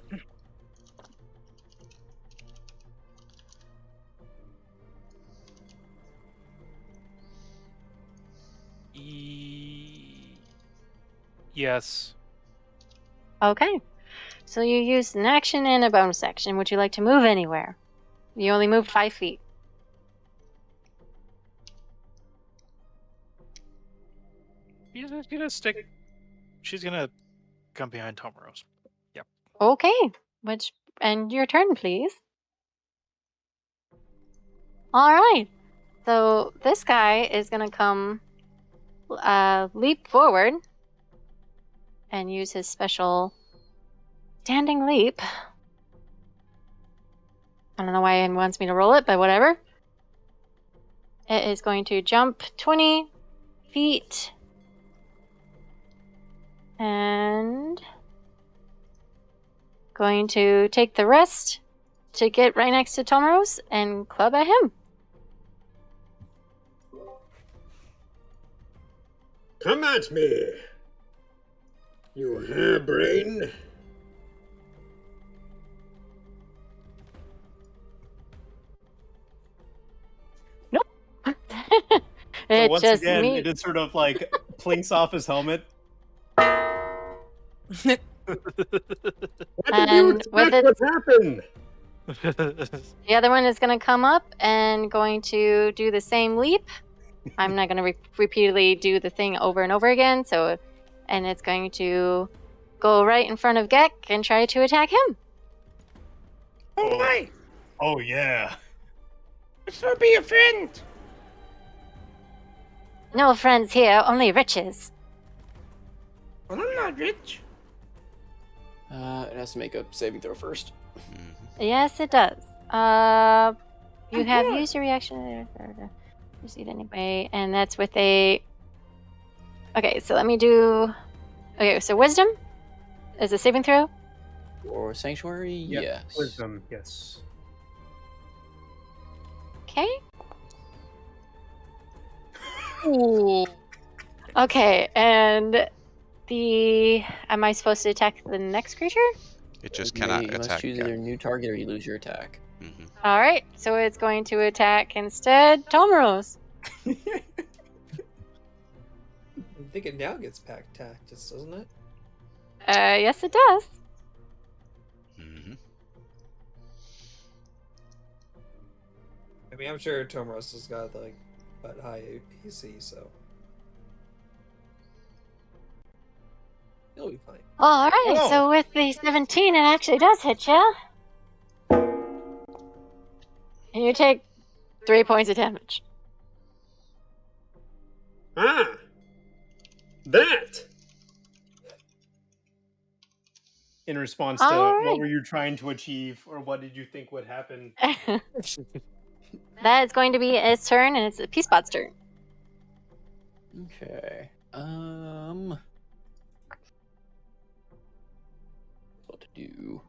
Yes. Okay. So you used an action and a bonus action. Would you like to move anywhere? You only moved 5 feet. She's just gonna stick. She's gonna come behind Tomaros. Yep. Okay. And your turn, please. All right. So this guy is gonna come, leap forward, and use his special standing leap. I don't know why he wants me to roll it, but whatever. It is going to jump 20 feet. And going to take the rest to get right next to Tomaros and club at him. Come at me, you harebrain. Nope. So once just again, me. it just sort of like plinks off his helmet. What did you expect would happen? The other one is going to come up and going to do the same leap. I'm not going to repeatedly do the thing over and over again. And it's going to go right in front of Gek and try to attack him. Oh my! Oh yeah. This will be a friend. No friends here, only riches. Well, I'm not rich. It has to make a saving throw first. Yes, it does. You I'm have poor. used your reaction to proceed anyway, and that's with a. Okay, so let me do. Okay, so wisdom is a saving throw. Or sanctuary, Yep, yes. Wisdom, yes. Okay. Ooh. Okay, and the. Am I supposed to attack the next creature? It just You cannot must attack choose Gek. either a new target or you lose your attack. All right, so it's going to attack instead Tomaros. I'm thinking now gets packed tactics, doesn't it? Yes, it does. I mean, I'm sure Tomaros has got like but high AC, so he'll be fine. All right, Oh. so with the 17, it actually does hit you. And you take 3 points of damage. Ah! That! In response to Alright. what were you trying to achieve, or what did you think would happen? That is going to be its turn, and it's a Peacepot's turn. Okay. What to do?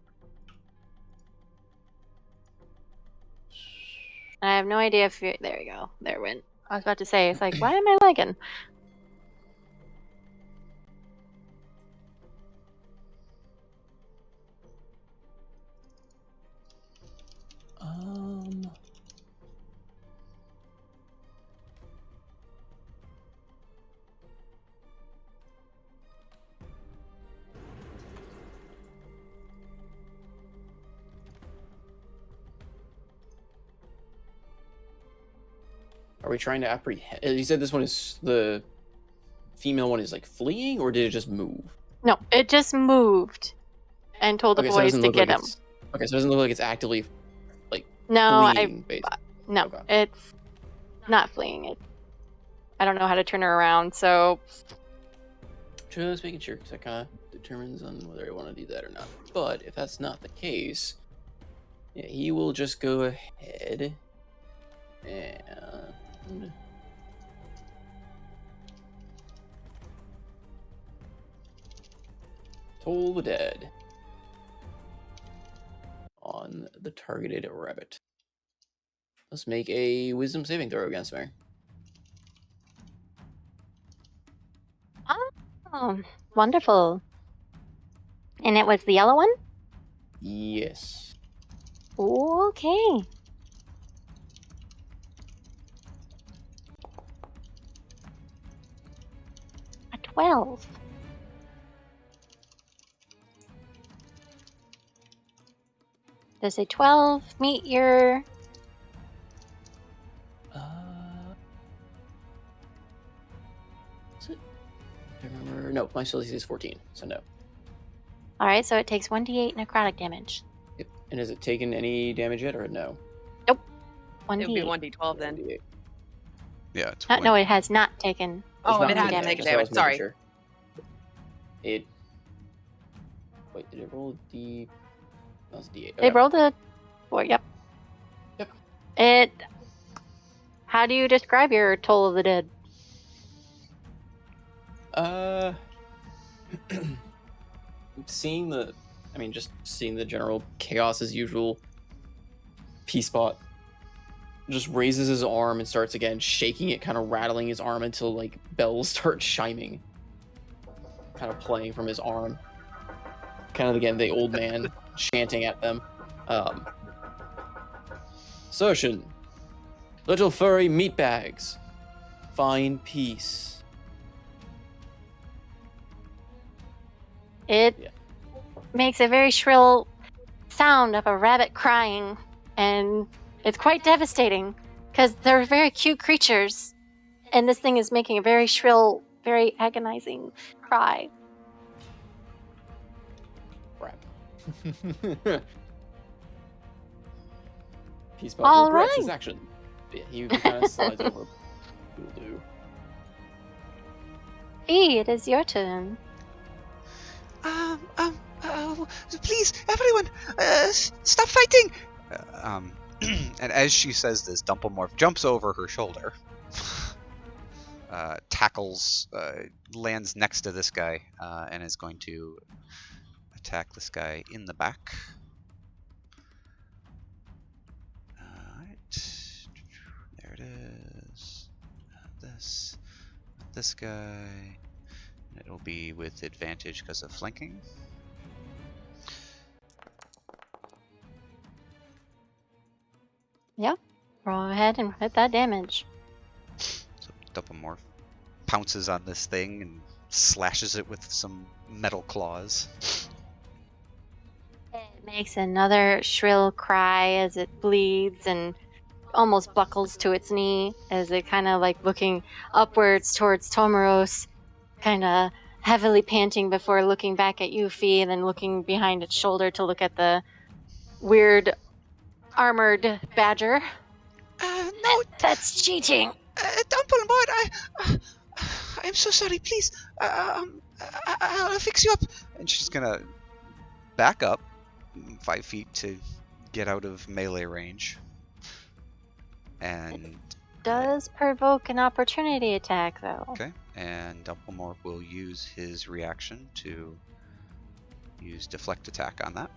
I have no idea if you... There we go. There it went. I was about to say, it's like, why am I lagging? Are we trying to apprehend? You said this one is the female one is like fleeing, or did it just move? No, it just moved and told the Okay, so it boys doesn't to look get like him. okay, so it doesn't look like it's actively like No, fleeing. no, it's not fleeing. I don't know how to turn her around, so Just making sure, because that kind of determines on whether I want to do that or not. But if that's not the case, yeah, he will just go ahead and Toll the Dead on the targeted rabbit. Let's make a wisdom saving throw against me. oh, wonderful. And it was the yellow one? Yes. Okay. A 12. Does a 12 meet your... Is it? I remember. No, my skill is 14, so no. Alright, so it takes 1d8 necrotic damage. Yep. And has it taken any damage yet, or no? Nope. It would be 1d8. 1d12 then. Yeah, it's No, it has not taken. Oh, It's it not had taken taken so I was damage. making Sorry. sure. It. Wait, did it roll a D? That was a D8. They rolled a 4, yep. Yep. It... How do you describe your Toll of the Dead? Seeing the, I mean, just seeing the general chaos as usual. Peacepot just raises his arm and starts again shaking it, kind of rattling his arm until like bells start chiming, kind of playing from his arm. Kind of again the old man chanting at them. Sershin, little furry meatbags, find peace. It makes a very shrill sound of a rabbit crying, and it's quite devastating because they're very cute creatures, and this thing is making a very shrill, very agonizing cry. crap. Peacebot All regrets his right. action. Yeah, he kind of slides over. Will Fee, it is your turn. Please, everyone, stop fighting! And as she says this, Dumplemorph jumps over her shoulder, tackles, lands next to this guy, and is going to attack this guy in the back. Alright. There it is. This guy. It'll be with advantage because of flanking. Yep. Go ahead and hit that damage. So Dumplemorph pounces on this thing and slashes it with some metal claws. It makes another shrill cry as it bleeds and almost buckles to its knee as it kind of like looking upwards towards Tomoros, kind of heavily panting before looking back at Yuffie and then looking behind its shoulder to look at the weird armored badger. No, That's cheating. Dumplemorph, I'm so sorry. Please, I'll fix you up. And she's gonna back up 5 feet to get out of melee range. And Does provoke an opportunity attack though. okay, and Dumplemorph will use his reaction to use deflect attack on that.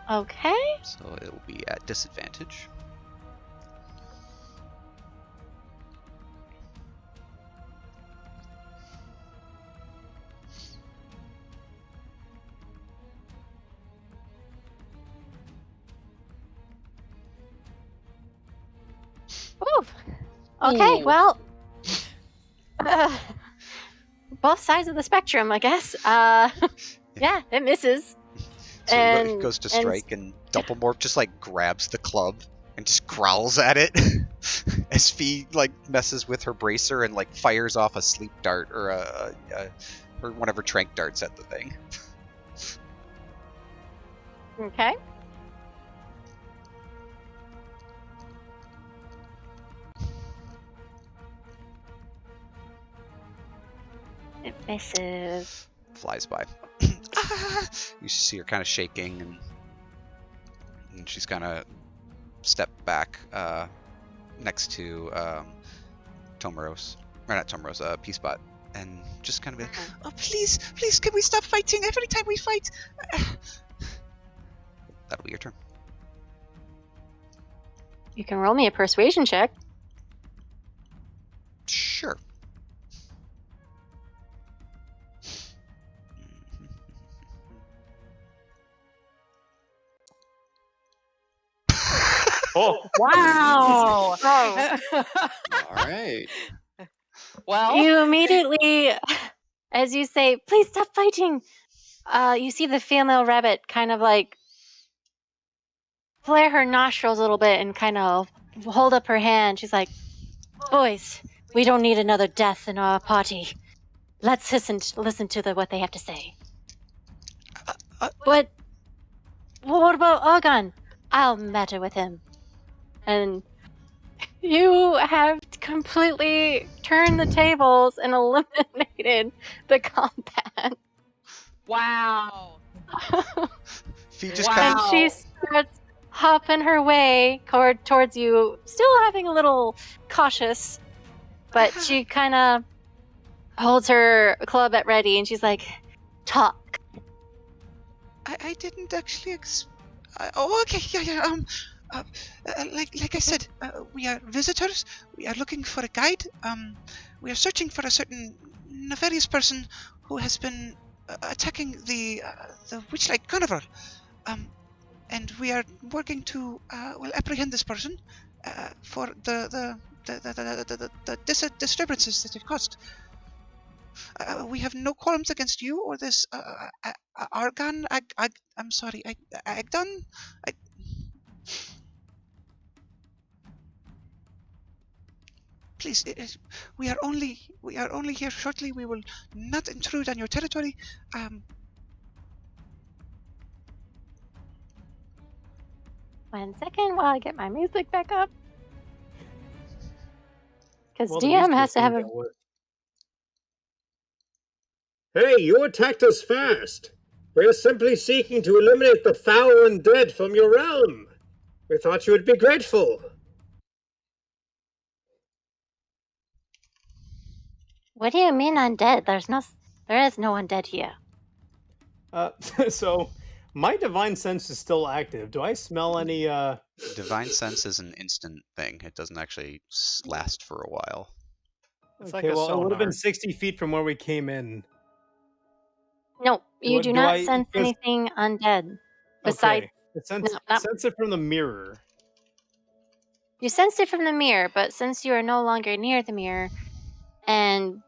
Okay. So it will be at disadvantage. Ooh. Okay, Ooh. well, both sides of the spectrum, I guess. Yeah, it misses. So And- he goes to and- strike, and Dumplemorph just like grabs the club and just growls at it as Fee like messes with her bracer and like fires off a sleep dart or or one of her trank darts at the thing. Okay. It misses. Flies by. You see her kind of shaking, and she's gonna step back next to Tomoros, or not Tomoros, Peacebot, and just kind of be like, Oh, please, can we stop fighting? Every time we fight, that'll be your turn. You can roll me a persuasion check. Sure. Oh, Wow. All right. Well, You immediately, as you say, please stop fighting. You see the female rabbit kind of like flare her nostrils a little bit and kind of hold up her hand. She's like, boys, we don't need another death in our party. Let's listen to what they have to say. But what about Ogon? I'll matter with him. And you have completely turned the tables and eliminated the combat. wow. Fee just Wow. kind And she starts hopping her way towards you, still having a little cautious, but she kind of holds her club at ready and she's like, talk. I didn't actually. Oh, okay, yeah. Like I said, we are visitors. We are looking for a guide. We are searching for a certain nefarious person who has been attacking the Witchlight Carnival. And we are working to apprehend this person for the disturbances that they've caused. We have no qualms against you or this Argon. I'm sorry, Agdon. Please, we are only here shortly. We will not intrude on your territory. 1 second while I get my music back up. Because Well, the DM beast has is to have being a. dealt with. Hey, you attacked us fast. We're simply seeking to eliminate the foul undead from your realm. We thought you would be grateful. What do you mean undead? There is no undead here. So my divine sense is still active. Do I smell any? Divine sense is an instant thing. It doesn't actually last for a while. It's Okay, like a well, it would have been sonar. 60 feet from where we came in. No, you do not sense because- anything undead. Besides, Okay, sense no. it from the mirror. You sensed it from the mirror, but since you are no longer near the mirror, and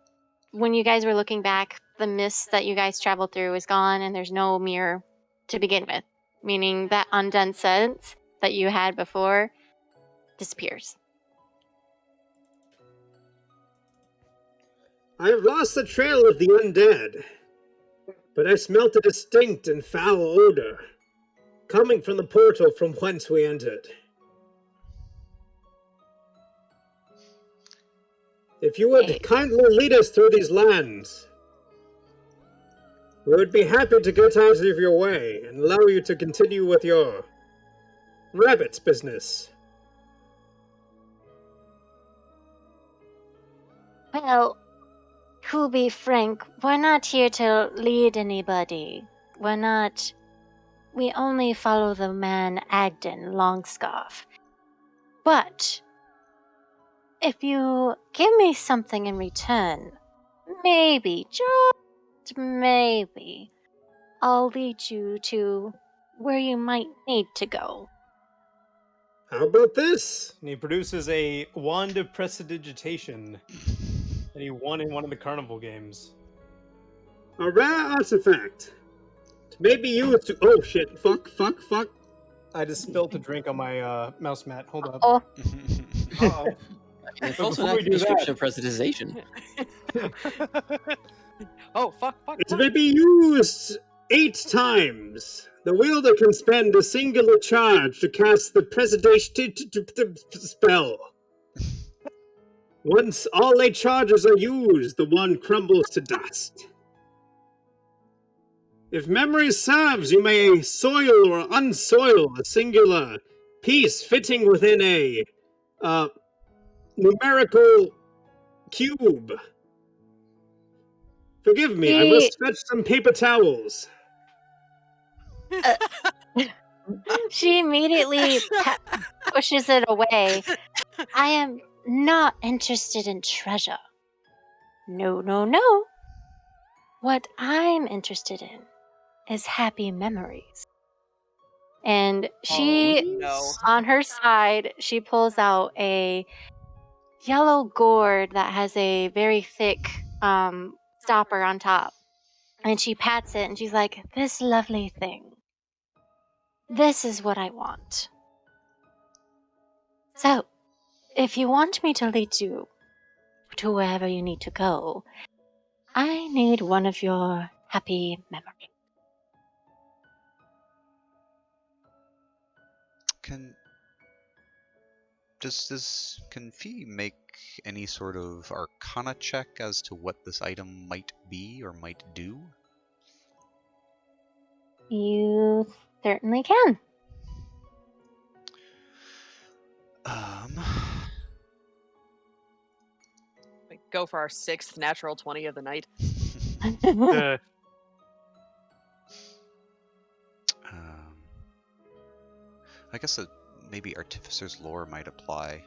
when you guys were looking back, the mist that you guys traveled through is gone, and there's no mirror to begin with, meaning that undone sense that you had before disappears. I have lost the trail of the undead, but I smelt a distinct and foul odor coming from the portal from whence we entered. If you would kindly lead us through these lands, we would be happy to get out of your way and allow you to continue with your rabbit's business. Well, to be frank, we're not here to lead anybody. We only follow the man Agden Longscarf. But if you give me something in return, maybe, just maybe, I'll lead you to where you might need to go. How about this? And he produces a wand of prestidigitation that he won in one of the carnival games. A rare artifact. It may be used to. Oh shit! Fuck! I just spilled a drink on my mouse mat. Hold up. Oh. Uh-oh. It's But also an before we accurate do description that- of prestidigitation. Oh, fuck. It may be used 8 times. The wielder can spend a singular charge to cast the presidation spell. Once all 8 charges are used, the wand crumbles to dust. If memory serves, you may soil or unsoil a singular piece fitting within a numerical cube. Forgive me, I must fetch some paper towels. She immediately pushes it away. I am not interested in treasure. No. What I'm interested in is happy memories. And she, on her side, she pulls out a yellow gourd that has a very thick stopper on top. And she pats it and she's like, this lovely thing. This is what I want. So, if you want me to lead you to wherever you need to go, I need one of your happy memories. Can Fee make any sort of arcana check as to what this item might be or might do? You certainly can. Go for our 6th natural 20 of the night. I guess maybe Artificer's Lore might apply.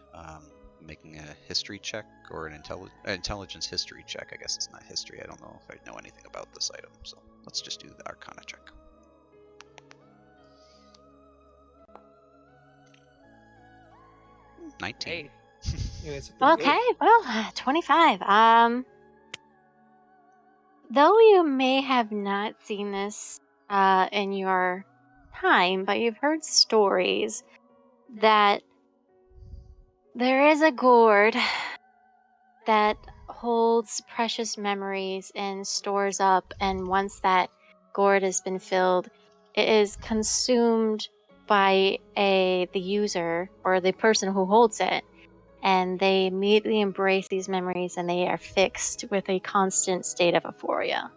Making a history check or an intelligence history check. I guess it's not history. I don't know if I know anything about this item, so let's just do the Arcana check. Hey. 19. Okay, well, 25. Though you may have not seen this in your time, but you've heard stories that there is a gourd that holds precious memories and stores up, and once that gourd has been filled, it is consumed by the user or the person who holds it, and they immediately embrace these memories and they are fixed with a constant state of euphoria.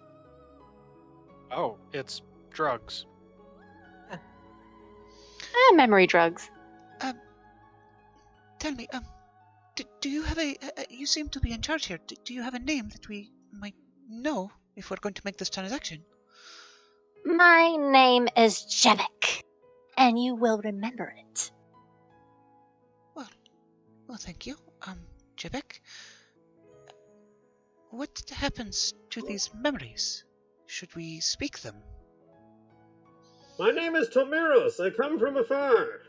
Oh, it's drugs. Memory drugs. Tell me, do you have you seem to be in charge here. Do you have a name that we might know if we're going to make this transaction? My name is Jebek, and you will remember it. Well, thank you, Jebek. What happens to these memories? Should we speak them? My name is Tomeros. I come from afar.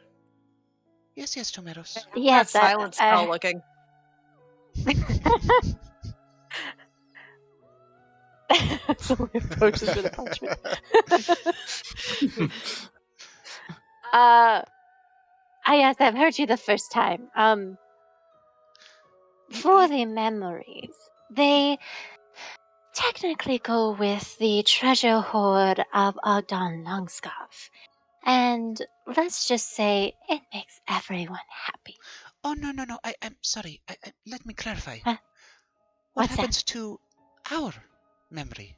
Yes, Tomeros. Yes, that silent spell looking. Someone approaches with a parchment. Yes, I've heard you the first time. For the memories, they technically go with the treasure hoard of Ogdon Longscarf. And let's just say it makes everyone happy. Oh, no. I'm sorry. Let me clarify. Huh? What What's happens to our memory?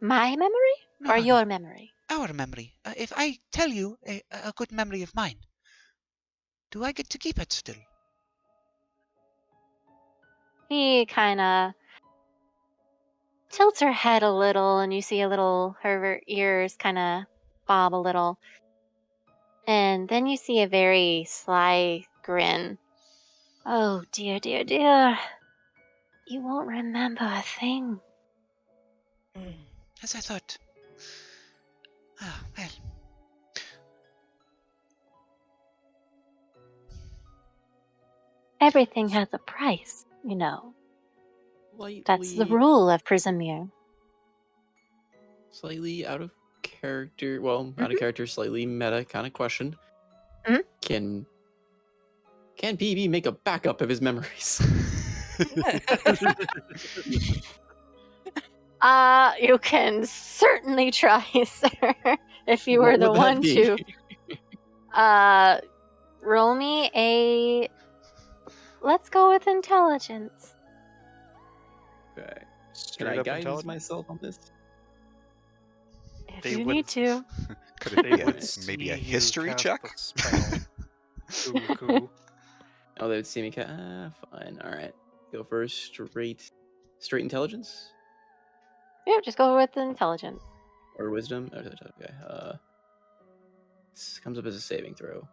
My memory? No, your memory? Our memory. If I tell you a good memory of mine, do I get to keep it still? He kind of tilts her head a little, and you see her ears kind of bob a little. And then you see a very sly grin. Oh, dear. You won't remember a thing. As I thought. Ah, well. Everything has a price, you know. That's the rule of Prismere. Slightly out of character. Well, out of character, slightly meta kind of question. Can PB make a backup of his memories? You can certainly try, sir. If you were What the would that one be? to roll me a. Let's go with intelligence. Okay. Can Straight I up guide intelligence? myself on this? If They you would- need to. Could They it be would maybe a see you history cast check? the spell. Cool. Oh, they would see me. Fine. All right. Go for straight intelligence Yeah, just go with intelligence. or wisdom. Okay. This comes up as a saving throw.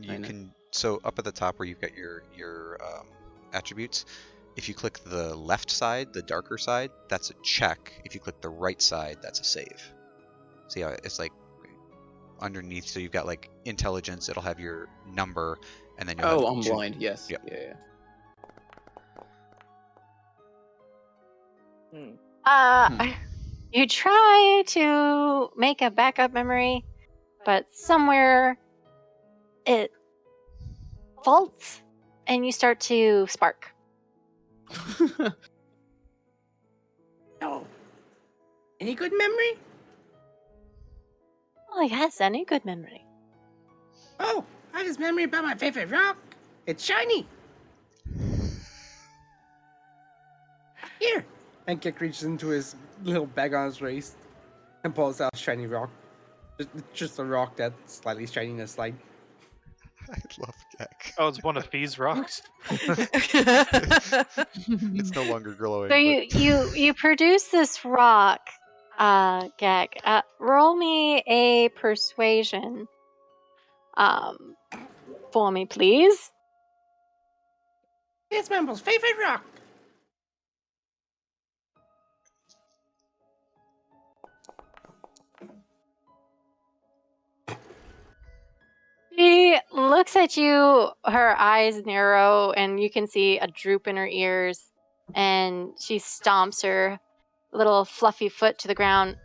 You can, so up at the top where you've got your attributes, if you click the left side, the darker side, that's a check. If you click the right side, that's a save. See how it's like underneath, so you've got like intelligence, it'll have your number, and then you'll have I'm blind. Yes. Yep. Yeah. You try to make a backup memory, but somewhere it faults and you start to spark. Oh. Any good memory? Oh, yes, any good memory. Oh, I have this memory about my favorite rock. It's shiny. Here. And Kick reaches into his little bag on his waist and pulls out a shiny rock. Just a rock that's slightly shiny in the slide. I love Gek. Oh, it's one of these rocks. It's no longer glowing. So you produce this rock, Gek. Roll me a persuasion, for me, please. It's Mamble's favorite rock. She looks at you, her eyes narrow, and you can see a droop in her ears, and she stomps her little fluffy foot to the ground.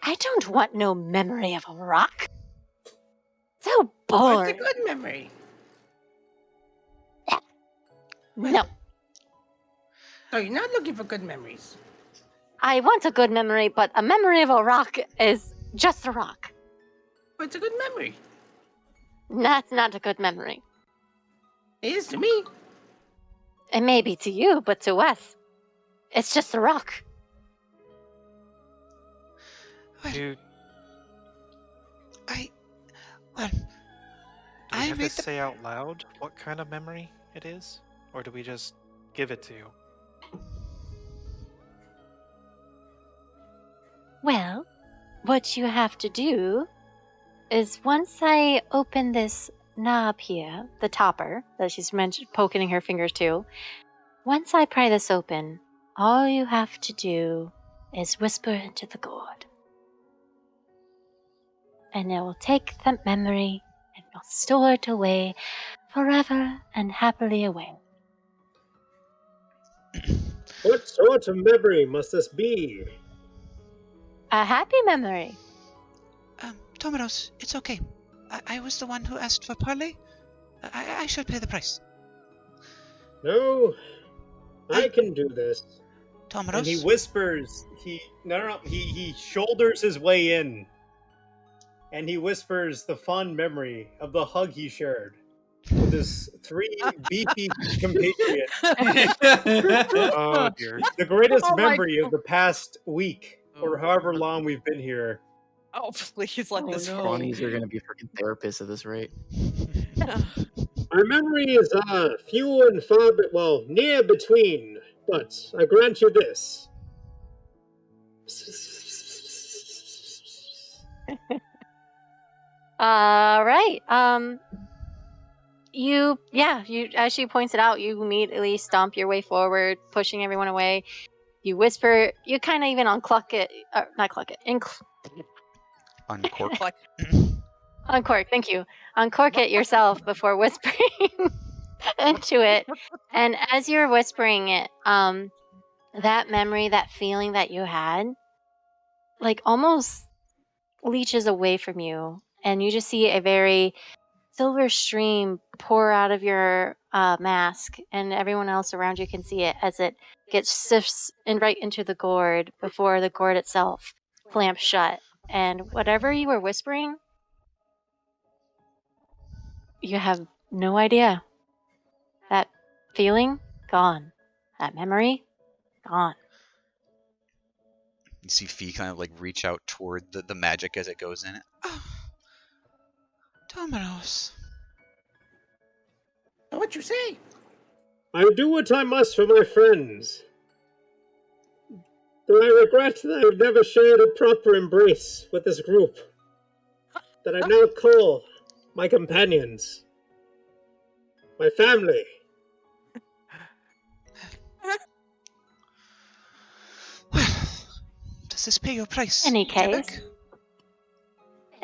I don't want no memory of a rock. So boring. What's a good memory? No. So you're not looking for good memories. I want a good memory, but a memory of a rock is just a rock. But it's a good memory. That's not a good memory. It is to me. It may be to you, but to us, it's just a rock. Do Well, we I have to made the say out loud what kind of memory it is? Or do we just give it to you? Well, what you have to do is once I open this knob here, the topper that she's poking her fingers to, once I pry this open, all you have to do is whisper into the gourd. And it will take that memory and will store it away forever and happily away. What sort of memory must this be? A happy memory. Tomaros, it's okay. I was the one who asked for parley. I should pay the price. No, I can do this. Tomaros? And he whispers, he shoulders his way in. And he whispers the fond memory of the hug he shared with his 3 beefy compatriots. Oh dear. The greatest Oh my memory of the past week, or however long we've been here. Oh, please let this Cronies are gonna be freaking therapists at this rate. Our memory is few and far, near between. But I grant you this. All right. You, as she points it out, you immediately stomp your way forward, pushing everyone away. You whisper, you kind of even uncluck it, not cluck it, Uncork. uncork, thank you. Uncork it yourself before whispering into it. And as you're whispering it, that memory, that feeling that you had, like almost leeches away from you. And you just see a very silver stream pour out of your mask, and everyone else around you can see it as it gets sifts right into the gourd before the gourd itself clamps shut. And whatever you were whispering, you have no idea. That feeling, gone. That memory, gone. You see Fee kind of like reach out toward the magic as it goes in it. Oh, Tomaros. What you say? I do what I must for my friends. Though I regret that I've never shared a proper embrace with this group that I now call my companions, my family. Does this pay your price? Any case, Jebek?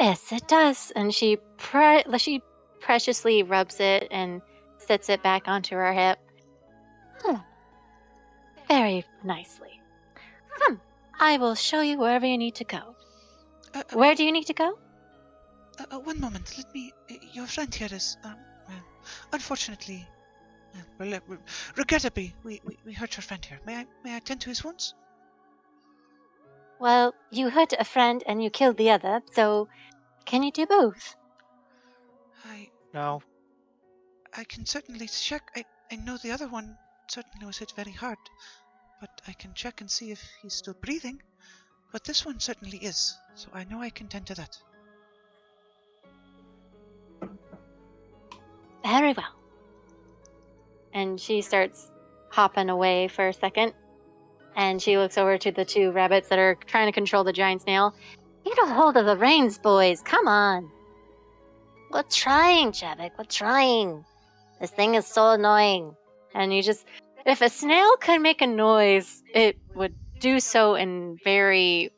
yes, it does. And she preciously rubs it and sets it back onto her hip. Very nicely. Come, I will show you wherever you need to go. Where do you need to go? One moment. Let me. Your friend here is. Unfortunately. Regrettably, we hurt your friend here. May I attend to his wounds? Well, you hurt a friend and you killed the other, so can you do both? No. I can certainly check. I know the other one certainly was hit very hard, but I can check and see if he's still breathing. But this one certainly is, so I know I can tend to that. Very well. And she starts hopping away for a second, and she looks over to the 2 rabbits that are trying to control the giant snail. Get a hold of the reins, boys. Come on. We're trying, Chevik. We're trying. This thing is so annoying. And you just, if a snail could make a noise, it would do so in very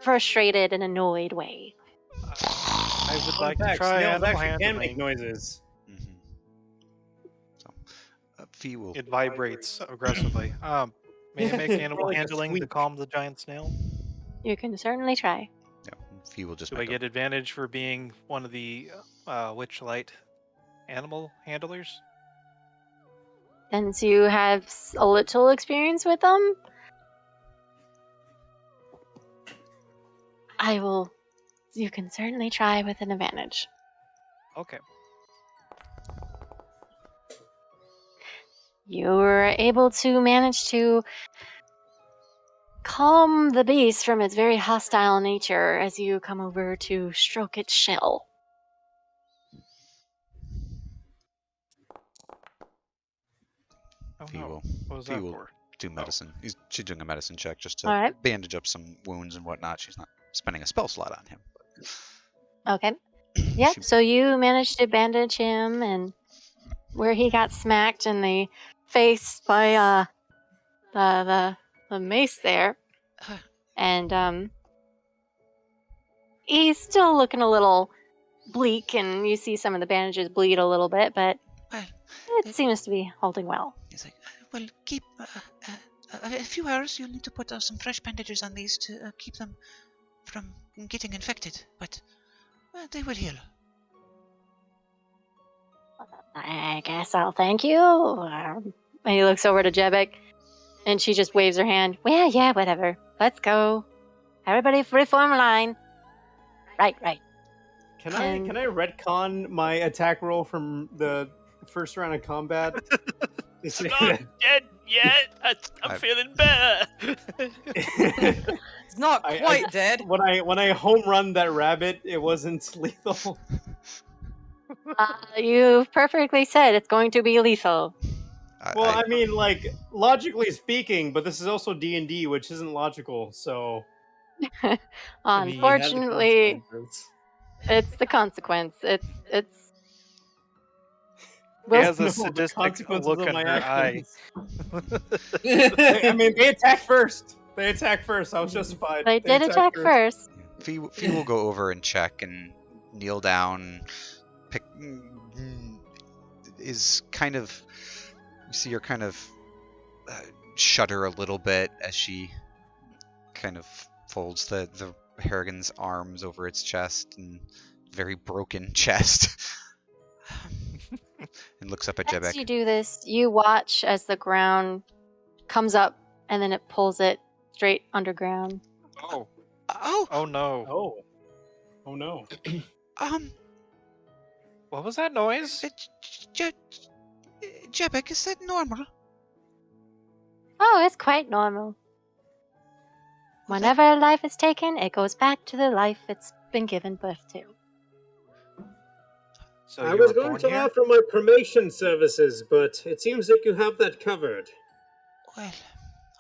frustrated and annoyed way. I would like to fact, try snails animal actually can make handling. noises. Fee will. It vibrates aggressively. May I make animal Like a handling to squeak. calm the giant snail? You can certainly try. Yeah, Fee will just Do I make get advantage for being one of the Witchlight animal handlers? Since you have a little experience with them, I will. You can certainly try with an advantage. Okay. You were able to manage to calm the beast from its very hostile nature as you come over to stroke its shell. Oh Fee no. will, What was Fee that will for? do medicine. She's doing a medicine check just to All right. bandage up some wounds and whatnot. She's not spending a spell slot on him. Okay. Yeah, She- so you managed to bandage him and where he got smacked in the face by the mace there. And he's still looking a little bleak, and you see some of the bandages bleed a little bit, but Well, it seems to be holding well. He's like, well, keep a few hours. You'll need to put some fresh bandages on these to keep them from getting infected, but they will heal. I guess I'll thank you. And he looks over to Jebek, and she just waves her hand. Well, yeah, whatever. Let's go. Everybody reform line. Right. Can I retcon my attack roll from the first round of combat? I'm not dead yet. I'm feeling better. It's not quite dead. When I home run that rabbit, it wasn't lethal. You've perfectly said it's going to be lethal. Well, I mean, like logically speaking, but this is also D&D, which isn't logical. So, I mean, you have the Unfortunately, consequences. it's the consequence. It's He Well, has a the sadistic consequences look of in my her eye. actions. I mean, they attacked first. They attacked first. I was justified. they did attack first. Fee will go over and check and kneel down. Is kind of, you see her kind of shudder a little bit as she kind of folds the Harrigan's arms over its chest and very broken chest and looks up at As Jebek. you do this, you watch as the ground comes up and then it pulls it straight underground. Oh. Oh. Oh no. Oh. Oh no. What was that noise? Jebek, is that normal? Oh, it's quite normal. Whenever a life is taken, it goes back to the life it's been given birth to. So I you was were going born to here? offer my cremation services, but it seems like you have that covered. Well,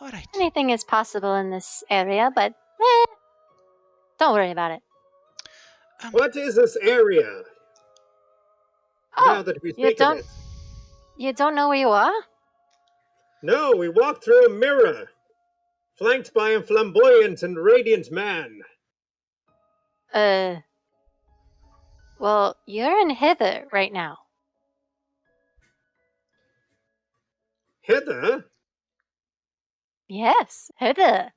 all right. Anything is possible in this area, but don't worry about it. What is this area? Oh, Now that we you think of don't it. you don't know where you are? No, we walked through a mirror, flanked by a flamboyant and radiant man. Well, you're in Hither right now. Hither? Yes, Hither.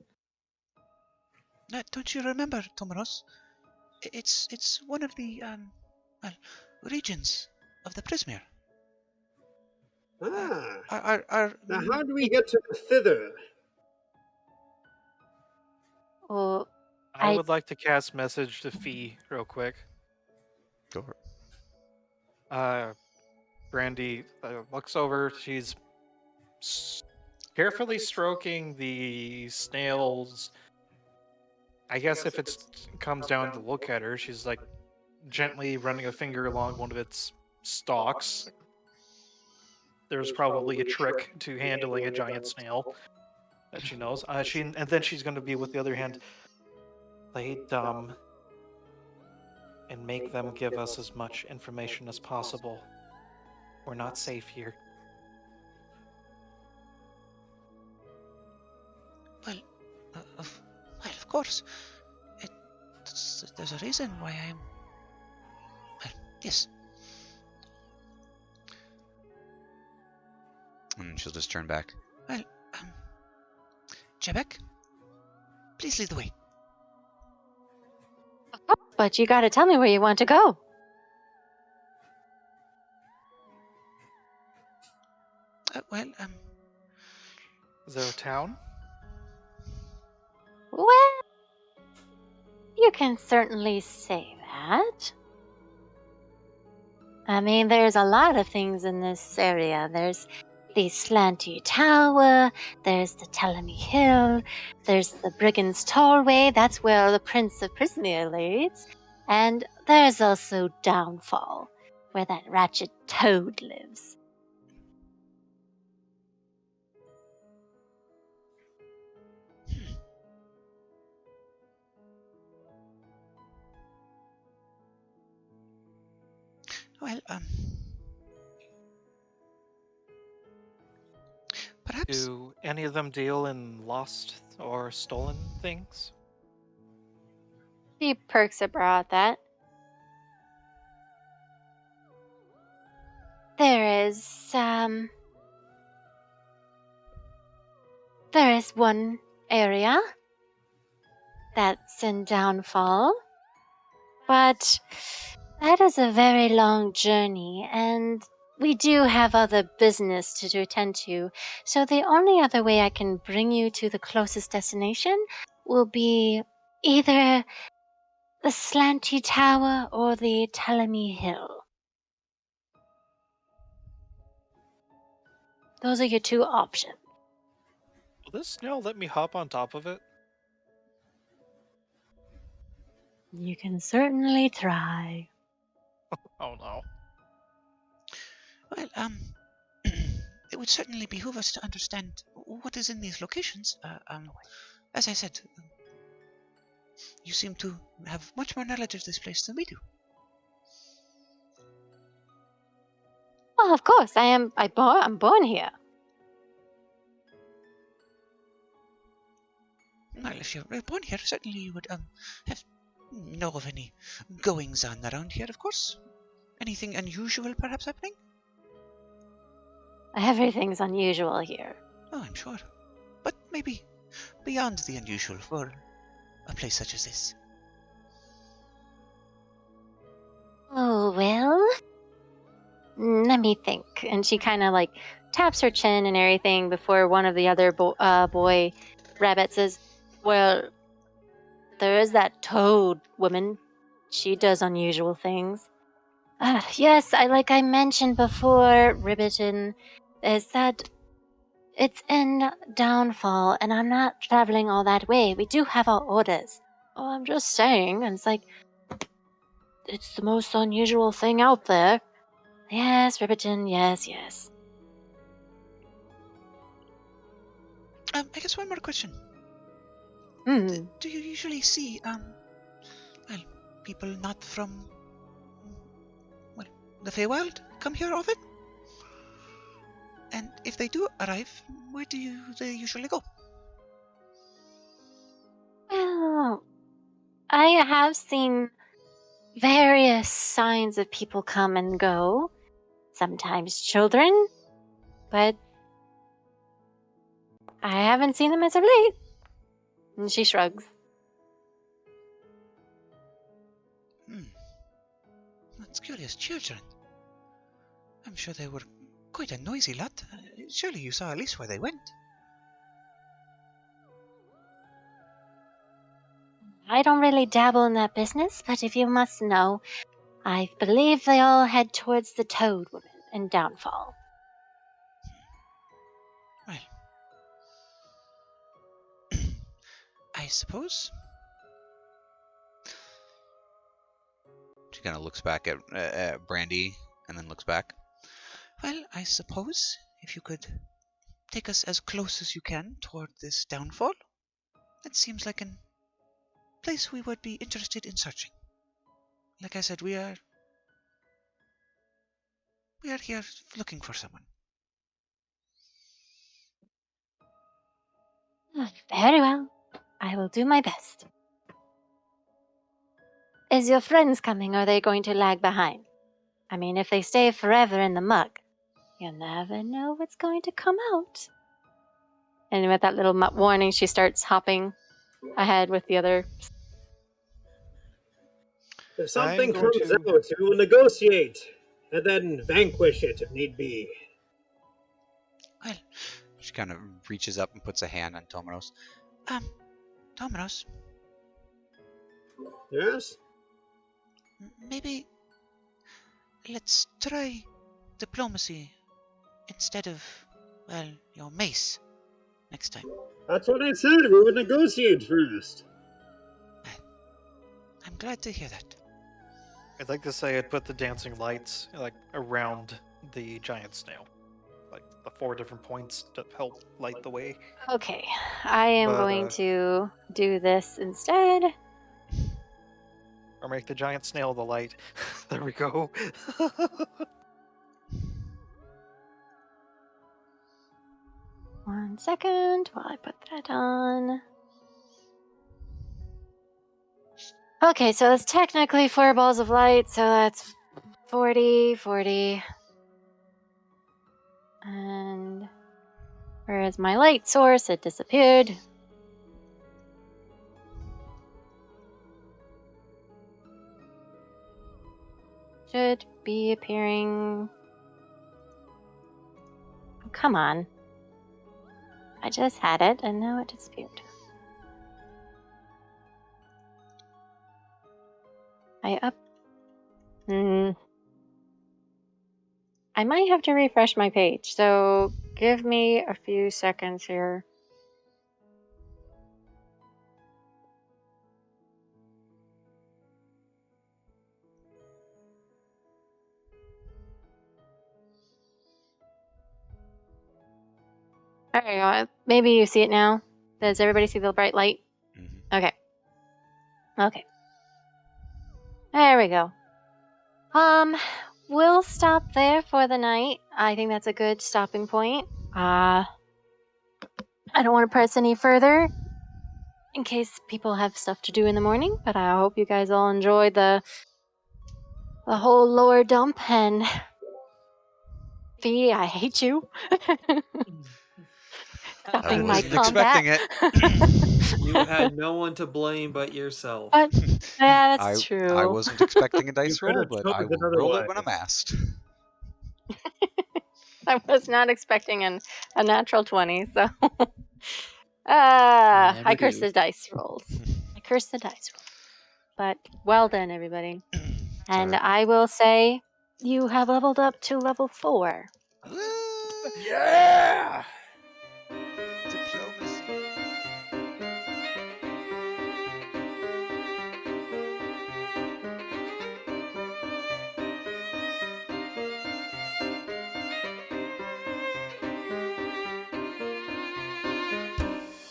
Don't you remember, Tomaros? It's one of the regions of the Prismere. Now how do we get to thither? Well, I would like to cast message to Fee real quick. Go for it. Brandy looks over. She's carefully stroking the snail's. I guess if it comes down to look at her, she's like gently running a finger along one of its stalks. There's probably a trick to handling a giant snail that she knows. And then she's going to be with the other hand, play dumb and make them give us as much information as possible. We're not safe here. Well, of course. There's a reason why I'm. Well, yes. And she'll just turn back. Well, Jebek, please lead the way. But you gotta tell me where you want to go. Is there a town? Well, You can certainly say that. I mean, there's a lot of things in this area. There's the Slanty Tower, there's the Telemy Hill, there's the Brigand's Tollway, that's where the Prince of Prismere leads, and there's also Downfall, where that ratchet toad lives. Well, perhaps. Do any of them deal in lost or stolen things? He perks a brow at that. There is one area that's in Downfall, but that is a very long journey, and we do have other business to attend to, so the only other way I can bring you to the closest destination will be either the Slanty Tower or the Telemy Hill. Those are your two options. Will this snail let me hop on top of it? You can certainly try. Oh no. Well, it would certainly behoove us to understand what is in these locations. As I said, you seem to have much more knowledge of this place than we do. Well, of course, I'm born here. Well, if you're born here, certainly you would have know of any goings on around here, of course. Anything unusual perhaps happening? Everything's unusual here. Oh, I'm sure. But maybe beyond the unusual for a place such as this. Oh, well, let me think. And she kind of like taps her chin and everything before one of the other boy rabbits says, well, there is that toad woman. She does unusual things. Yes, like I mentioned before, Ribbiton, is that it's in Downfall, and I'm not traveling all that way. We do have our orders. Oh, I'm just saying. And it's like, it's the most unusual thing out there. Yes, Ribbiton, yes. I guess one more question. Hmm. Do you usually see, people not from, the Feywild come here often? And if they do arrive, where do they usually go? Well, I have seen various signs of people come and go. Sometimes children, but I haven't seen them as of late. And she shrugs. That's curious. Children. I'm sure they were quite a noisy lot. Surely you saw at least where they went. I don't really dabble in that business, but if you must know, I believe they all head towards the Toad Woman in Downfall. Well, I suppose. She kind of looks back at Brandy and then looks back. Well, I suppose if you could take us as close as you can toward this downfall, it seems like a place we would be interested in searching. Like I said, we are here looking for someone. Very well. I will do my best. Is your friends coming, or are they going to lag behind? I mean, if they stay forever in the muck, you never know what's going to come out. And with that little warning, she starts hopping ahead with the other. If something I'm going comes to- out, we will negotiate and then vanquish it if need be. Well, She kind of reaches up and puts a hand on Tomanos. Tomanos, Yes? Maybe let's try diplomacy instead of, well, your mace next time. That's what I said. We would negotiate first. I'm glad to hear that. I'd like to say I'd put the dancing lights like around the giant snail, like the 4 different points to help light the way. Okay, I am But, going to do this instead. Or make the giant snail the light. There we go. 1 second while I put that on. Okay, so it's technically 4 balls of light, so that's 40, 40. And where is my light source? It disappeared. Should be appearing. Oh, come on. I just had it and now it disappeared. I might have to refresh my page, so give me a few seconds here. Alright, maybe you see it now. Does everybody see the bright light? Mm-hmm. Okay. Okay. There we go. We'll stop there for the night. I think that's a good stopping point. I don't want to press any further in case people have stuff to do in the morning, but I hope you guys all enjoyed the whole lower dump, and Fee, I hate you. I Stopping my wasn't combat. expecting it. You had no one to blame but yourself. But yeah, that's I true. wasn't expecting a dice could roll, have but chose I will another roll way. it when I'm asked. I was not expecting a natural 20, so I Never curse do. the dice rolls. I curse the dice roll. But well done, everybody. And Sorry. I will say you have leveled up to level 4. Woo! Yeah!